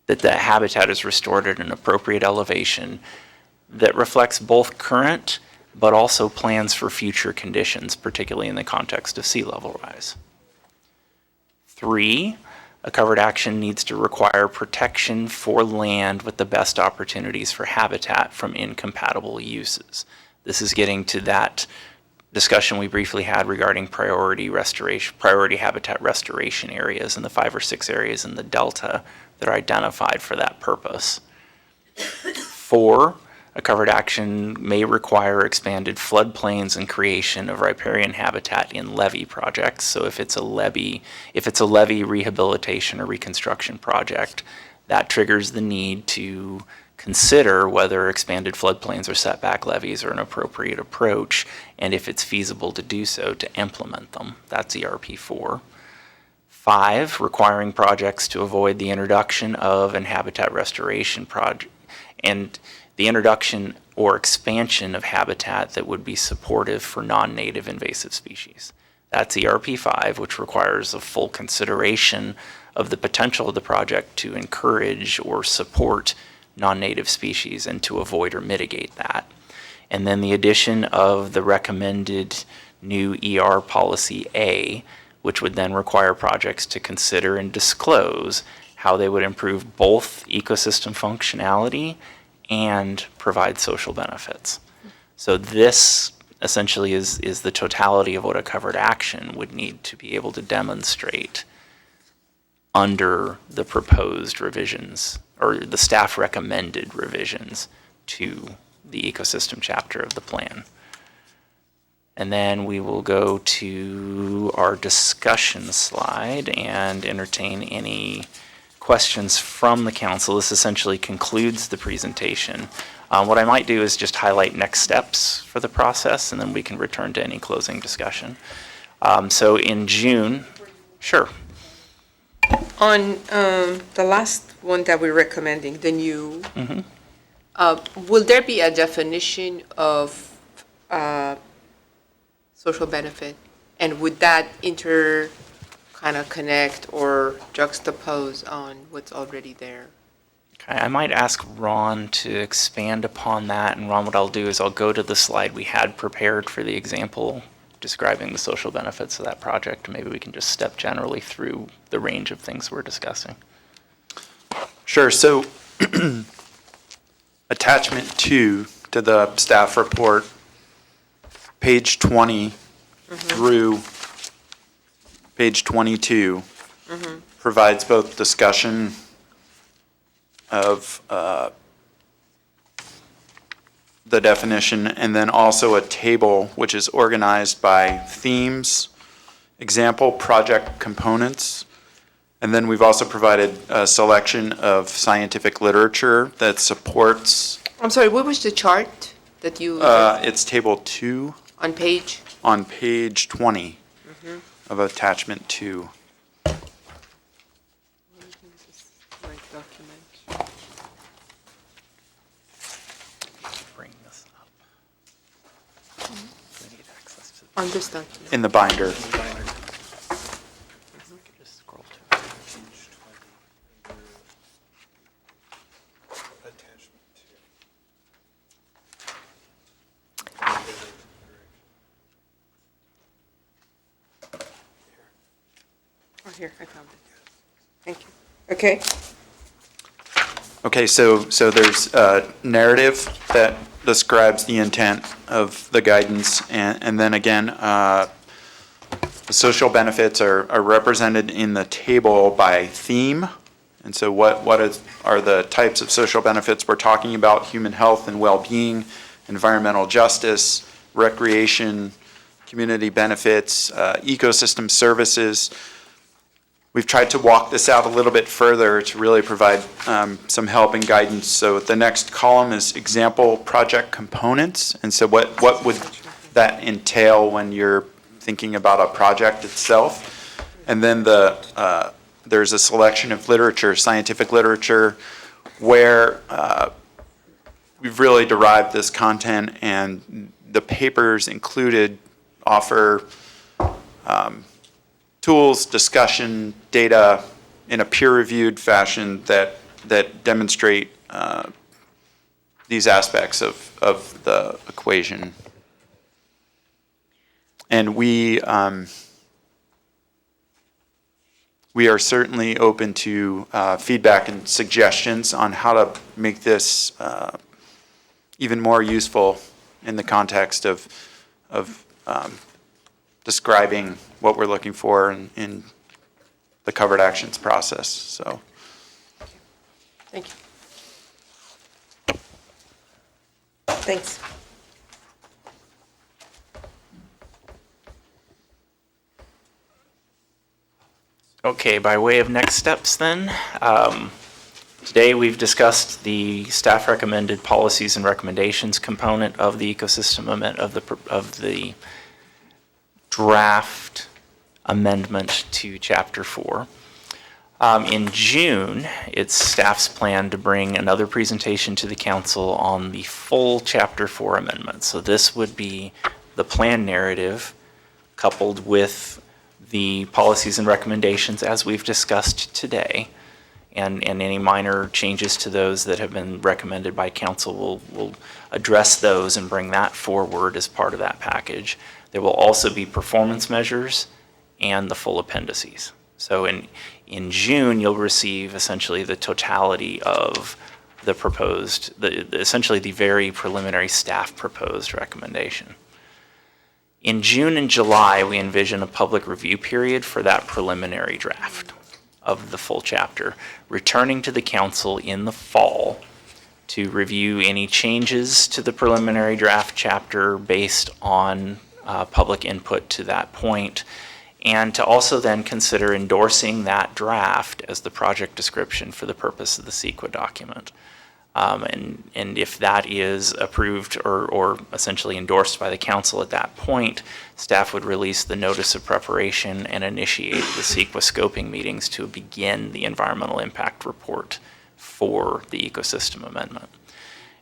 C: that the habitat is restored at an appropriate elevation that reflects both current but also plans for future conditions, particularly in the context of sea level rise. 3, a covered action needs to require protection for land with the best opportunities for habitat from incompatible uses. This is getting to that discussion we briefly had regarding priority habitat restoration areas and the 5 or 6 areas in the Delta that are identified for that purpose. 4, a covered action may require expanded floodplains and creation of riparian habitat in levee projects. So if it's a levee rehabilitation or reconstruction project, that triggers the need to consider whether expanded floodplains or setback levees are an appropriate approach, and if it's feasible to do so, to implement them. That's ERP4. 5, requiring projects to avoid the introduction of an habitat restoration project and the introduction or expansion of habitat that would be supportive for non-native invasive species. That's ERP5, which requires a full consideration of the potential of the project to encourage or support non-native species and to avoid or mitigate that. And then the addition of the recommended new ER policy A, which would then require projects to consider and disclose how they would improve both ecosystem functionality and provide social benefits. So this essentially is the totality of what a covered action would need to be able to demonstrate under the proposed revisions, or the staff recommended revisions to the ecosystem chapter of the plan. And then we will go to our discussion slide and entertain any questions from the council. This essentially concludes the presentation. What I might do is just highlight next steps for the process, and then we can return to any closing discussion. So in June, sure.
J: On the last one that we're recommending, the new, will there be a definition of social benefit? And would that kind of connect or juxtapose on what's already there?
C: Okay, I might ask Ron to expand upon that. And Ron, what I'll do is I'll go to the slide we had prepared for the example describing the social benefits of that project. Maybe we can just step generally through the range of things we're discussing.
I: Sure. So attachment 2 to the staff report, page 20 through page 22, provides both discussion of the definition and then also a table which is organized by themes, example project components, and then we've also provided a selection of scientific literature that supports.
J: I'm sorry, what was the chart that you?
I: It's table 2
J: on page?
I: On page 20 of attachment 2.
C: Bring this up. We need access to
J: On this document.
I: In the binder.
C: just scroll to it.
J: Oh, here, I found it. Thank you. Okay.
I: Okay, so there's a narrative that describes the intent of the guidance, and then again, the social benefits are represented in the table by theme. And so are the types of social benefits we're talking about? Human health and well-being, environmental justice, recreation, community benefits, ecosystem services. We've tried to walk this out a little bit further to really provide some help and guidance. So the next column is example project components. And so what would that entail when you're thinking about a project itself? And then there's a selection of literature, scientific literature, where we've really derived this content, and the papers included offer tools, discussion, data in a peer-reviewed fashion that demonstrate these aspects of the equation. And we are certainly open to feedback and suggestions on how to make this even more useful in the context of describing what we're looking for in the covered actions process. So,
J: Thank you. Thanks.
C: Okay, by way of next steps then, today we've discussed the staff recommended policies and recommendations component of the ecosystem amendment of the draft amendment to Chapter 4. In June, it's staff's plan to bring another presentation to the council on the full Chapter 4 amendment. So this would be the plan narrative coupled with the policies and recommendations as we've discussed today, and any minor changes to those that have been recommended by council. We'll address those and bring that forward as part of that package. There will also be performance measures and the full appendices. So in June, you'll receive essentially the totality of the proposed, essentially the very preliminary staff proposed recommendation. In June and July, we envision a public review period for that preliminary draft of the full chapter, returning to the council in the fall to review any changes to the preliminary draft chapter based on public input to that point, and to also then consider endorsing that draft as the project description for the purpose of the CEQA document. And if that is approved or essentially endorsed by the council at that point, staff would release the notice of preparation and initiate the CEQA scoping meetings to begin the environmental impact report for the ecosystem amendment.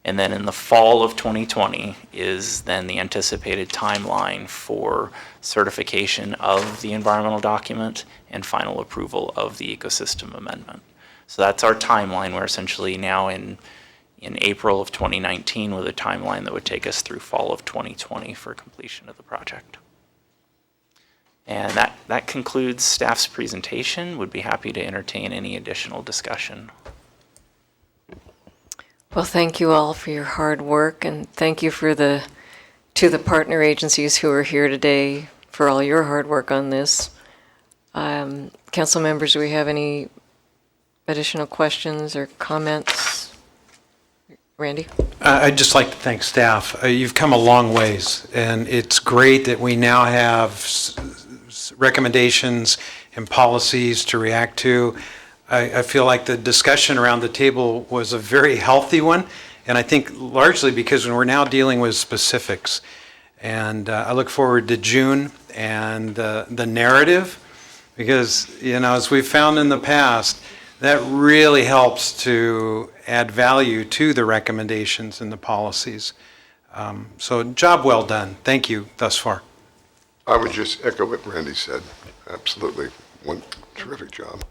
C: And then in the fall of 2020 is then the anticipated timeline for certification of the environmental document and final approval of the ecosystem amendment. So that's our timeline. We're essentially now in April of 2019 with a timeline that would take us through fall of 2020 for completion of the project. And that concludes staff's presentation. Would be happy to entertain any additional discussion.
A: Well, thank you all for your hard work, and thank you to the partner agencies who are here today for all your hard work on this. Council members, do we have any additional questions or comments? Randy?
K: I'd just like to thank staff. You've come a long ways, and it's great that we now have recommendations and policies to react to. I feel like the discussion around the table was a very healthy one, and I think largely because we're now dealing with specifics. And I look forward to June and the narrative, because, as we've found in the past, that really helps to add value to the recommendations and the policies. So job well done. Thank you thus far.
G: I would just echo what Randy said. Absolutely. One terrific job.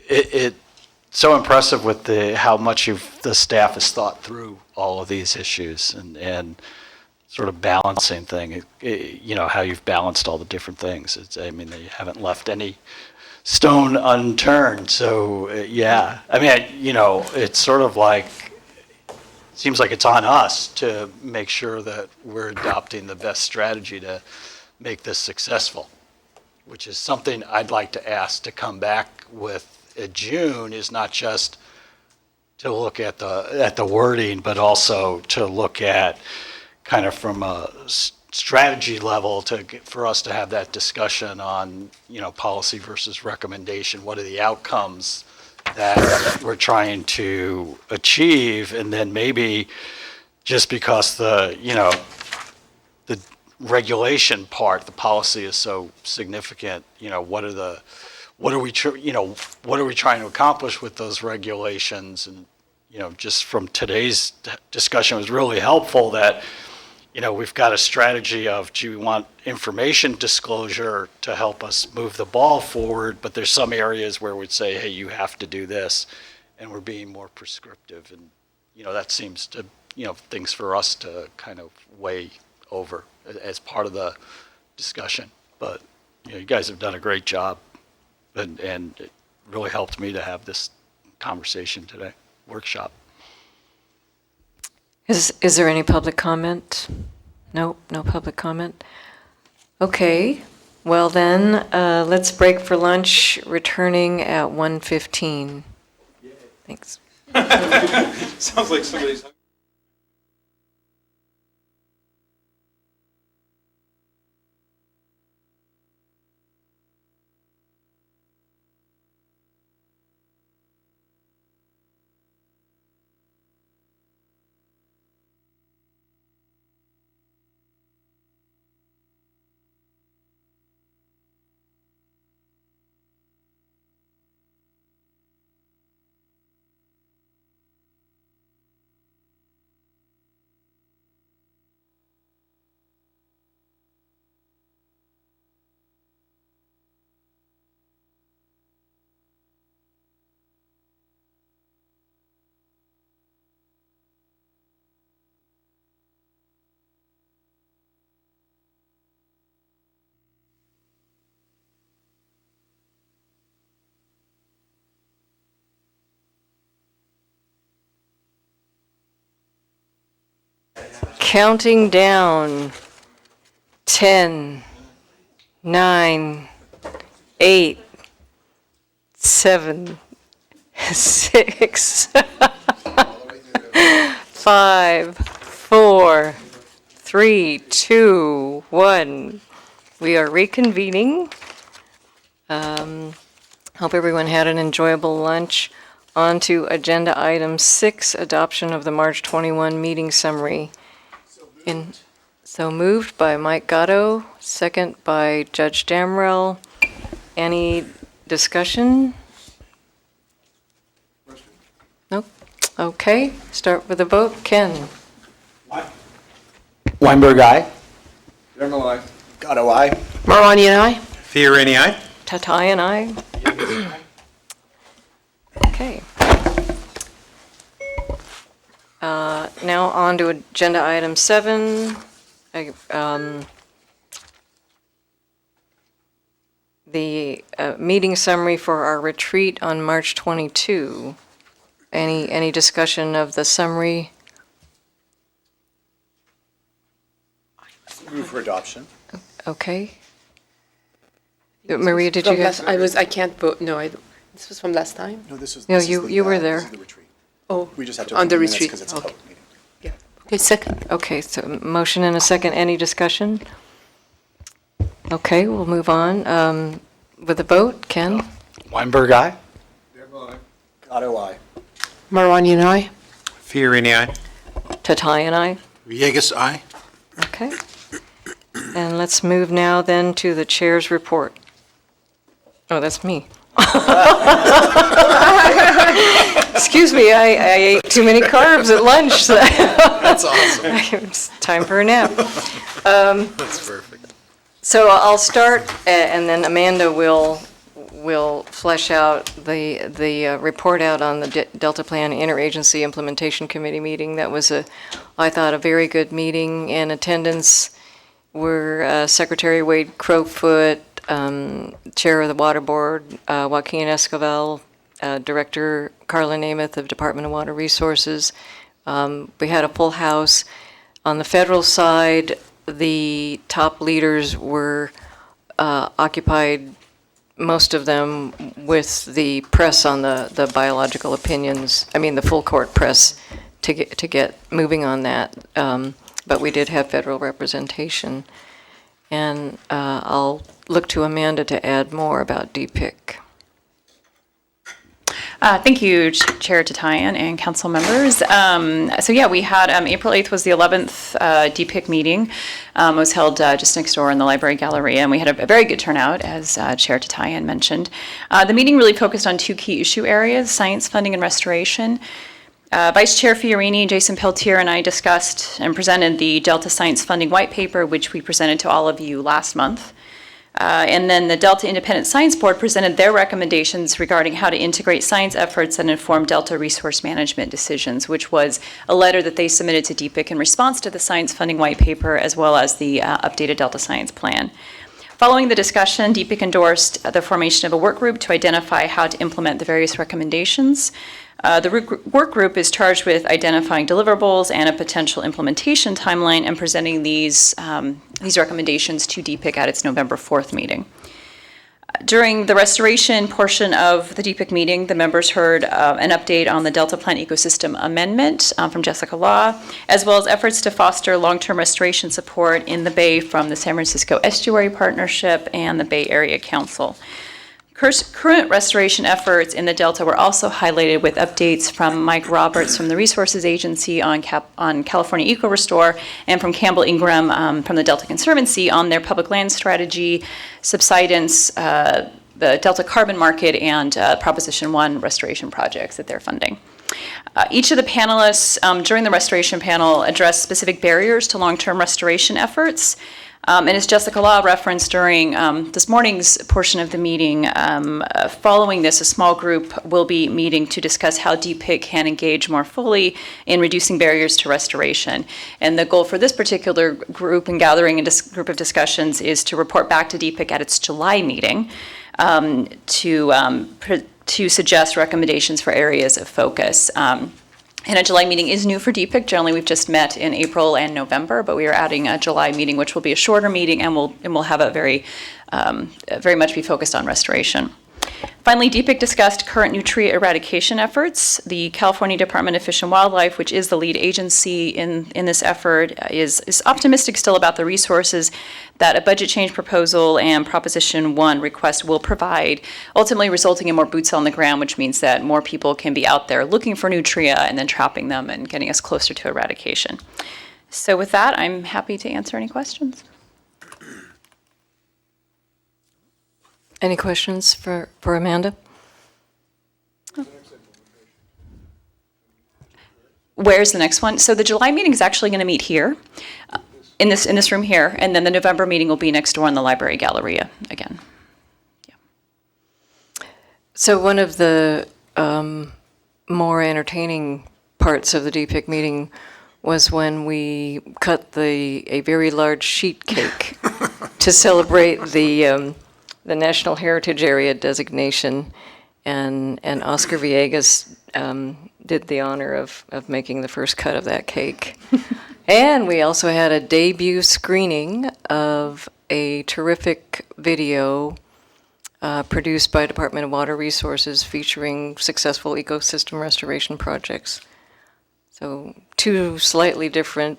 B: It's so impressive with how much the staff has thought through all of these issues and sort of balancing thing, how you've balanced all the different things. You haven't left any stone unturned. So, yeah. It's sort of like, seems like it's on us to make sure that we're adopting the best strategy to make this successful, which is something I'd like to ask to come back with in June, is not just to look at the wording, but also to look at kind of from a strategy level for us to have that discussion on, policy versus recommendation. What are the outcomes that we're trying to achieve? And then maybe just because the regulation part, the policy is so significant, what are we trying to accomplish with those regulations? And, just from today's discussion, it was really helpful that, we've got a strategy of, we want information disclosure to help us move the ball forward, but there's some areas where we'd say, hey, you have to do this, and we're being more prescriptive. And, that seems to, things for us to kind of weigh over as part of the discussion. But you guys have done a great job, and it really helped me to have this conversation today, workshop.
A: Is there any public comment? No public comment. Okay, well then, let's break for lunch, returning at 1:15. Thanks.
K: Sounds like somebody's...
A: Counting down. 10, 9, 8, 7, 6, 5, 4, 3, 2, 1. We are reconvening. Hope everyone had an enjoyable lunch. On to agenda item 6, adoption of the March 21 meeting summary. So moved by Mike Gatto, second by Judge Damrell. Any discussion? Nope. Okay, start with a vote. Ken?
L: Weinberg, aye.
G: General, aye.
L: Gatto, aye.
J: Marwani and I.
K: Fiorini, aye.
A: Tatai and I. Okay. Now on to agenda item 7. The meeting summary for our retreat on March 22. Any discussion of the summary?
L: Move for adoption.
A: Okay. Maria, did you have?
J: I can't vote, no, this was from last time?
L: No, this was.
A: No,
L: this is
A: you
L: the,
A: were
L: this
A: there.
L: is the retreat.
J: Oh,
L: We just have to
J: on the
L: approve minutes
J: retreat,
L: because it's a
J: okay.
L: public meeting.
J: Yeah. Okay, second.
A: Okay, so motion and a second. Any discussion? Okay, we'll move on. With a vote, Ken?
B: Weinberg, aye.
L: Gatto, aye.
J: Marwani and I.
K: Fiorini, aye.
A: Tatai and I.
H: Villegas, aye.
A: Okay. And let's move now then to the chair's report. Oh, that's me. Excuse me, I ate too many carbs at lunch.
L: That's awesome.
A: It's time for a nap.
L: That's perfect.
A: So I'll start, and then Amanda will flesh out the report out on the Delta Plan Interagency Implementation Committee meeting. That was I thought, a very good meeting. In attendance were Secretary Wade Crowfoot, Chair of the Water Board, Joaquin Escovel, Director Carla Namath of Department of Water Resources. We had a full house. On the federal side, the top leaders were occupied, most of them, with the press on the biological opinions, the full court press, to get moving on that. But we did have federal representation. And I'll look to Amanda to add more about DPIC.
M: Thank you, Chair Tatayan and council members. So yeah, we had April 8th was the 11th DPIC meeting. It was held just next door in the Library Galleria, and we had a very good turnout, as Chair Tatayan mentioned. The meeting really focused on 2 key issue areas: science funding and restoration. Vice Chair Fiorini, Jason Peltier, and I discussed and presented the Delta Science Funding White Paper, which we presented to all of you last month. And then the Delta Independent Science Board presented their recommendations regarding how to integrate science efforts and inform Delta resource management decisions, which was a letter that they submitted to DPIC in response to the Science Funding White Paper, as well as the updated Delta Science Plan. Following the discussion, DPIC endorsed the formation of a work group to identify how to implement the various recommendations. The work group is charged with identifying deliverables and a potential implementation timeline and presenting these recommendations to DPIC at its November 4th meeting. During the restoration portion of the DPIC meeting, the members heard an update on the Delta Plan Ecosystem Amendment from Jessica Law, as well as efforts to foster long-term restoration support in the Bay from the San Francisco Estuary Partnership and the Bay Area Council. Current restoration efforts in the Delta were also highlighted with updates from Mike Roberts from the Resources Agency on California Eco-Restore, and from Campbell Ingram from the Delta Conservancy on their public land strategy, subsidence, the Delta carbon market, and Proposition 1 restoration projects that they're funding. Each of the panelists during the restoration panel addressed specific barriers to long-term restoration efforts. And as Jessica Law referenced during this morning's portion of the meeting, following this, a small group will be meeting to discuss how DPIC can engage more fully in reducing barriers to restoration. And the goal for this particular group and gathering and group of discussions is to report back to DPIC at its July meeting to suggest recommendations for areas of focus. And a July meeting is new for DPIC. Generally, we've just met in April and November, but we are adding a July meeting, which will be a shorter meeting, and we'll have a very much be focused on restoration. Finally, DPIC discussed current nutria eradication efforts. The California Department of Fish and Wildlife, which is the lead agency in this effort, is optimistic still about the resources that a budget change proposal and Proposition 1 request will provide, ultimately resulting in more boots on the ground, which means that more people can be out there looking for nutria and then trapping them and getting us closer to eradication. So with that, I'm happy to answer any questions.
A: Any questions for Amanda?
M: Where's the next one? So the July meeting is actually going to meet here, in this room here, and then the November meeting will be next door in the Library Galleria again. Yeah.
A: So one of the more entertaining parts of the DPIC meeting was when we cut a very large sheet cake to celebrate the National Heritage Area designation, and Oscar Villegas did the honor of making the first cut of that cake. And we also had a debut screening of a terrific video produced by Department of Water Resources featuring successful ecosystem restoration projects. So 2 slightly different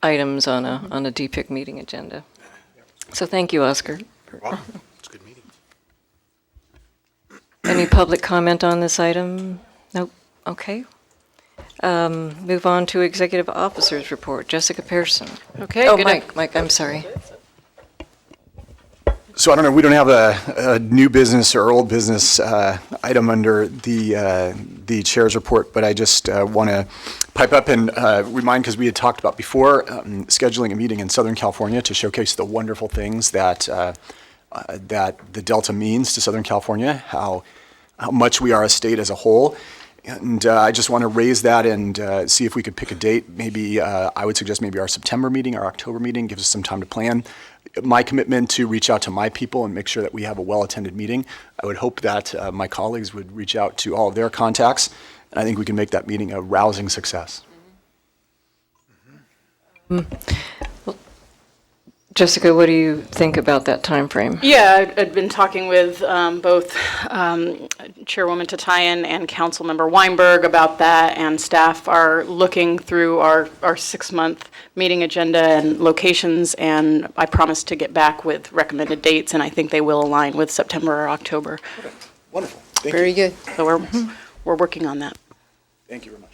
A: items on a DPIC meeting agenda. So thank you, Oscar.
H: You're welcome. It's a good meeting.
A: Any public comment on this item? Nope. Okay. Move on to Executive Officers Report. Jessica Pearson.
D: Okay.
A: Oh,
D: good
A: Mike, I'm sorry.
L: So I don't know, we don't have a new business or old business item under the chair's report, but I just want to pipe up and remind, because we had talked about before, scheduling a meeting in Southern California to showcase the wonderful things that the Delta means to Southern California, how much we are a state as a whole. And I just want to raise that and see if we could pick a date. Maybe I would suggest maybe our September meeting, our October meeting, gives us some time to plan. My commitment to reach out to my people and make sure that we have a well-attended meeting. I would hope that my colleagues would reach out to all of their contacts, and I think we can make that meeting a rousing success.
A: Well, Jessica, what do you think about that time frame?
D: Yeah, I'd been talking with both Chairwoman Tatayan and Councilmember Weinberg about that, and staff are looking through our 6-month meeting agenda and locations, and I promised to get back with recommended dates, and I think they will align with September or October.
L: Okay. Wonderful. Thank
J: Very
L: you.
J: good.
D: So we're working on that.
L: Thank you very much.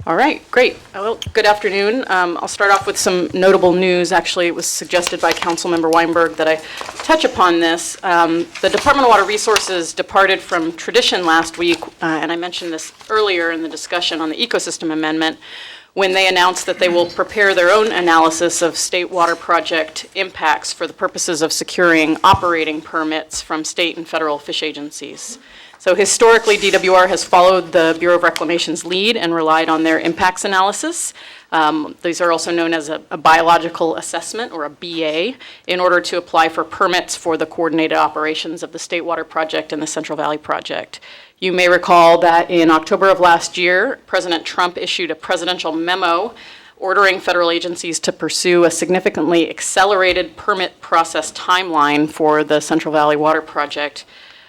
D: All right, great. Well, good afternoon. I'll start off with some notable news. Actually, it was suggested by Councilmember Weinberg that I touch upon this. The Department of Water Resources departed from tradition last week, and I mentioned this earlier in the discussion on the ecosystem amendment, when they announced that they will prepare their own analysis of state water project impacts for the purposes of securing operating permits from state and federal fish agencies. So historically, DWR has followed the Bureau of Reclamation's lead and relied on their impacts analysis. These are also known as a biological assessment, or a BA, in order to apply for permits for the coordinated operations of the State Water Project and the Central Valley Project. You may recall that in October of last year, President Trump issued a presidential memo ordering federal agencies to pursue a significantly accelerated permit process timeline for the Central Valley Water Project.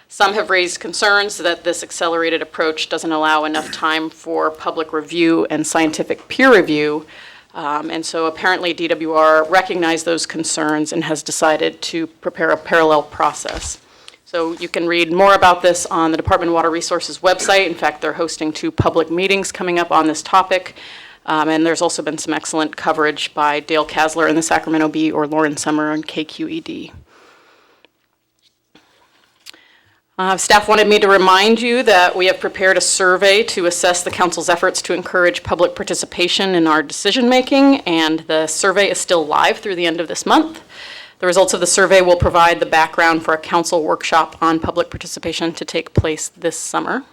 D: Some have raised concerns that this accelerated approach doesn't allow enough time for public review and scientific peer review. And so apparently DWR recognized those concerns and has decided to prepare a parallel process. So you can read more about this on the Department of Water Resources website. In fact, they're hosting 2 public meetings coming up on this topic. And there's also been some excellent coverage by Dale Kasler in the Sacramento Bee or Lauren Summer on KQED. Staff wanted me to remind you that we have prepared a survey to assess the council's efforts to encourage public participation in our decision-making, and the survey is still live through the end of this month. The results of the survey will provide the background for a council workshop on public participation to take place this summer.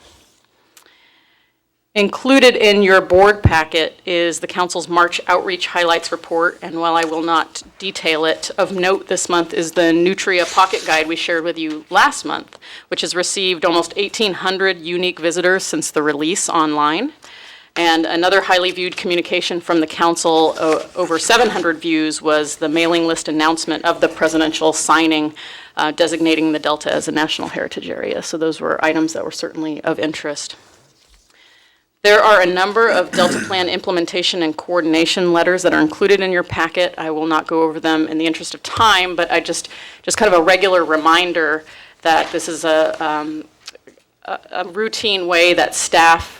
D: Included in your board packet is the council's March Outreach Highlights Report, and while I will not detail it, of note this month is the Nutria Pocket Guide we shared with you last month, which has received almost 1,800 unique visitors since the release online. And another highly viewed communication from the council, over 700 views, was the mailing list announcement of the presidential signing designating the Delta as a National Heritage Area. So those were items that were certainly of interest. There are a number of Delta Plan implementation and coordination letters that are included in your packet. I will not go over them in the interest of time, but I just kind of a regular reminder that this is a routine way that staff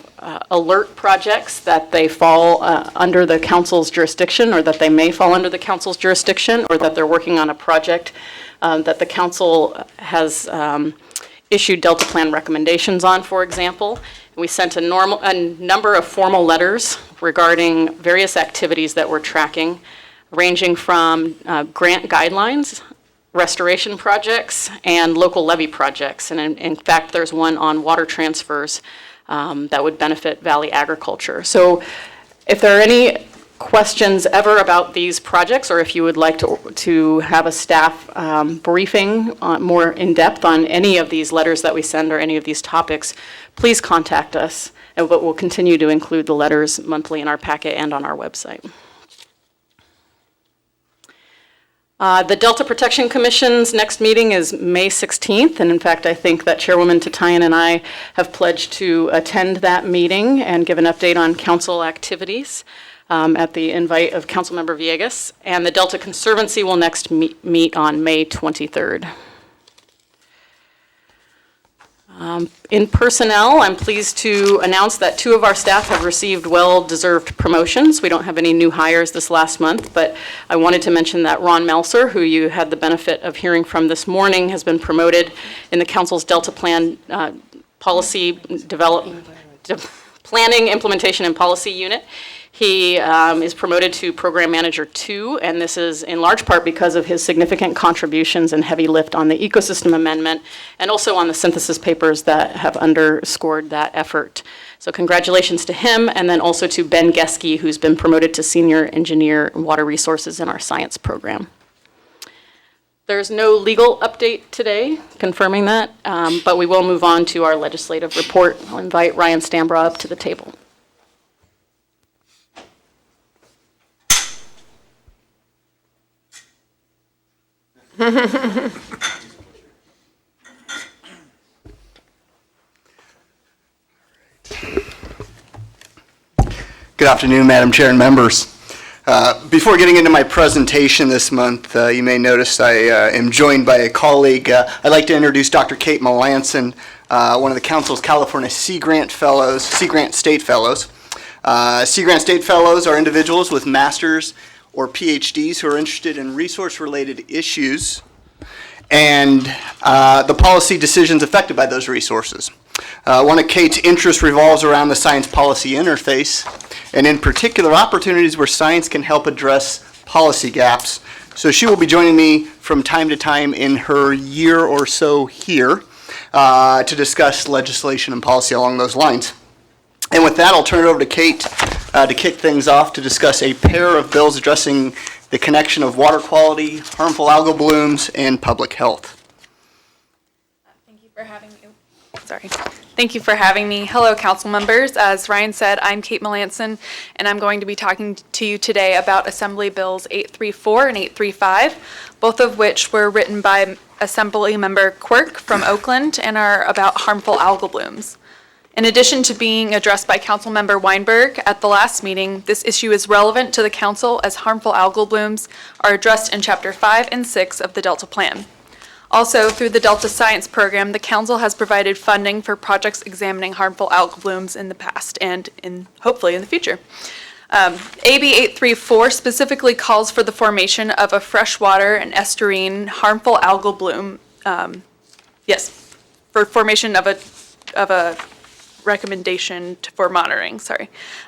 D: alert projects that they fall under the council's jurisdiction, or that they may fall under the council's jurisdiction, or that they're working on a project that the council has issued Delta Plan recommendations on, for example. We sent a number of formal letters regarding various activities that we're tracking, ranging from grant guidelines, restoration projects, and local levy projects. And in fact, there's one on water transfers that would benefit Valley agriculture. So if there are any questions ever about these projects, or if you would like to have a staff briefing more in depth on any of these letters that we send or any of these topics, please contact us, but we'll continue to include the letters monthly in our packet and on our website. The Delta Protection Commission's next meeting is May 16th, and in fact, I think that Chairwoman Tatayan and I have pledged to attend that meeting and give an update on council activities at the invite of Councilmember Villegas. And the Delta Conservancy will next meet on May 23rd. In personnel, I'm pleased to announce that 2 of our staff have received well-deserved promotions. We don't have any new hires this last month, but I wanted to mention that Ron Melser, who you had the benefit of hearing from this morning, has been promoted in the council's Delta Plan Planning, Implementation, and Policy Unit. He is promoted to Program Manager 2, and this is in large part because of his significant contributions and heavy lift on the ecosystem amendment, and also on the synthesis papers that have underscored that effort. So congratulations to him, and then also to Ben Geske, who's been promoted to Senior Engineer in Water Resources in our science program. There's no legal update today confirming that, but we will move on to our legislative report. I'll invite Ryan Stambra up to the table.
N: Good afternoon, Madam Chair and members. Before getting into my presentation this month, you may notice I am joined by a colleague. I'd like to introduce Dr. Kate Melanson, one of the Council's California Sea Grant State Fellows. Sea Grant State Fellows are individuals with masters or PhDs who are interested in resource-related issues and the policy decisions affected by those resources. One of Kate's interests revolves around the science-policy interface, and in particular, opportunities where science can help address policy gaps. So she will be joining me from time to time in her year or so here to discuss legislation and policy along those lines. And with that, I'll turn it over to Kate to kick things off to discuss a pair of bills addressing the connection of water quality, harmful algal blooms, and public health.
O: Thank you for having me. Thank you for having me. Hello, council members. As Ryan said, I'm Kate Melanson, and I'm going to be talking to you today about Assembly Bills 834 and 835, both of which were written by Assembly Member Quirk from Oakland and are about harmful algal blooms. In addition to being addressed by Councilmember Weinberg at the last meeting, this issue is relevant to the council as harmful algal blooms are addressed in Chapter 5 and 6 of the Delta Plan. Also, through the Delta Science Program, the council has provided funding for projects examining harmful algal blooms in the past and hopefully in the future. AB 834 specifically calls for the formation of a freshwater and estuarine harmful algal bloom. For formation of a recommendation for monitoring,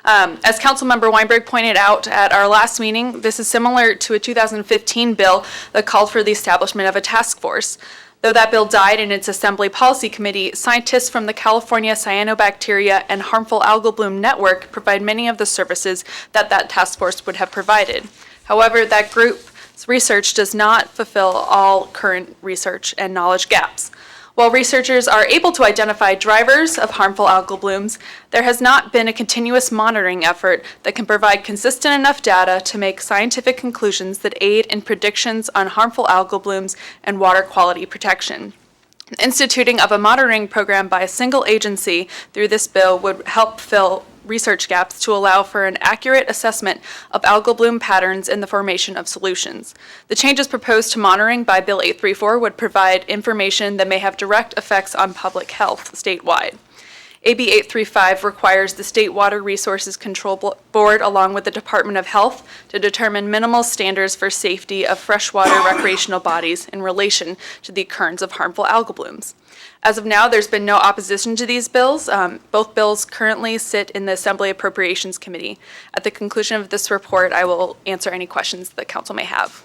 O: As Councilmember Weinberg pointed out at our last meeting, this is similar to a 2015 bill that called for the establishment of a task force. Though that bill died in its Assembly Policy Committee, scientists from the California Cyanobacteria and Harmful Algal Bloom Network provide many of the services that that task force would have provided. However, that group's research does not fulfill all current research and knowledge gaps. While researchers are able to identify drivers of harmful algal blooms, there has not been a continuous monitoring effort that can provide consistent enough data to make scientific conclusions that aid in predictions on harmful algal blooms and water quality protection. Instituting of a monitoring program by a single agency through this bill would help fill research gaps to allow for an accurate assessment of algal bloom patterns in the formation of solutions. The changes proposed to monitoring by Bill 834 would provide information that may have direct effects on public health statewide. AB 835 requires the State Water Resources Control Board, along with the Department of Health, to determine minimal standards for safety of freshwater recreational bodies in relation to the occurrence of harmful algal blooms. As of now, there's been no opposition to these bills. Both bills currently sit in the Assembly Appropriations Committee. At the conclusion of this report, I will answer any questions that council may have.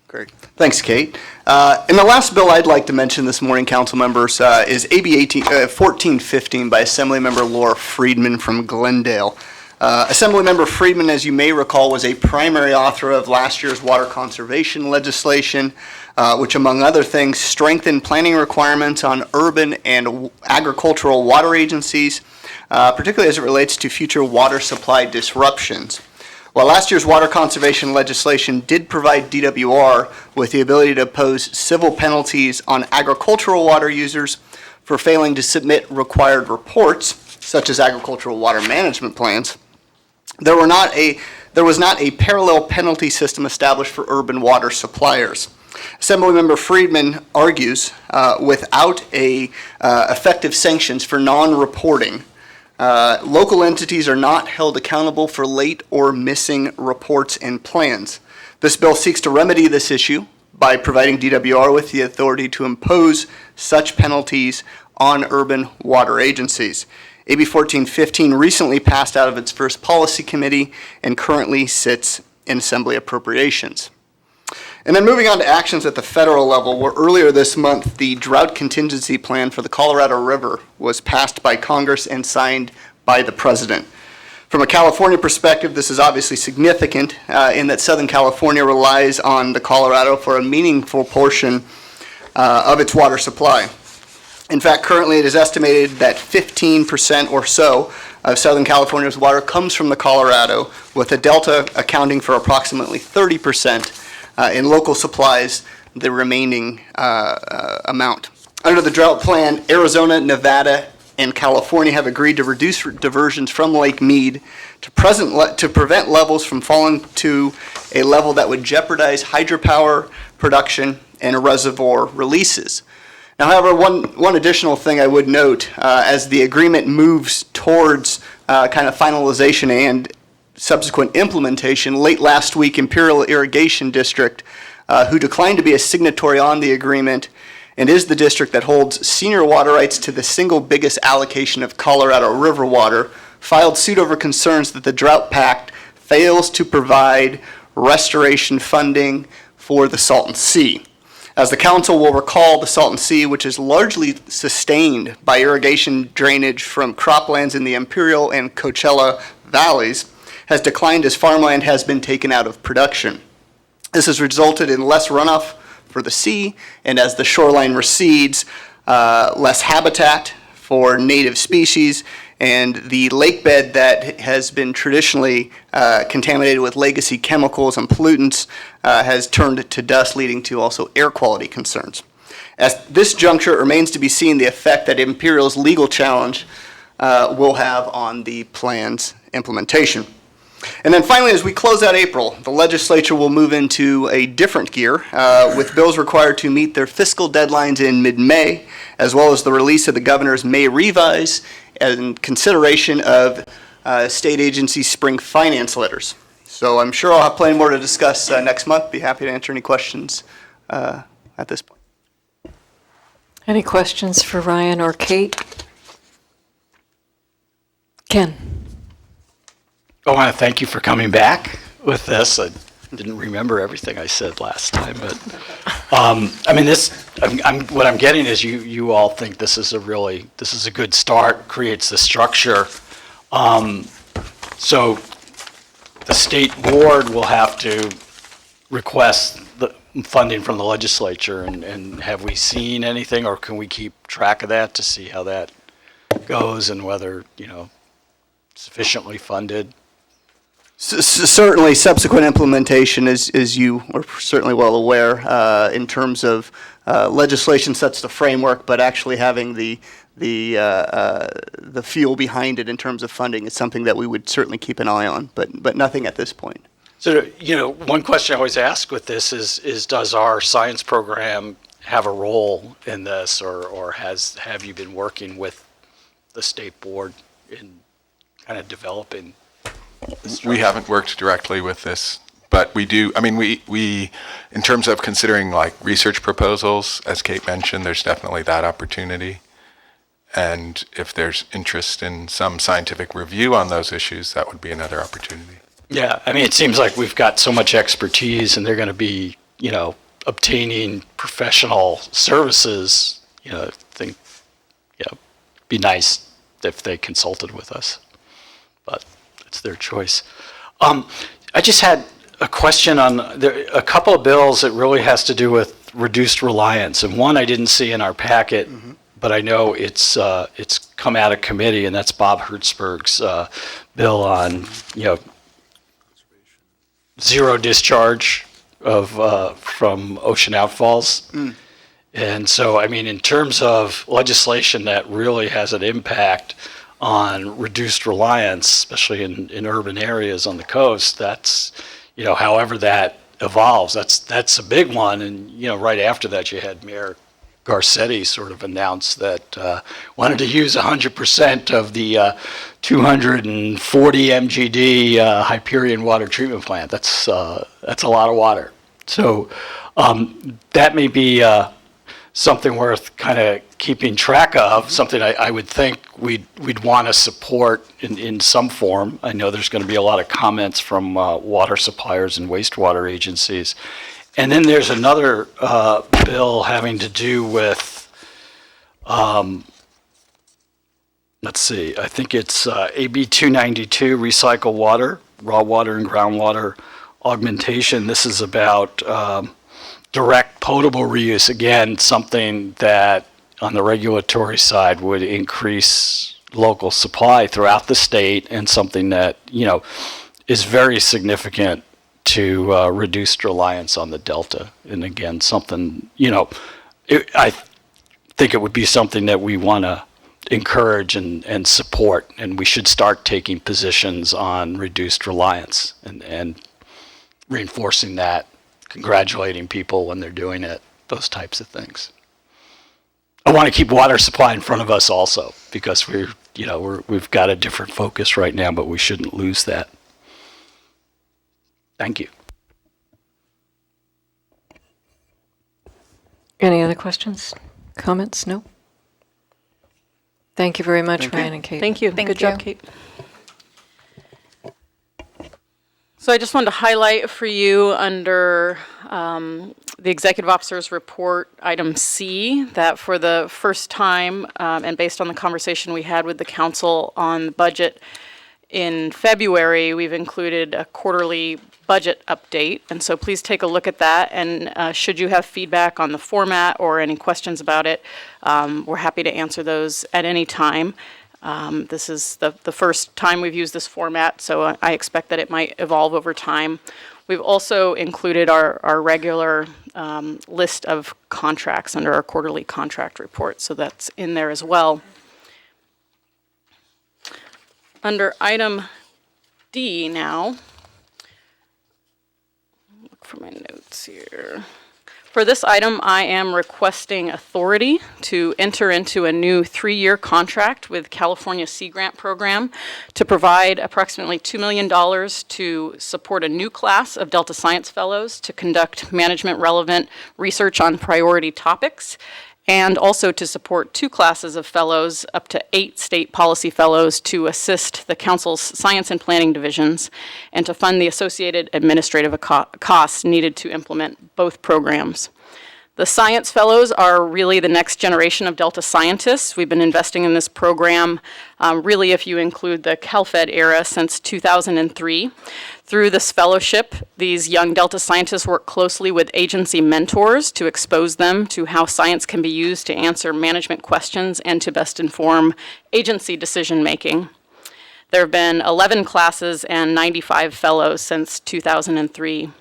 N: Great. Thanks, Kate. And the last bill I'd like to mention this morning, council members, is AB 1415 by Assemblymember Laura Friedman from Glendale. Assemblymember Friedman, as you may recall, was a primary author of last year's water conservation legislation, which, among other things, strengthened planning requirements on urban and agricultural water agencies, particularly as it relates to future water supply disruptions. While last year's water conservation legislation did provide DWR with the ability to impose civil penalties on agricultural water users for failing to submit required reports, such as agricultural water management plans, there was not a parallel penalty system established for urban water suppliers. Assemblymember Friedman argues without effective sanctions for non-reporting, local entities are not held accountable for late or missing reports and plans. This bill seeks to remedy this issue by providing DWR with the authority to impose such penalties on urban water agencies. AB 1415 recently passed out of its first policy committee and currently sits in Assembly Appropriations. And then moving on to actions at the federal level, where earlier this month the drought contingency plan for the Colorado River was passed by Congress and signed by the President. From a California perspective, this is obviously significant in that Southern California relies on the Colorado for a meaningful portion of its water supply. In fact, currently it is estimated that 15% or so of Southern California's water comes from the Colorado, with the Delta accounting for approximately 30%. In local supplies, the remaining amount. Under the drought plan, Arizona, Nevada, and California have agreed to reduce diversions from Lake Mead to prevent levels from falling to a level that would jeopardize hydropower production and reservoir releases. Now, however, one additional thing I would note, as the agreement moves towards kind of finalization and subsequent implementation, late last week, Imperial Irrigation District, who declined to be a signatory on the agreement and is the district that holds senior water rights to the single biggest allocation of Colorado River water, filed suit over concerns that the Drought Pact fails to provide restoration funding for the Salton Sea. As the council will recall, the Salton Sea, which is largely sustained by irrigation drainage from croplands in the Imperial and Coachella valleys, has declined as farmland has been taken out of production. This has resulted in less runoff for the sea, and as the shoreline recedes, less habitat for native species, and the lake bed that has been traditionally contaminated with legacy chemicals and pollutants has turned to dust, leading to also air quality concerns. At this juncture, it remains to be seen the effect that Imperial's legal challenge will have on the plan's implementation. And then finally, as we close out April, the legislature will move into a different gear with bills required to meet their fiscal deadlines in mid-May, as well as the release of the governor's May revise and consideration of state agency spring finance letters. So I'm sure I'll have plenty more to discuss next month. Be happy to answer any questions at this point.
A: Any questions for Ryan or Kate? Ken?
B: I want to thank you for coming back with this. didn't remember everything I said last time, but, I mean, what I'm getting is you all think this is a good start, creates the structure. So the state board will have to request the funding from the legislature, and have we seen anything, or can we keep track of that to see how that goes and whether, sufficiently funded?
N: Certainly, subsequent implementation, as you are certainly well aware, in terms of legislation sets the framework, but actually having the fuel behind it in terms of funding is something that we would certainly keep an eye on, but nothing at this point.
B: So, one question I always ask with this is does our science program have a role in this, or have you been working with the state board in kind of developing the structure?
F: We haven't worked directly with this, but we do, I mean, we in terms of considering like research proposals, as Kate mentioned, there's definitely that opportunity. And if there's interest in some scientific review on those issues, that would be another opportunity.
B: Yeah, I mean, it seems like we've got so much expertise, and they're going to be, obtaining professional services. I think, be nice if they consulted with us, but it's their choice. I just had a question on a couple of bills that really has to do with reduced reliance, and one I didn't see in our packet. Mm-hmm. But I know it's come out of committee, and that's Bob Hertzberg's bill on zero discharge of from ocean outfalls. Mm. And so, I mean, in terms of legislation that really has an impact on reduced reliance, especially in urban areas on the coast, that's however that evolves, that's a big one. And right after that, you had Mayor Garcetti sort of announced that wanted to use 100% of the 240 MGD Hyperion water treatment plant. That's a lot of water. So that may be something worth kind of keeping track of. Something I would think we'd want to support in some form. I know there's going to be a lot of comments from water suppliers and wastewater agencies. And then there's another bill having to do with, let's see, I think it's AB 292, recycle water, raw water and groundwater augmentation. This is about direct potable reuse. Again, something that on the regulatory side would increase local supply throughout the state, and something that, is very significant to reduce reliance on the Delta. And again, something, I think it would be something that we want to encourage and support, and we should start taking positions on reduced reliance and reinforcing that, congratulating people when they're doing it, those types of things. I want to keep water supply in front of us also, because we've got a different focus right now, but we shouldn't lose that. Thank you.
A: Any other questions, comments? No? Thank you very much, Ryan and Kate.
D: Thank you. Good job, Kate. So I just wanted to highlight for you under the Executive Officer's Report, item C, that for the first time, and based on the conversation we had with the Council on the budget in February, we've included a quarterly budget update. And so please take a look at that. And should you have feedback on the format or any questions about it, we're happy to answer those at any time. This is the first time we've used this format, so I expect that it might evolve over time. We've also included our regular list of contracts under our quarterly contract report, so that's in there as well. Under item D now, look for my notes here. For this item, I am requesting authority to enter into a new 3-year contract with California Sea Grant Program to provide approximately $2 million to support a new class of Delta Science Fellows to conduct management-relevant research on priority topics, and also to support 2 classes of fellows, up to 8 state policy fellows to assist the council's science and planning divisions, and to fund the associated administrative costs needed to implement both programs. The science fellows are really the next generation of Delta scientists. We've been investing in this program, really if you include the CalFed era, since 2003. Through this fellowship, these young Delta scientists work closely with agency mentors to expose them to how science can be used to answer management questions and to best inform agency decision-making. There have been 11 classes and 95 fellows since 2003.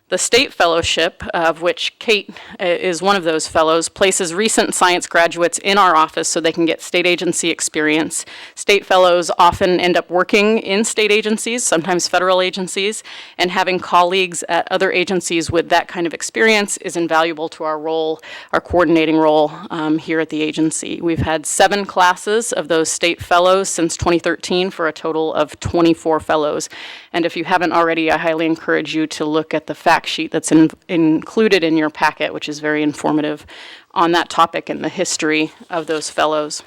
D: The state fellowship, of which Kate is one of those fellows, places recent science graduates in our office so they can get state agency experience. State fellows often end up working in state agencies, sometimes federal agencies, and having colleagues at other agencies with that kind of experience is invaluable to our role, our coordinating role here at the agency. We've had 7 classes of those state fellows since 2013 for a total of 24 fellows. And if you haven't already, I highly encourage you to look at the fact sheet that's included in your packet, which is very informative on that topic and the history of those fellows.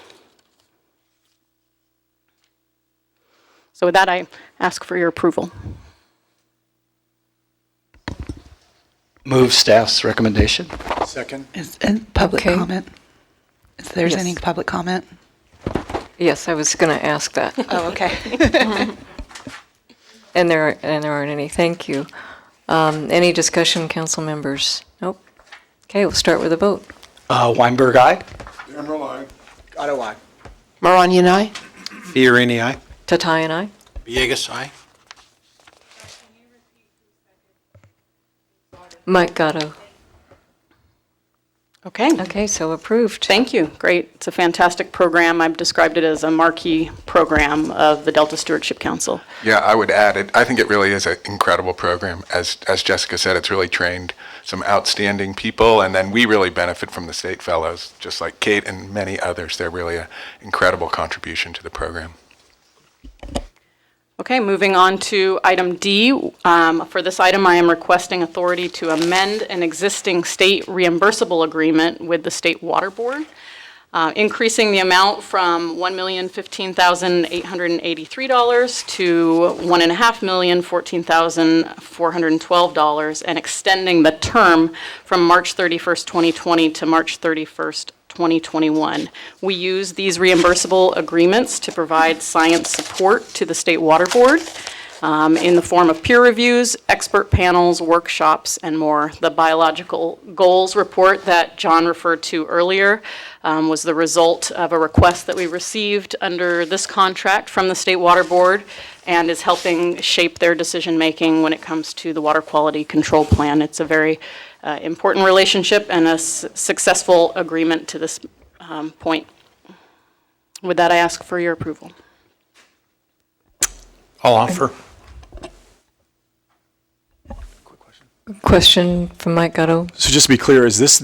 D: So with that, I ask for your approval.
B: Move staff's recommendation.
L: Second.
P: And public
A: Okay.
P: comment? If there's
A: Yes.
P: any public comment?
A: Yes, I was going to ask that.
P: Oh, okay.
A: And there aren't any. Thank you. Any discussion, council members? Nope. Okay, we'll start with a vote.
B: Weinberg, aye.
J: Marani and I?
K: Fiorini, aye.
A: Tatai and I.
H: Villegas, aye.
A: Mike Gatto.
D: Okay.
A: Okay, so approved.
D: Thank you. Great. It's a fantastic program. I've described it as a marquee program of the Delta Stewardship Council.
F: Yeah, I would add it. I think it really is an incredible program. As Jessica said, it's really trained some outstanding people, and then we really benefit from the state fellows, just like Kate and many others. They're really an incredible contribution to the program.
D: Okay, moving on to item D. For this item, I am requesting authority to amend an existing state reimbursable agreement with the State Water Board, increasing the amount from $1,015,883 to $1,514,412, and extending the term from March 31st, 2020 to March 31st, 2021. We use these reimbursable agreements to provide science support to the State Water Board in the form of peer reviews, expert panels, workshops, and more. The biological goals report that John referred to earlier was the result of a request that we received under this contract from the State Water Board, and is helping shape their decision-making when it comes to the water quality control plan. It's a very important relationship and a successful agreement to this point. With that, I ask for your approval.
K: I'll offer.
A: Question from Mike Gatto.
L: So just to be clear, is this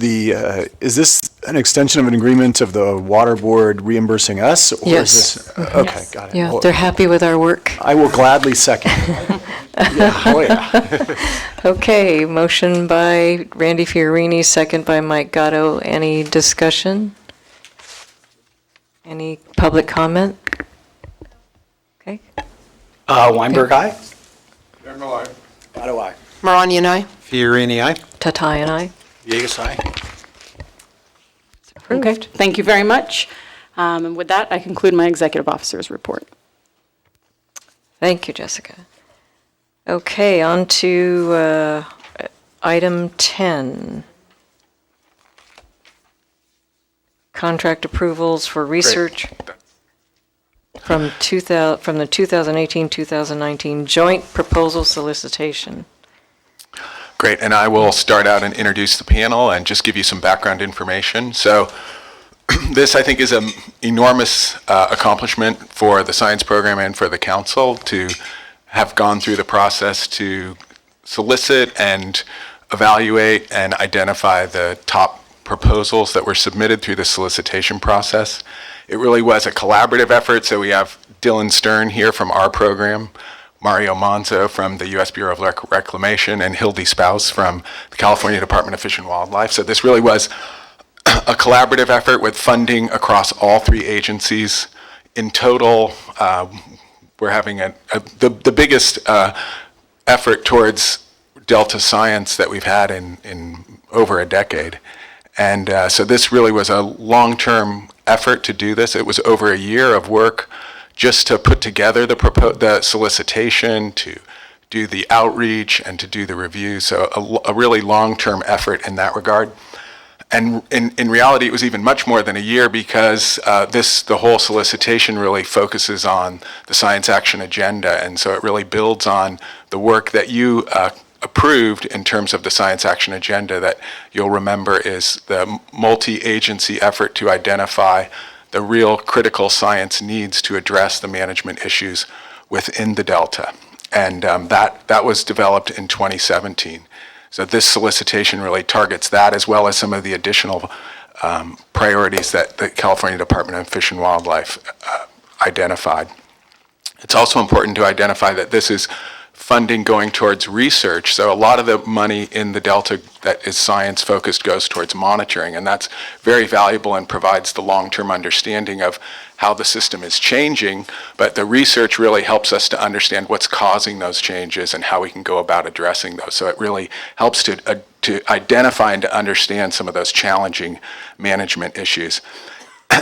L: an extension of an agreement of the water board reimbursing us? Or
A: Yes.
L: Is this, okay, got it.
A: Yeah,
L: Well,
A: they're happy with our work.
L: I will gladly second. Yeah, oh, yeah.
A: Okay, motion by Randy Fiorini, second by Mike Gatto. Any discussion? Any public comment? Okay.
B: Weinberg, aye.
L: Gatto, aye.
J: Marani and I?
K: Fiorini, aye.
A: Tatai and I.
H: Villegas, aye.
D: Okay, thank you very much. And with that, I conclude my executive officer's report.
A: Thank you, Jessica. Okay, on to item 10. Contract approvals for research from the 2018-2019 joint proposal solicitation.
F: Great, and I will start out and introduce the panel and just give you some background information. So this, I think, is an enormous accomplishment for the science program and for the council to have gone through the process to solicit and evaluate and identify the top proposals that were submitted through the solicitation process. It really was a collaborative effort, so we have Dylan Stern here from our program, Mario Monzo from the U.S. Bureau of Reclamation, and Hildy Spouse from the California Department of Fish and Wildlife. So this really was a collaborative effort with funding across all three agencies. In total, we're having the biggest effort towards Delta science that we've had in over a decade. And so this really was a long-term effort to do this. It was over a year of work just to put together the solicitation, to do the outreach, and to do the review. So a really long-term effort in that regard. And in reality, it was even much more than a year, because the whole solicitation really focuses on the science action agenda. And so it really builds on the work that you approved in terms of the science action agenda, that you'll remember is the multi-agency effort to identify the real critical science needs to address the management issues within the Delta. And that was developed in 2017. So this solicitation really targets that, as well as some of the additional priorities that the California Department of Fish and Wildlife identified. It's also important to identify that this is funding going towards research. So a lot of the money in the Delta that is science-focused goes towards monitoring, and that's very valuable and provides the long-term understanding of how the system is changing, but the research really helps us to understand what's causing those changes and how we can go about addressing those. So it really helps to identify and to understand some of those challenging management issues.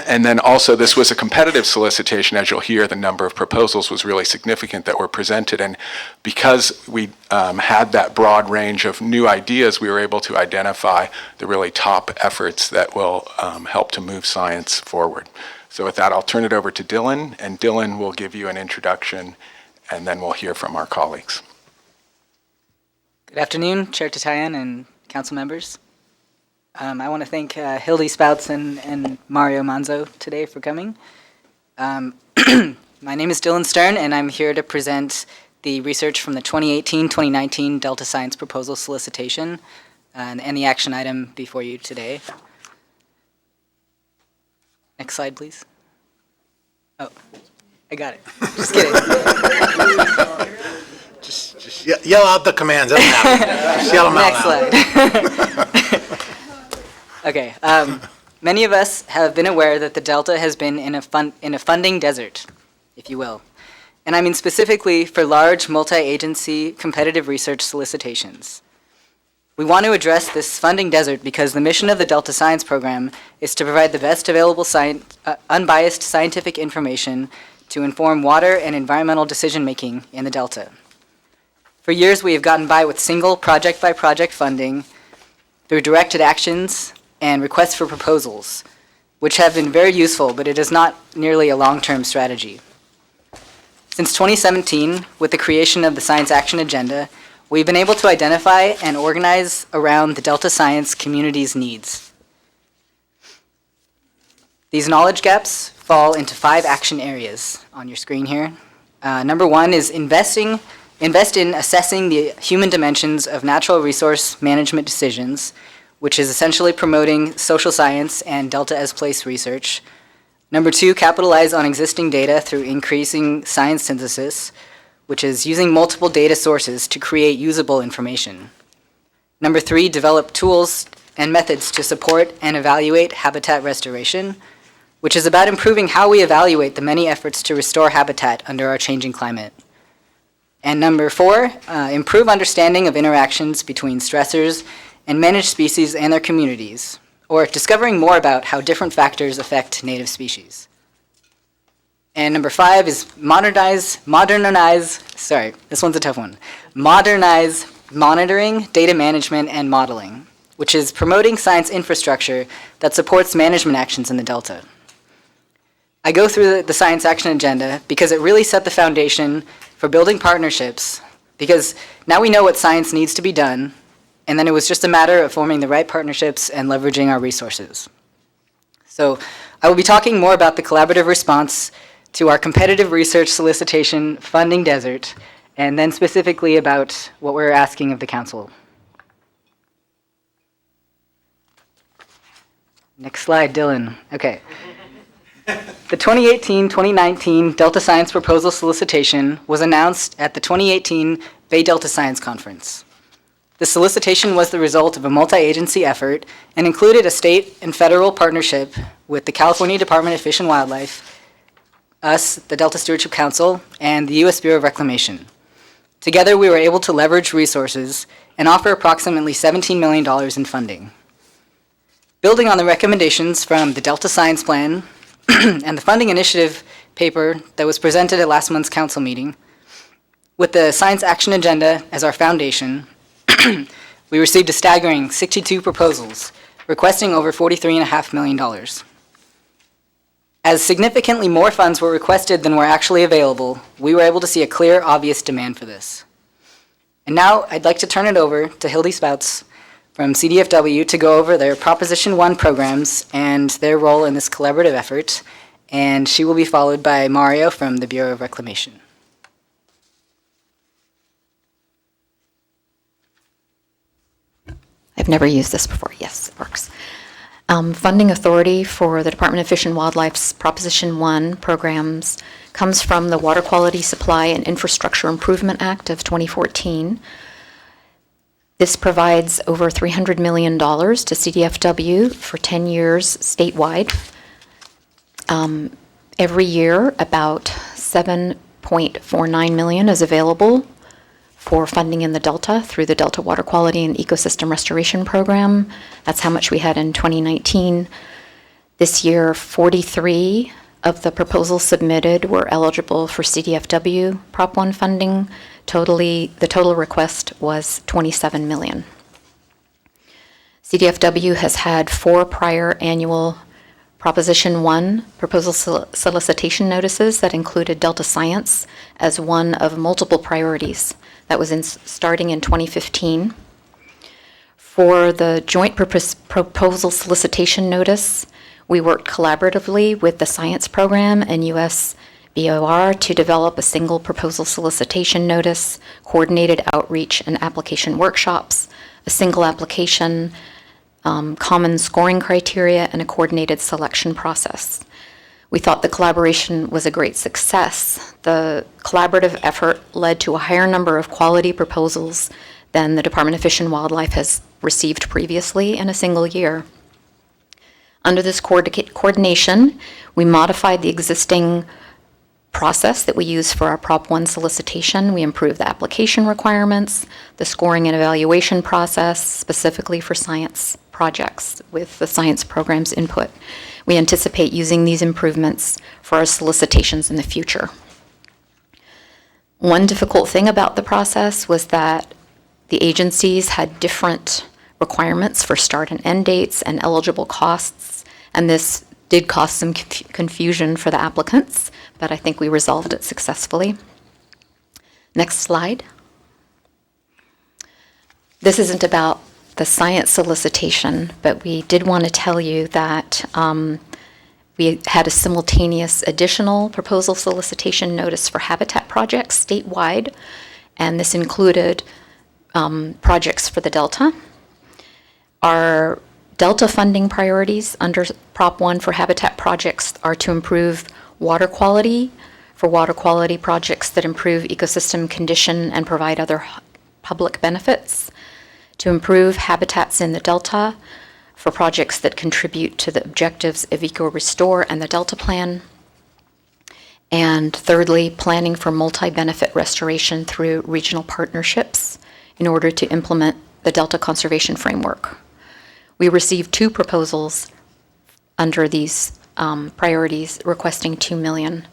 F: And then also, this was a competitive solicitation. As you'll hear, the number of proposals was really significant that were presented. And because we had that broad range of new ideas, we were able to identify the really top efforts that will help to move science forward. So with that, I'll turn it over to Dylan, and Dylan will give you an introduction, and then we'll hear from our colleagues.
Q: Good afternoon, Chair Tatayan and council members. I want to thank Hildy Spouts and Mario Manzo today for coming. My name is Dylan Stern, and I'm here to present the research from the 2018-2019 Delta Science Proposal Solicitation and the action item before you today. Next slide, please. Oh, I got it. Just kidding.
H: Just yell out the commands. Doesn't matter. Just yell them out.
Q: Next slide. Okay. Many of us have been aware that the Delta has been in a funding desert, if you will. And I mean specifically for large multi-agency competitive research solicitations. We want to address this funding desert because the mission of the Delta Science Program is to provide the best available unbiased scientific information to inform water and environmental decision-making in the Delta. For years, we have gotten by with single project-by-project funding through directed actions and requests for proposals, which have been very useful, but it is not nearly a long-term strategy. Since 2017, with the creation of the Science Action Agenda, we've been able to identify and organize around the Delta Science community's needs. These knowledge gaps fall into 5 action areas on your screen here. Number 1 is invest in assessing the human dimensions of natural resource management decisions, which is essentially promoting social science and Delta as place research. Number 2, capitalize on existing data through increasing science synthesis, which is using multiple data sources to create usable information. Number 3, develop tools and methods to support and evaluate habitat restoration, which is about improving how we evaluate the many efforts to restore habitat under our changing climate. And number 4, improve understanding of interactions between stressors and managed species and their communities, or discovering more about how different factors affect native species. And number 5 is modernize, this one's a tough one. Modernize monitoring, data management, and modeling, which is promoting science infrastructure that supports management actions in the Delta. I go through the Science Action Agenda because it really set the foundation for building partnerships, because now we know what science needs to be done, and then it was just a matter of forming the right partnerships and leveraging our resources. So I will be talking more about the collaborative response to our competitive research solicitation funding desert, and then specifically about what we're asking of the council. Next slide, Dylan. Okay. The 2018-2019 Delta Science Proposal Solicitation was announced at the 2018 Bay Delta Science Conference. The solicitation was the result of a multi-agency effort and included a state and federal partnership with the California Department of Fish and Wildlife, us, the Delta Stewardship Council, and the U.S. Bureau of Reclamation. Together, we were able to leverage resources and offer approximately $17 million in funding. Building on the recommendations from the Delta Science Plan and the funding initiative paper that was presented at last month's council meeting, with the Science Action Agenda as our foundation, we received a staggering 62 proposals, requesting over $43.5 million. As significantly more funds were requested than were actually available, we were able to see a clear, obvious demand for this. And now I'd like to turn it over to Hildy Spouts from CDFW to go over their Proposition 1 programs and their role in this collaborative effort, and she will be followed by Mario from the Bureau of Reclamation.
R: I've never used this before. Yes, it works. Funding authority for the Department of Fish and Wildlife's Proposition 1 programs comes from the Water Quality Supply and Infrastructure Improvement Act of 2014. This provides over $300 million to CDFW for 10 years statewide. Every year, about $7.49 million is available for funding in the Delta through the Delta Water Quality and Ecosystem Restoration Program. That's how much we had in 2019. This year, 43 of the proposals submitted were eligible for CDFW Prop 1 funding. The total request was $27 million. CDFW has had 4 prior annual Proposition 1 proposal solicitation notices that included Delta Science as one of multiple priorities. That was starting in 2015. For the joint proposal solicitation notice, we worked collaboratively with the Science Program and US BOR to develop a single proposal solicitation notice, coordinated outreach and application workshops, a single application, common scoring criteria, and a coordinated selection process. We thought the collaboration was a great success. The collaborative effort led to a higher number of quality proposals than the Department of Fish and Wildlife has received previously in a single year. Under this coordination, we modified the existing process that we use for our Prop 1 solicitation. We improved the application requirements, the scoring and evaluation process, specifically for science projects with the science program's input. We anticipate using these improvements for our solicitations in the future. One difficult thing about the process was that the agencies had different requirements for start and end dates and eligible costs, and this did cause some confusion for the applicants, but I think we resolved it successfully. Next slide. This isn't about the science solicitation, but we did want to tell you that we had a simultaneous additional proposal solicitation notice for habitat projects statewide, and this included projects for the Delta. Our Delta funding priorities under Prop 1 for habitat projects are to improve water quality for water quality projects that improve ecosystem condition and provide other public benefits, to improve habitats in the Delta for projects that contribute to the objectives of Eco-Restore and the Delta Plan, and thirdly, planning for multi-benefit restoration through regional partnerships in order to implement the Delta Conservation Framework. We received 2 proposals under these priorities requesting $2 million.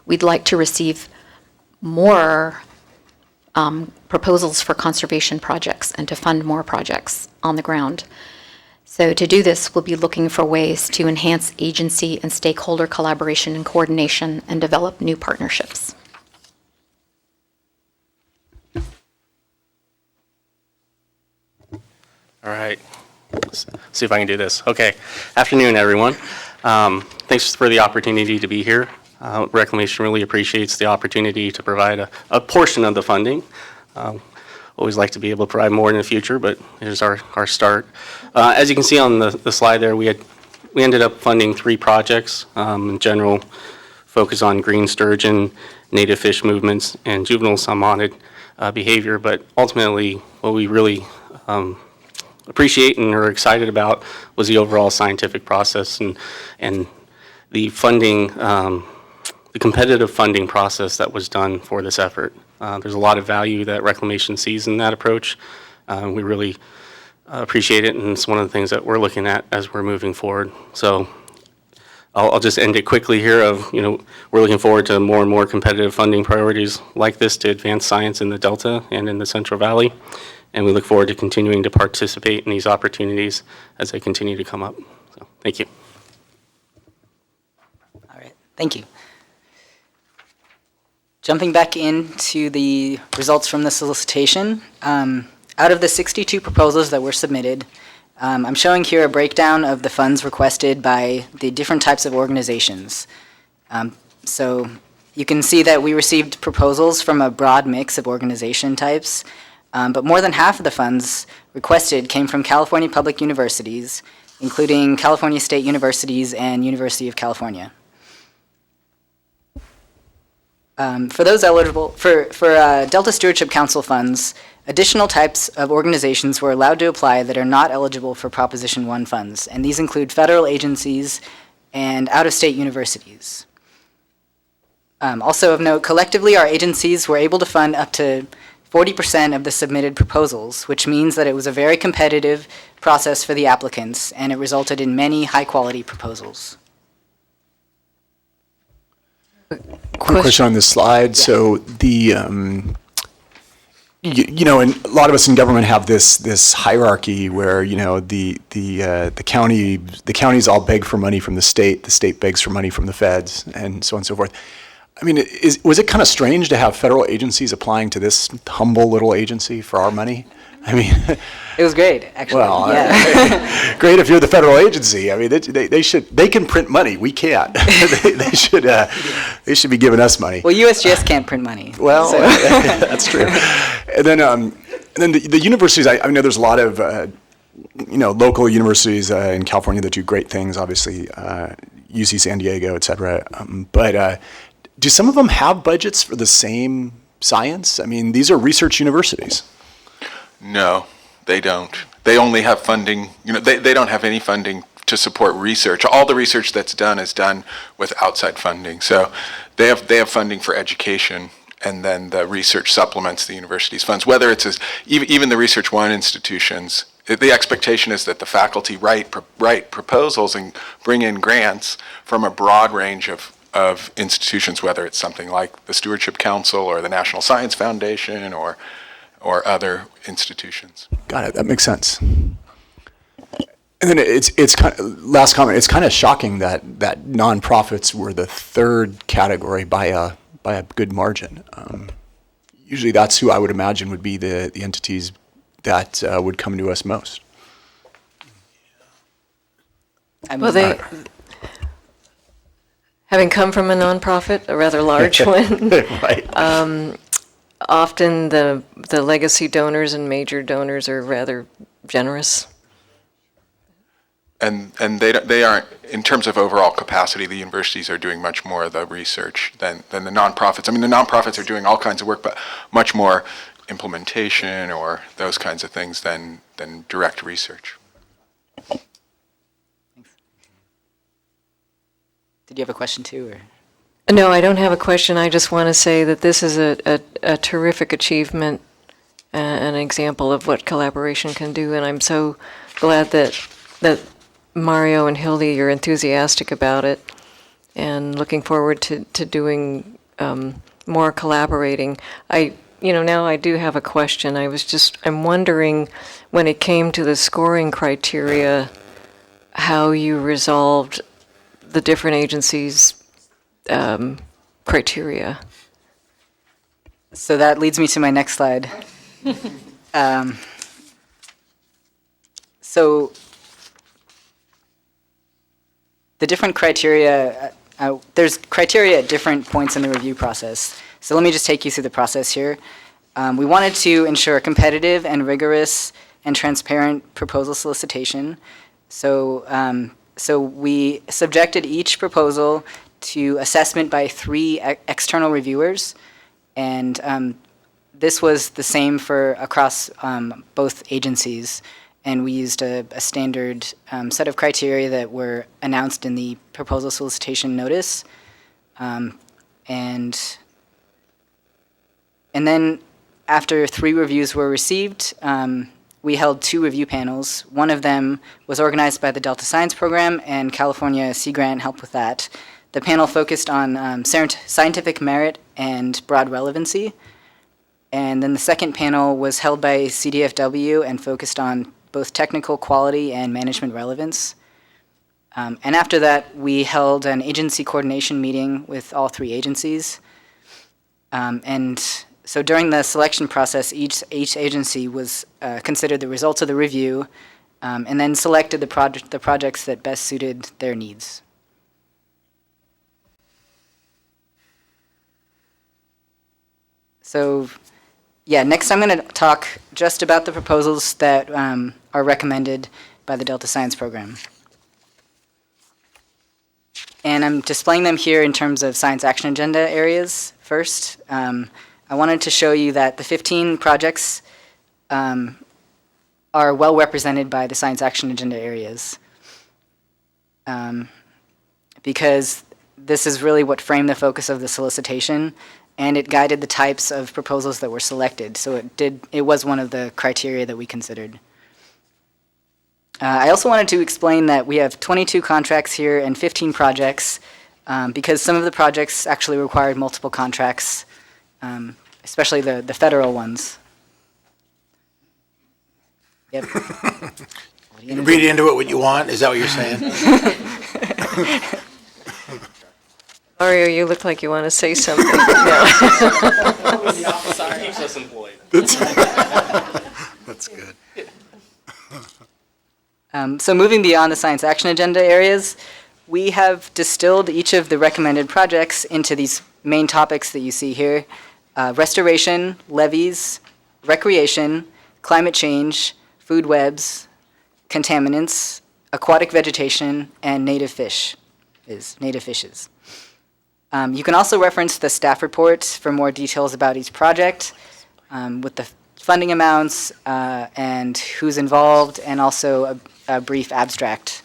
R: We'd like to receive more proposals for conservation projects and to fund more projects on the ground. So to do this, we'll be looking for ways to enhance agency and stakeholder collaboration and coordination and develop new partnerships.
S: All right, let's see if I can do this. Okay, afternoon, everyone. Thanks for the opportunity to be here. Reclamation really appreciates the opportunity to provide a portion of the funding. Always like to be able to provide more in the future, but here's our start. As you can see on the slide there, we ended up funding 3 projects. In general, focus on green sturgeon, native fish movements, and juvenile salmonid behavior, but ultimately what we really appreciate and are excited about was the overall scientific process and the funding, the competitive funding process that was done for this effort. There's a lot of value that Reclamation sees in that approach. We really appreciate it, and it's one of the things that we're looking at as we're moving forward. So I'll just end it quickly here of, we're looking forward to more and more competitive funding priorities like this to advance science in the Delta and in the Central Valley. And we look forward to continuing to participate in these opportunities as they continue to come up. So, thank you.
Q: All right, thank you. Jumping back into the results from the solicitation, out of the 62 proposals that were submitted, I'm showing here a breakdown of the funds requested by the different types of organizations. So you can see that we received proposals from a broad mix of organization types, but more than half of the funds requested came from California public universities, including California State Universities and University of California. For those eligible, for Delta Stewardship Council funds, additional types of organizations were allowed to apply that are not eligible for Proposition 1 funds, and these include federal agencies and out-of-state universities. Also of note, collectively, our agencies were able to fund up to 40% of the submitted proposals, which means that it was a very competitive process for the applicants, and it resulted in many high-quality proposals.
L: Quick question on this slide. Yeah. So the, and a lot of us in government have this hierarchy where, the counties all beg for money from the state begs for money from the feds, and so on and so forth. I mean, was it kind of strange to have federal agencies applying to this humble little agency for our money? I mean,
Q: it was great, actually.
L: Well, yeah. Great if you're the federal agency. I mean, they can print money. We can't. They should be giving us money.
Q: Well, USGS can't print money.
L: Well, so. That's true. And then the universities. I know there's a lot of local universities in California that do great things. Obviously, UC San Diego, et cetera. But do some of them have budgets for the same science? I mean, these are research universities.
F: No, they don't. They only have funding, they don't have any funding to support research. All the research that's done is done with outside funding. So they have funding for education, and then the research supplements the university's funds. Whether it's even the Research One institutions, the expectation is that the faculty write proposals and bring in grants from a broad range of institutions, whether it's something like the Stewardship Council or the National Science Foundation or other institutions.
L: Got it. That makes sense. And then it's kind of, last comment. It's kind of shocking that nonprofits were the third category by a good margin. Usually, that's who I would imagine would be the entities that would come to us most.
A: Well, having come from a nonprofit, a rather large one,
L: right.
A: Often the legacy donors and major donors are rather generous.
F: And they aren't, in terms of overall capacity, the universities are doing much more of the research than the nonprofits. I mean, the nonprofits are doing all kinds of work, but much more implementation or those kinds of things than direct research.
Q: Did you have a question too, or?
A: No, I don't have a question. I just want to say that this is a terrific achievement, an example of what collaboration can do, and I'm so glad that Mario and Hildy, you're enthusiastic about it, and looking forward to doing more collaborating. Now I do have a question. I'm wondering, when it came to the scoring criteria, how you resolved the different agencies' criteria.
Q: So that leads me to my next slide. So the different criteria, there's criteria at different points in the review process. So let me just take you through the process here. We wanted to ensure competitive and rigorous and transparent proposal solicitation. So we subjected each proposal to assessment by 3 external reviewers, and this was the same for across both agencies, and we used a standard set of criteria that were announced in the proposal solicitation notice. And then after 3 reviews were received, we held 2 review panels. One of them was organized by the Delta Science Program, and California Sea Grant helped with that. The panel focused on scientific merit and broad relevancy. And then the second panel was held by CDFW and focused on both technical quality and management relevance. And after that, we held an agency coordination meeting with all 3 agencies. And so during the selection process, each agency was considered the results of the review, and then selected the projects that best suited their needs. So, yeah, next I'm going to talk just about the proposals that are recommended by the Delta Science Program. And I'm displaying them here in terms of science action agenda areas first. I wanted to show you that the 15 projects are well represented by the science action agenda areas, because this is really what framed the focus of the solicitation, and it guided the types of proposals that were selected. So it was one of the criteria that we considered. I also wanted to explain that we have 22 contracts here and 15 projects, because some of the projects actually required multiple contracts, especially the federal ones. Yep.
H: You can read into it what you want, is that what you're saying?
A: Mario, you look like you want to say something. No.
S: Sorry. Keeps us employed.
H: That's good.
Q: So moving beyond the science action agenda areas, we have distilled each of the recommended projects into these main topics that you see here: restoration, levees, recreation, climate change, food webs, contaminants, aquatic vegetation, and native fishes. You can also reference the staff report for more details about each project, with the funding amounts and who's involved, and also a brief abstract.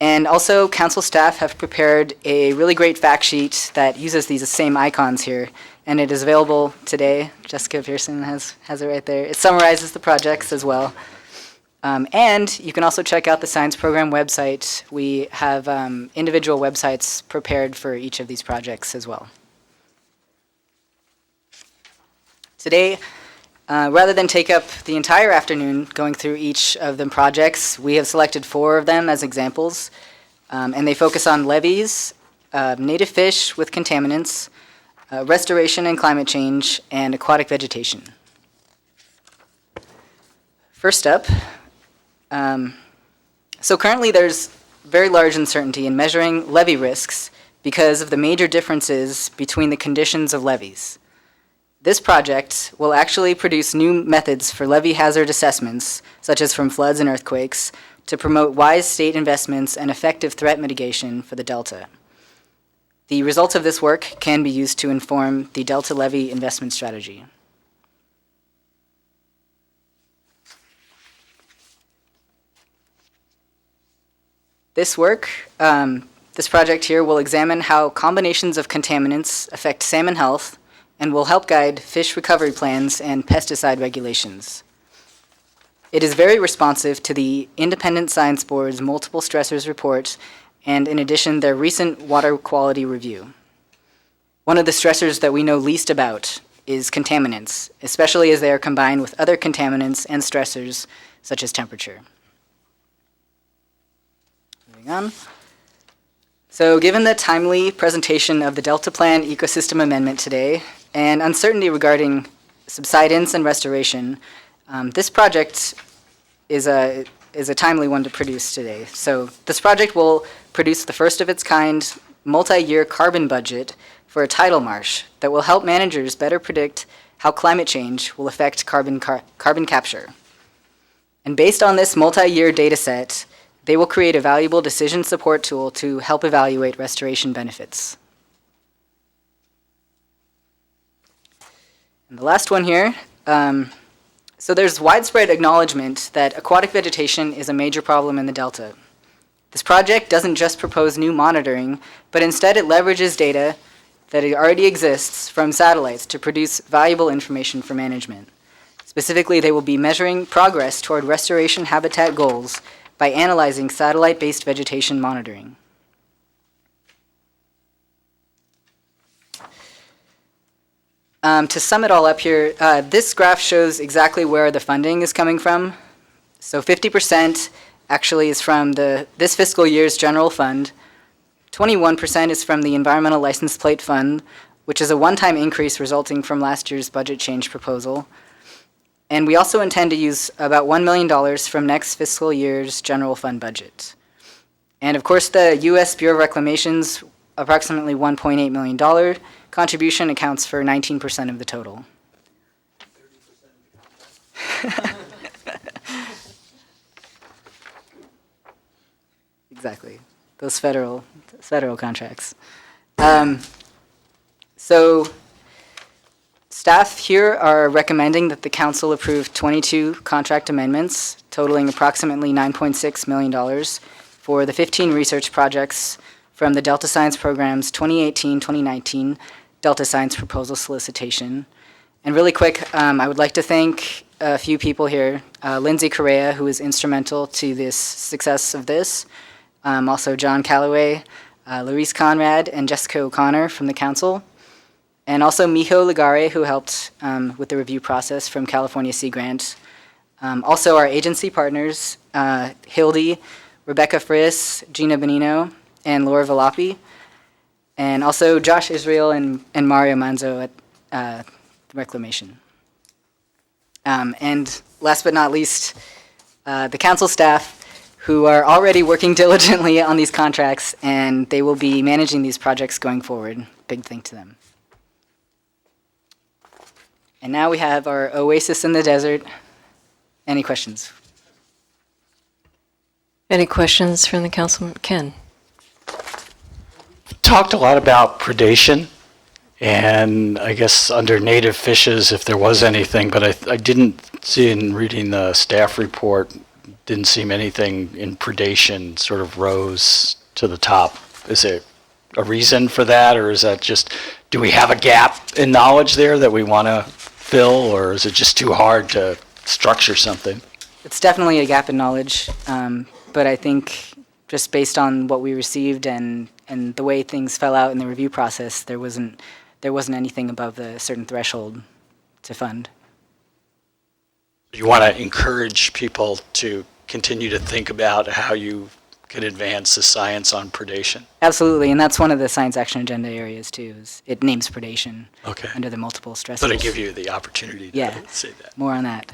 Q: And also, council staff have prepared a really great fact sheet that uses these same icons here, and it is available today. Jessica Pearson has it right there. It summarizes the projects as well. And you can also check out the science program website. We have individual websites prepared for each of these projects as well. Today, rather than take up the entire afternoon going through each of the projects, we have selected 4 of them as examples, and they focus on levees, native fish with contaminants, restoration and climate change, and aquatic vegetation. First up, so currently there's very large uncertainty in measuring levee risks because of the major differences between the conditions of levees. This project will actually produce new methods for levee hazard assessments, such as from floods and earthquakes, to promote wise state investments and effective threat mitigation for the Delta. The results of this work can be used to inform the Delta levee investment strategy. This work, this project here, will examine how combinations of contaminants affect salmon health and will help guide fish recovery plans and pesticide regulations. It is very responsive to the Independent Science Board's multiple stressors report and, in addition, their recent water quality review. One of the stressors that we know least about is contaminants, especially as they are combined with other contaminants and stressors, such as temperature. Moving on. So given the timely presentation of the Delta Plan Ecosystem Amendment today and uncertainty regarding subsidence and restoration, this project is a timely one to produce today. So this project will produce the first of its kind multi-year carbon budget for a tidal marsh that will help managers better predict how climate change will affect carbon capture. And based on this multi-year data set, they will create a valuable decision support tool to help evaluate restoration benefits. And the last one here, so there's widespread acknowledgement that aquatic vegetation is a major problem in the Delta. This project doesn't just propose new monitoring, but instead it leverages data that already exists from satellites to produce valuable information for management. Specifically, they will be measuring progress toward restoration habitat goals by analyzing satellite-based vegetation monitoring. To sum it all up here, this graph shows exactly where the funding is coming from. So 50% actually is from this fiscal year's general fund. 21% is from the Environmental License Plate Fund, which is a one-time increase resulting from last year's budget change proposal. And we also intend to use about $1 million from next fiscal year's general fund budget. And of course, the U.S. Bureau of Reclamation's approximately $1.8 million contribution accounts for 19% of the total. Exactly, those federal contracts. So staff here are recommending that the council approve 22 contract amendments totaling approximately $9.6 million for the 15 research projects from the Delta Science Program's 2018-2019 Delta Science Proposal Solicitation. And really quick, I would like to thank a few people here. Lindsay Correa, who was instrumental to this success of this. Also John Calloway, Louise Conrad, and Jessica O'Connor from the council. And also Miho Ligare, who helped with the review process from California Sea Grant. Also our agency partners, Hildy, Rebecca Friss, Gina Benino, and Laura Valapi. And also Josh Israel and Mario Manzo at Reclamation. And last but not least, the council staff, who are already working diligently on these contracts, and they will be managing these projects going forward. Big thank to them. And now we have our oasis in the desert. Any questions?
A: Any questions from the councilman? Ken?
B: Talked a lot about predation, and I guess under native fishes, if there was anything, but I didn't see in reading the staff report, didn't seem anything in predation sort of rose to the top. Is there a reason for that, or is that just, do we have a gap in knowledge there that we want to fill, or is it just too hard to structure something?
Q: It's definitely a gap in knowledge, but I think just based on what we received and the way things fell out in the review process, there wasn't anything above the certain threshold to fund.
B: You want to encourage people to continue to think about how you can advance the science on predation?
Q: Absolutely, and that's one of the science action agenda areas too. Is it names predation under the multiple stresses.
B: But it give you the opportunity to say that.
Q: More on that.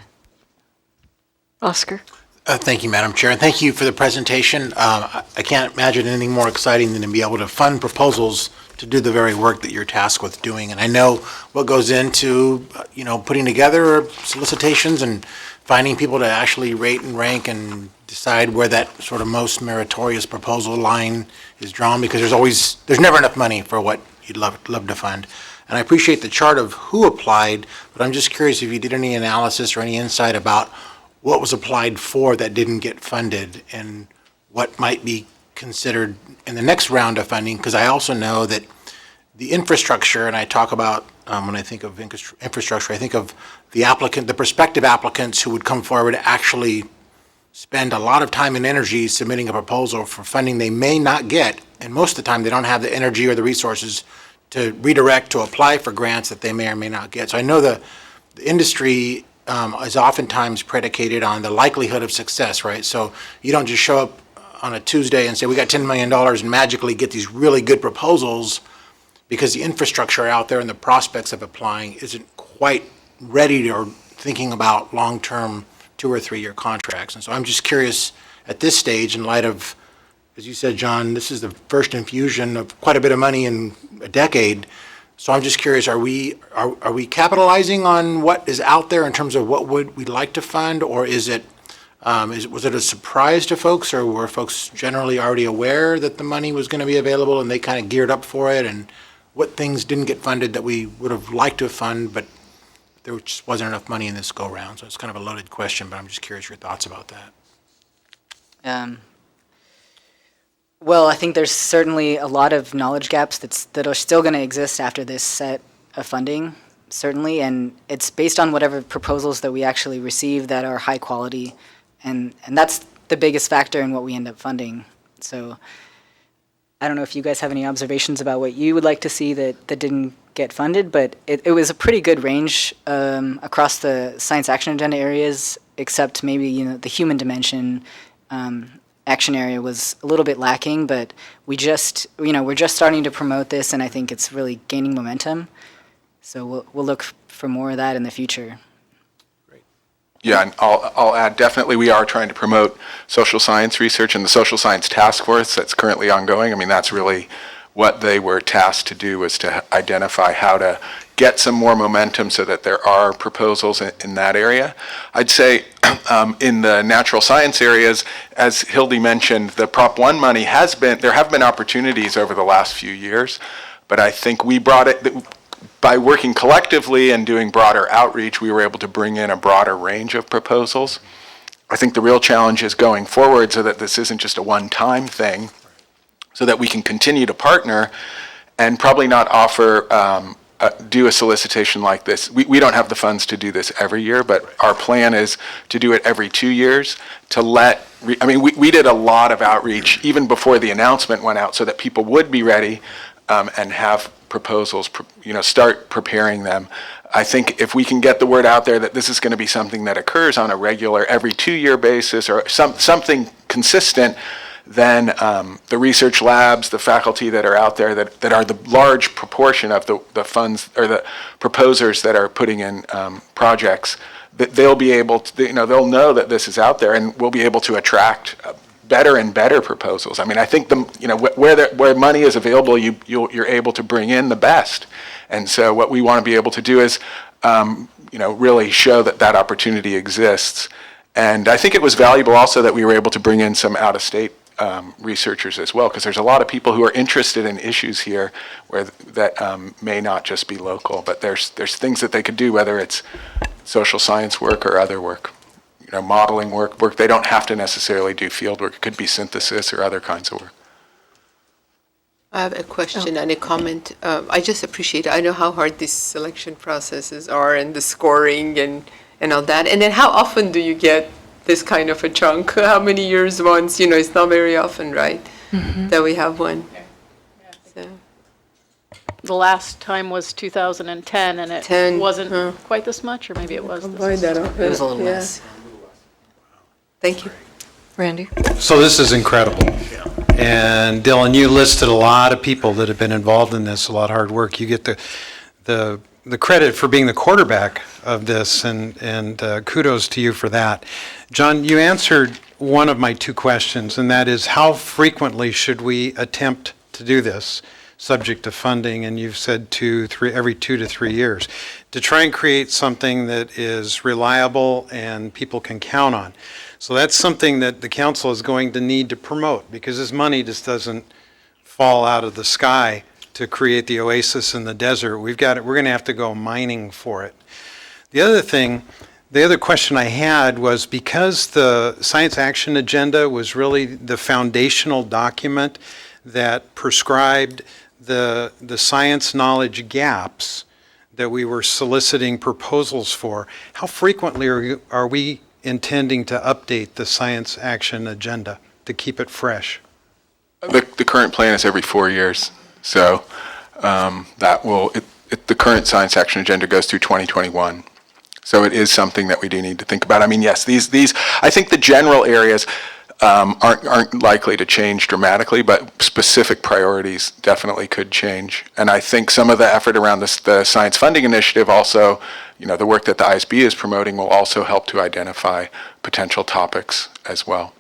A: Oscar?
H: Thank you, Madam Chair, and thank you for the presentation. I can't imagine anything more exciting than to be able to fund proposals to do the very work that you're tasked with doing. And I know what goes into, putting together solicitations and finding people to actually rate and rank and decide where that sort of most meritorious proposal line is drawn, because there's never enough money for what you'd love to fund. And I appreciate the chart of who applied, but I'm just curious if you did any analysis or any insight about what was applied for that didn't get funded and what might be considered in the next round of funding, because I also know that the infrastructure, and I talk about, when I think of infrastructure, I think of the prospective applicants who would come forward to actually spend a lot of time and energy submitting a proposal for funding they may not get, and most of the time they don't have the energy or the resources to redirect to apply for grants that they may or may not get. So I know the industry is oftentimes predicated on the likelihood of success, right? So you don't just show up on a Tuesday and say, we got $10 million and magically get these really good proposals, because the infrastructure out there and the prospects of applying isn't quite ready or thinking about long-term 2 or 3 year contracts. And so I'm just curious at this stage, in light of, as you said, John, this is the first infusion of quite a bit of money in a decade. So I'm just curious, are we capitalizing on what is out there in terms of what we'd like to fund, or was it a surprise to folks, or were folks generally already aware that the money was going to be available and they kind of geared up for it, and what things didn't get funded that we would have liked to fund but there just wasn't enough money in this go-round. So it's kind of a loaded question, but I'm just curious your thoughts about that.
Q: Well, I think there's certainly a lot of knowledge gaps that are still going to exist after this set of funding, certainly, and it's based on whatever proposals that we actually receive that are high quality, and that's the biggest factor in what we end up funding. So I don't know if you guys have any observations about what you would like to see that didn't get funded, but it was a pretty good range across the science action agenda areas, except maybe the human dimension action area was a little bit lacking, but we're just starting to promote this, and I think it's really gaining momentum. So we'll look for more of that in the future.
F: Yeah, and I'll add, definitely we are trying to promote social science research and the social science task force that's currently ongoing. I mean, that's really what they were tasked to do, was to identify how to get some more momentum so that there are proposals in that area. I'd say in the natural science areas, as Hildy mentioned, the Prop 1 money there have been opportunities over the last few years, but I think we brought it, by working collectively and doing broader outreach, we were able to bring in a broader range of proposals. I think the real challenge is going forward so that this isn't just a one-time thing, so that we can continue to partner and probably not offer, do a solicitation like this. We don't have the funds to do this every year, but our plan is to do it every 2 years to we did a lot of outreach even before the announcement went out so that people would be ready and have proposals, start preparing them. I think if we can get the word out there that this is going to be something that occurs on a regular, every 2-year basis or something consistent, then the research labs, the faculty that are out there that are the large proportion of the funds or the proposers that are putting in projects, that they'll be able to, they'll know that this is out there, and we'll be able to attract better and better proposals. I mean, I think where money is available, you're able to bring in the best. And so what we want to be able to do is, really show that opportunity exists. And I think it was valuable also that we were able to bring in some out-of-state researchers as well, because there's a lot of people who are interested in issues here that may not just be local, but there's things that they could do, whether it's social science work or other work. Modeling work. They don't have to necessarily do field work. It could be synthesis or other kinds of work.
J: I have a question and a comment. I just appreciate it. I know how hard these selection processes are and the scoring and all that. And then how often do you get this kind of a chunk? How many years once? It's not very often, right, that we have one. So.
D: The last time was 2010, and it wasn't quite this much, or maybe it was.
J: It was a little less. Thank you.
A: Randy?
K: So this is incredible. And Dylan, you listed a lot of people that have been involved in this, a lot of hard work. You get the credit for being the quarterback of this, and kudos to you for that. John, you answered one of my 2 questions, and that is, how frequently should we attempt to do this, subject to funding? And you've said every 2 to 3 years, to try and create something that is reliable and people can count on. So that's something that the council is going to need to promote, because this money just doesn't fall out of the sky to create the oasis in the desert. We're going to have to go mining for it. The other question I had was, because the Science Action Agenda was really the foundational document that prescribed the science knowledge gaps that we were soliciting proposals for, how frequently are we intending to update the Science Action Agenda to keep it fresh?
F: The current plan is every 4 years. So the current Science Action Agenda goes through 2021. So it is something that we do need to think about. I mean, yes, these I think the general areas aren't likely to change dramatically, but specific priorities definitely could change. And I think some of the effort around the Science Funding Initiative also, the work that the ISB is promoting, will also help to identify potential topics as well.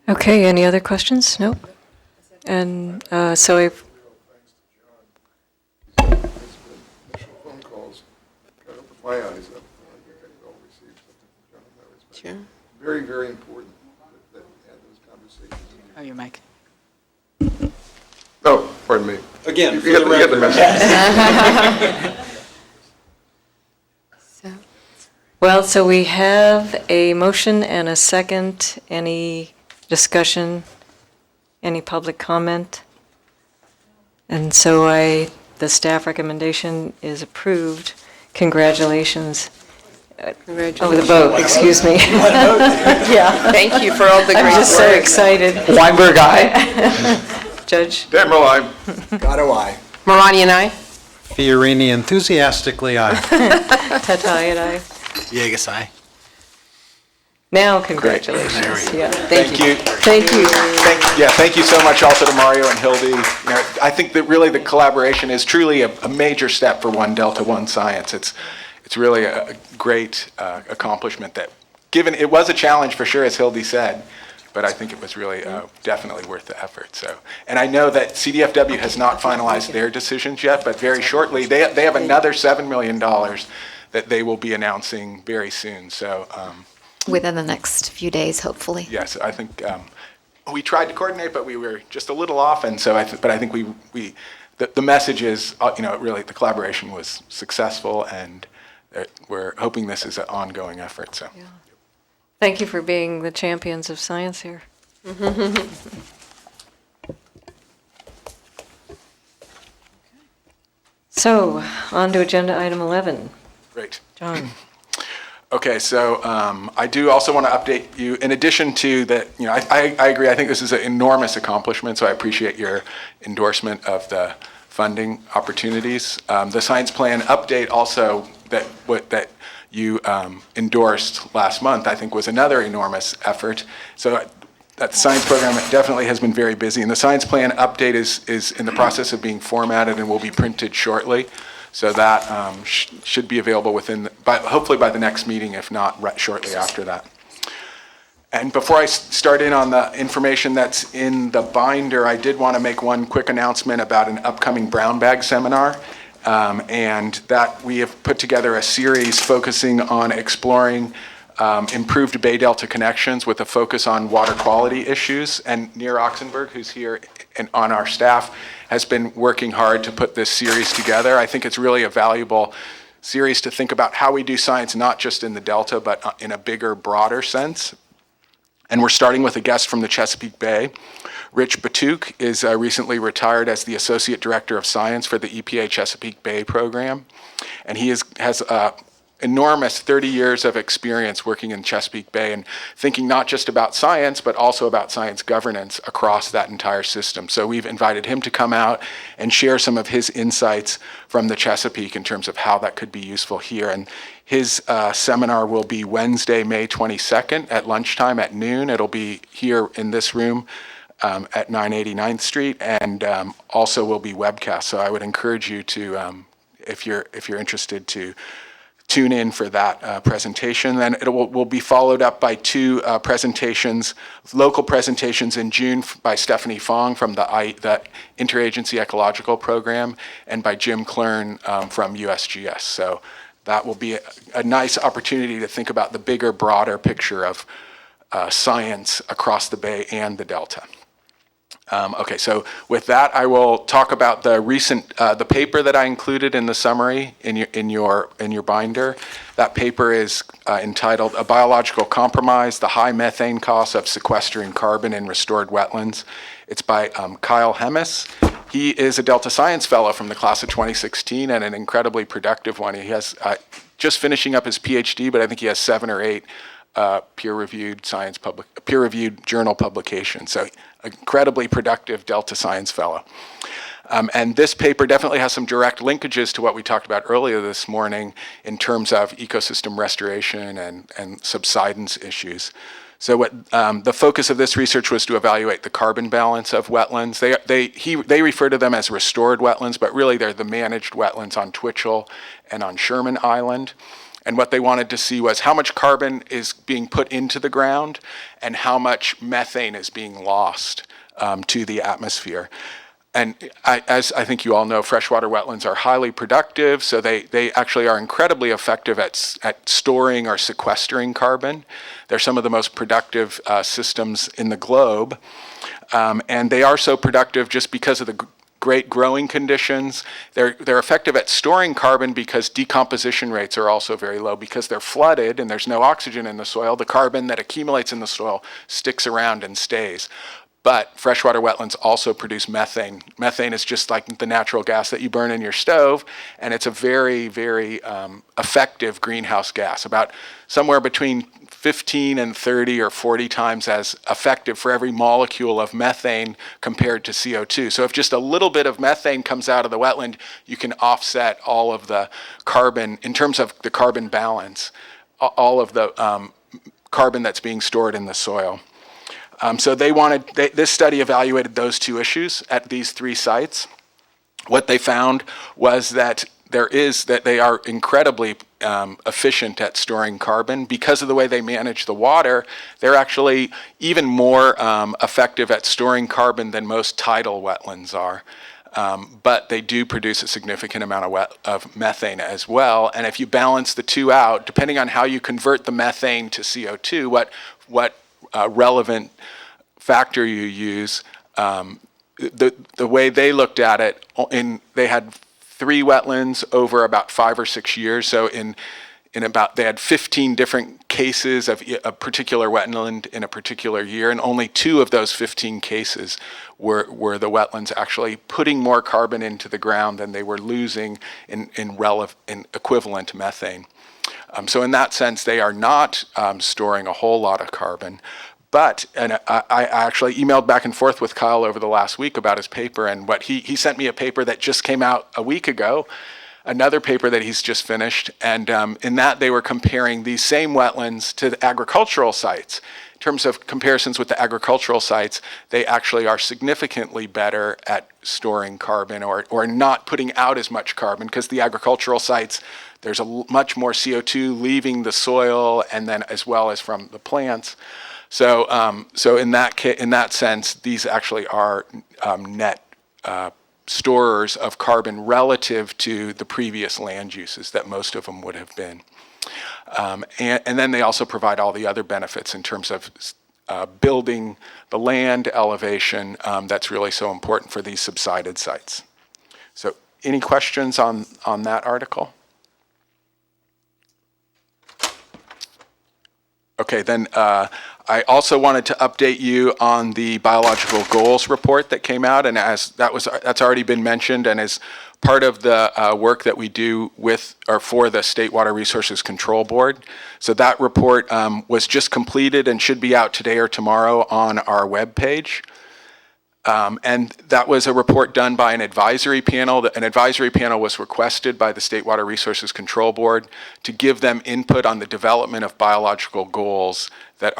A: Okay, any other questions? No? And so if...
G: Phone calls, kind of opened my eyes up. I think I all received something from John Lewis.
J: Sure.
G: Very, very important that we have those conversations.
Q: Oh, your mic.
G: Oh, Pardon me.
K: Again,
G: You get the message.
A: Well, so we have a motion and a second. Any discussion? Any public comment? And so the staff recommendation is approved. Congratulations. Oh, the vote, excuse me. Yeah.
J: Thank you for all the great work.
A: I'm just so excited.
I: Weinberg, aye.
A: Judge?
G: Damn, well, I'm.
L: Gatto, aye.
J: Marani and I.
K: Fiorini enthusiastically aye.
A: Tatai and I.
H: Yeagas, aye.
A: Now, congratulations. Yeah.
F: Thank you.
A: Thank you.
F: Thank you so much also to Mario and Hildy. I think that really the collaboration is truly a major step for One Delta One Science. It's really a great accomplishment that, given it was a challenge for sure, as Hildy said, but I think it was really definitely worth the effort. So, and I know that CDFW has not finalized their decisions yet, but very shortly they have another $7 million that they will be announcing very soon. So.
R: Within the next few days, hopefully.
F: Yes, I think we tried to coordinate, but we were just a little off, and so I think the message is, really the collaboration was successful, and we're hoping this is an ongoing effort. So,
A: Yeah. Thank you for being the champions of science here. So, on to agenda item 11.
F: great.
A: John.
F: Okay, so I do also want to update you, in addition to that, I agree, I think this is an enormous accomplishment, so I appreciate your endorsement of the funding opportunities. The science plan update also that you endorsed last month, I think was another enormous effort. So that science program definitely has been very busy, and the science plan update is in the process of being formatted and will be printed shortly. So that should be available hopefully by the next meeting, if not shortly after that. And before I start in on the information that's in the binder, I did want to make one quick announcement about an upcoming brown bag seminar. And that we have put together a series focusing on exploring improved Bay Delta connections with a focus on water quality issues. And Nir Oxenberg, who's here and on our staff, has been working hard to put this series together. I think it's really a valuable series to think about how we do science, not just in the Delta, but in a bigger, broader sense. And we're starting with a guest from the Chesapeake Bay. Rich Batuk is recently retired as the Associate Director of Science for the EPA Chesapeake Bay program. And he has enormous 30 years of experience working in Chesapeake Bay and thinking not just about science, but also about science governance across that entire system. So we've invited him to come out and share some of his insights from the Chesapeake in terms of how that could be useful here. And his seminar will be Wednesday, May 22nd at lunchtime at noon. It'll be here in this room at 989th Street, and also will be webcast. So I would encourage you to, if you're interested, to tune in for that presentation. Then it will be followed up by two presentations, local presentations in June by Stephanie Fong from the Interagency Ecological Program, and by Jim Klern from USGS. So that will be a nice opportunity to think about the bigger, broader picture of science across the Bay and the Delta. Okay, so with that, I will talk about the recent the paper that I included in the summary in your binder. That paper is entitled "A Biological Compromise: The High Methane Costs of Sequestering Carbon in Restored Wetlands." It's by Kyle Hemis. He is a Delta Science Fellow from the class of 2016 and an incredibly productive one. He has just finishing up his PhD, but I think he has 7 or 8 peer-reviewed journal publications. So incredibly productive Delta Science Fellow. And this paper definitely has some direct linkages to what we talked about earlier this morning in terms of ecosystem restoration and subsidence issues. So what the focus of this research was to evaluate the carbon balance of wetlands. They refer to them as restored wetlands, but really they're the managed wetlands on Twitchell and on Sherman Island. And what they wanted to see was how much carbon is being put into the ground and how much methane is being lost to the atmosphere. And as I think you all know, freshwater wetlands are highly productive, so they actually are incredibly effective at storing or sequestering carbon. They're some of the most productive systems in the globe. And they are so productive just because of the great growing conditions. They're effective at storing carbon because decomposition rates are also very low. Because they're flooded and there's no oxygen in the soil, the carbon that accumulates in the soil sticks around and stays. But freshwater wetlands also produce methane. Methane is just like the natural gas that you burn in your stove, and it's a very, very effective greenhouse gas, about somewhere between 15 and 30 or 40 times as effective for every molecule of methane compared to CO2. So if just a little bit of methane comes out of the wetland, you can offset all of the carbon, in terms of the carbon balance, all of the carbon that's being stored in the soil. So this study evaluated those two issues at these three sites. What they found was that they are incredibly efficient at storing carbon. Because of the way they manage the water, they're actually even more effective at storing carbon than most tidal wetlands are. But they do produce a significant amount of methane as well. And if you balance the two out, depending on how you convert the methane to CO2, what relevant factor you use, the way they looked at it, they had 3 wetlands over about 5 or 6 years. So they had 15 different cases of a particular wetland in a particular year, and only 2 of those 15 cases were the wetlands actually putting more carbon into the ground than they were losing in equivalent methane. So in that sense, they are not storing a whole lot of carbon. But, and I actually emailed back and forth with Kyle over the last week about his paper, and he sent me a paper that just came out a week ago, another paper that he's just finished, and in that they were comparing these same wetlands to the agricultural sites. In terms of comparisons with the agricultural sites, they actually are significantly better at storing carbon or not putting out as much carbon, because the agricultural sites, there's much more CO2 leaving the soil and then as well as from the plants. So in that sense, these actually are net storers of carbon relative to the previous land uses that most of them would have been. And then they also provide all the other benefits in terms of building the land elevation that's really so important for these subsided sites. So any questions on that article? Okay, then I also wanted to update you on the biological goals report that came out, and that's already been mentioned, and is part of the work that we do for the State Water Resources Control Board. So that report was just completed and should be out today or tomorrow on our webpage. And that was a report done by an advisory panel. An advisory panel was requested by the State Water Resources Control Board to give them input on the development of biological goals that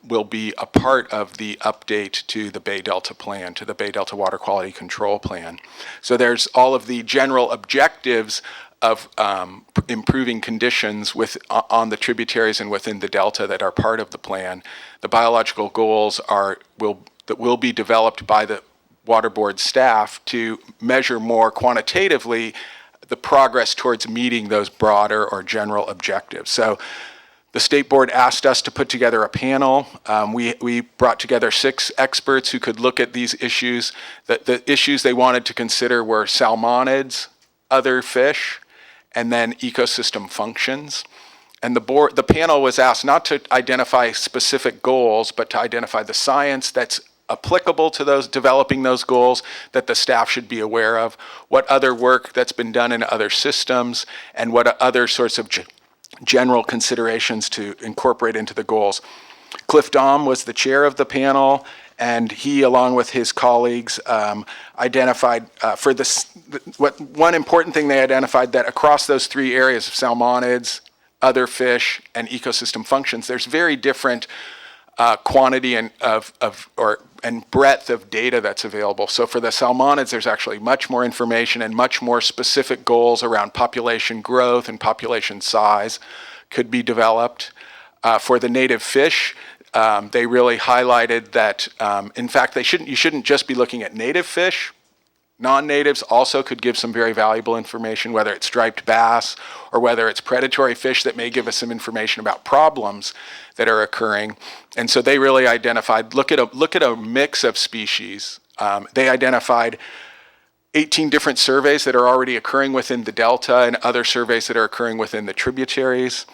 F: will be a part of the update to the Bay Delta Plan, to the Bay Delta Water Quality Control Plan. So there's all of the general objectives of improving conditions on the tributaries and within the delta that are part of the plan. The biological goals that will be developed by the Water Board staff to measure more quantitatively the progress towards meeting those broader or general objectives. So the State Board asked us to put together a panel. We brought together 6 experts who could look at these issues. The issues they wanted to consider were salmonids, other fish, and then ecosystem functions. And the panel was asked not to identify specific goals, but to identify the science that's applicable to developing those goals that the staff should be aware of, what other work that's been done in other systems, and what other sorts of general considerations to incorporate into the goals. Cliff Dahm was the chair of the panel, and he, along with his colleagues, identified one important thing they identified, that across those 3 areas of salmonids, other fish, and ecosystem functions, there's very different quantity and breadth of data that's available. So for the salmonids, there's actually much more information and much more specific goals around population growth and population size could be developed. For the native fish, they really highlighted that, in fact, you shouldn't just be looking at native fish. Non-natives also could give some very valuable information, whether it's striped bass or whether it's predatory fish that may give us some information about problems that are occurring. And so they really identified, look at a mix of species. They identified 18 different surveys that are already occurring within the delta and other surveys that are occurring within the tributaries.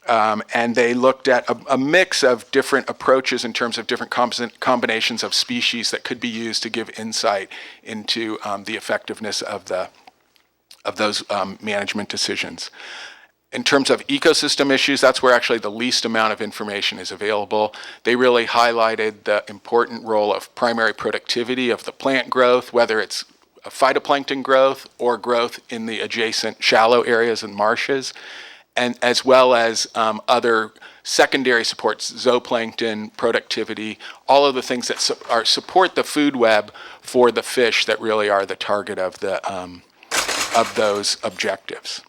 F: And they looked at a mix of different approaches in terms of different combinations of species that could be used to give insight into the effectiveness of those management decisions. In terms of ecosystem issues, that's where actually the least amount of information is available. They really highlighted the important role of primary productivity of the plant growth, whether it's phytoplankton growth or growth in the adjacent shallow areas and marshes, and as well as other secondary supports, zooplankton, productivity, all of the things that support the food web for the fish that really are the target of those objectives.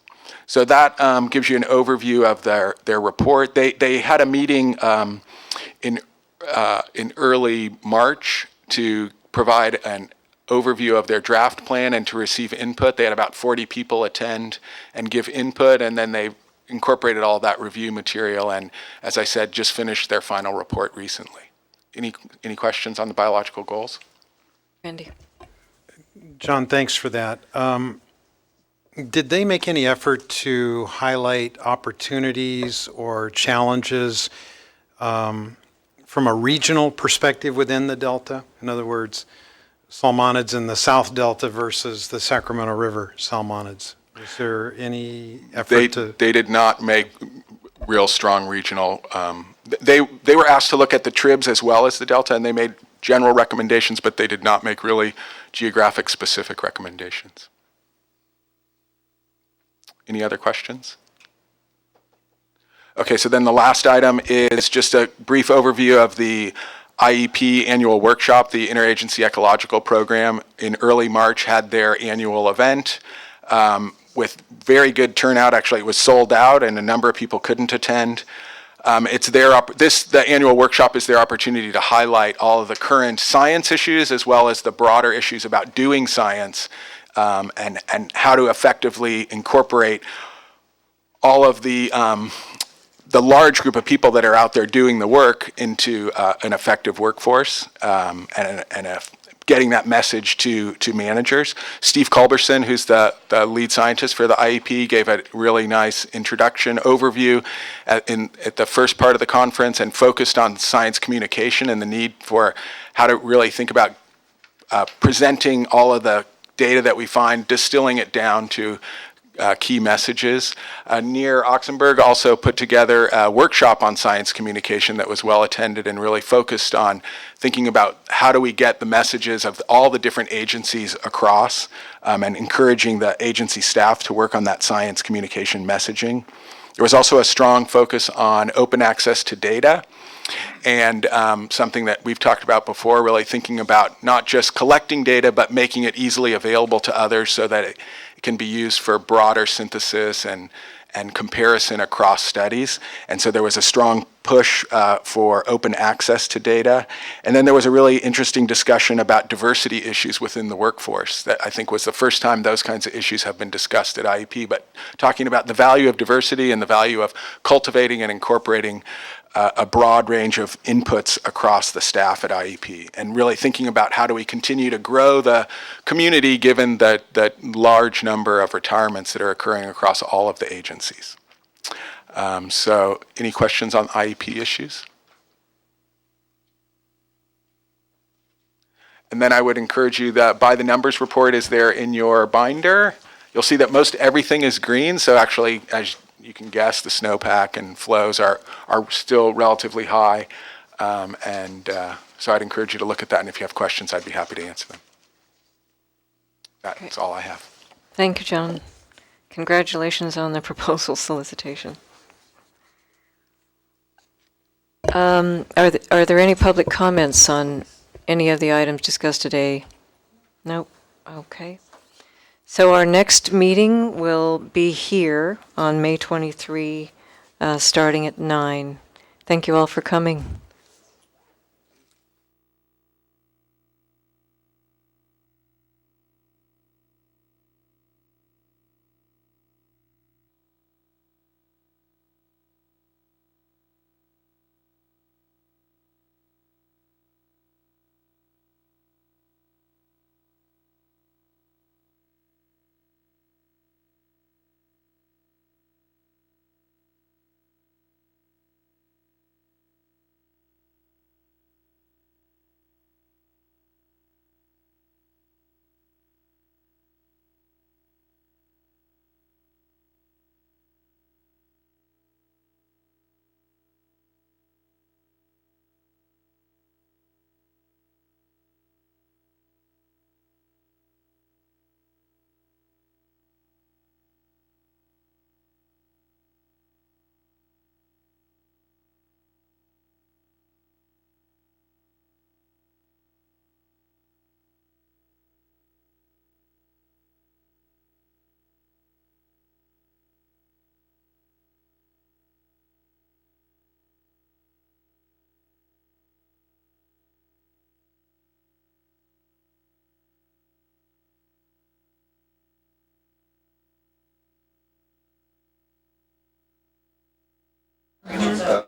F: So that gives you an overview of their report. They had a meeting in early March to provide an overview of their draft plan and to receive input. They had about 40 people attend and give input, and then they incorporated all that review material and, as I said, just finished their final report recently. Any questions on the biological goals?
A: Randy?
K: John, thanks for that. Did they make any effort to highlight opportunities or challenges from a regional perspective within the Delta? In other words, salmonids in the South Delta versus the Sacramento River salmonids. Is there any effort
F: They did not make real strong regional. They were asked to look at the tribs as well as the Delta, and they made general recommendations, but they did not make really geographic specific recommendations. Any other questions? Okay, so then the last item is just a brief overview of the IEP annual workshop. The Interagency Ecological Program in early March had their annual event with very good turnout. Actually, it was sold out and a number of people couldn't attend. The annual workshop is their opportunity to highlight all of the current science issues as well as the broader issues about doing science and how to effectively incorporate all of the large group of people that are out there doing the work into an effective workforce and getting that message to managers. Steve Culberson, who's the lead scientist for the IEP, gave a really nice introduction overview at the first part of the conference and focused on science communication and the need for how to really think about presenting all of the data that we find, distilling it down to key messages. Nir Oxenberg also put together a workshop on science communication that was well attended and really focused on thinking about how do we get the messages of all the different agencies across and encouraging the agency staff to work on that science communication messaging. There was also a strong focus on open access to data and something that we've talked about before, really thinking about not just collecting data, but making it easily available to others so that it can be used for broader synthesis and comparison across studies. And so there was a strong push for open access to data. And then there was a really interesting discussion about diversity issues within the workforce that I think was the first time those kinds of issues have been discussed at IEP, but talking about the value of diversity and the value of cultivating and incorporating a broad range of inputs across the staff at IEP, and really thinking about how do we continue to grow the community given that large number of retirements that are occurring across all of the agencies. So any questions on IEP issues? And then I would encourage you that by the numbers report is there in your binder. You'll see that most everything is green, so actually, as you can guess, the snowpack and flows are still relatively high. So I'd encourage you to look at that, and if you have questions, I'd be happy to answer them. That's all I have.
A: Thank you, John. Congratulations on the proposal solicitation. Are there any public comments on any of the items discussed today? Nope. Okay. So our next meeting will be here on May 23, starting at 9. Thank you all for coming.
G: Uh,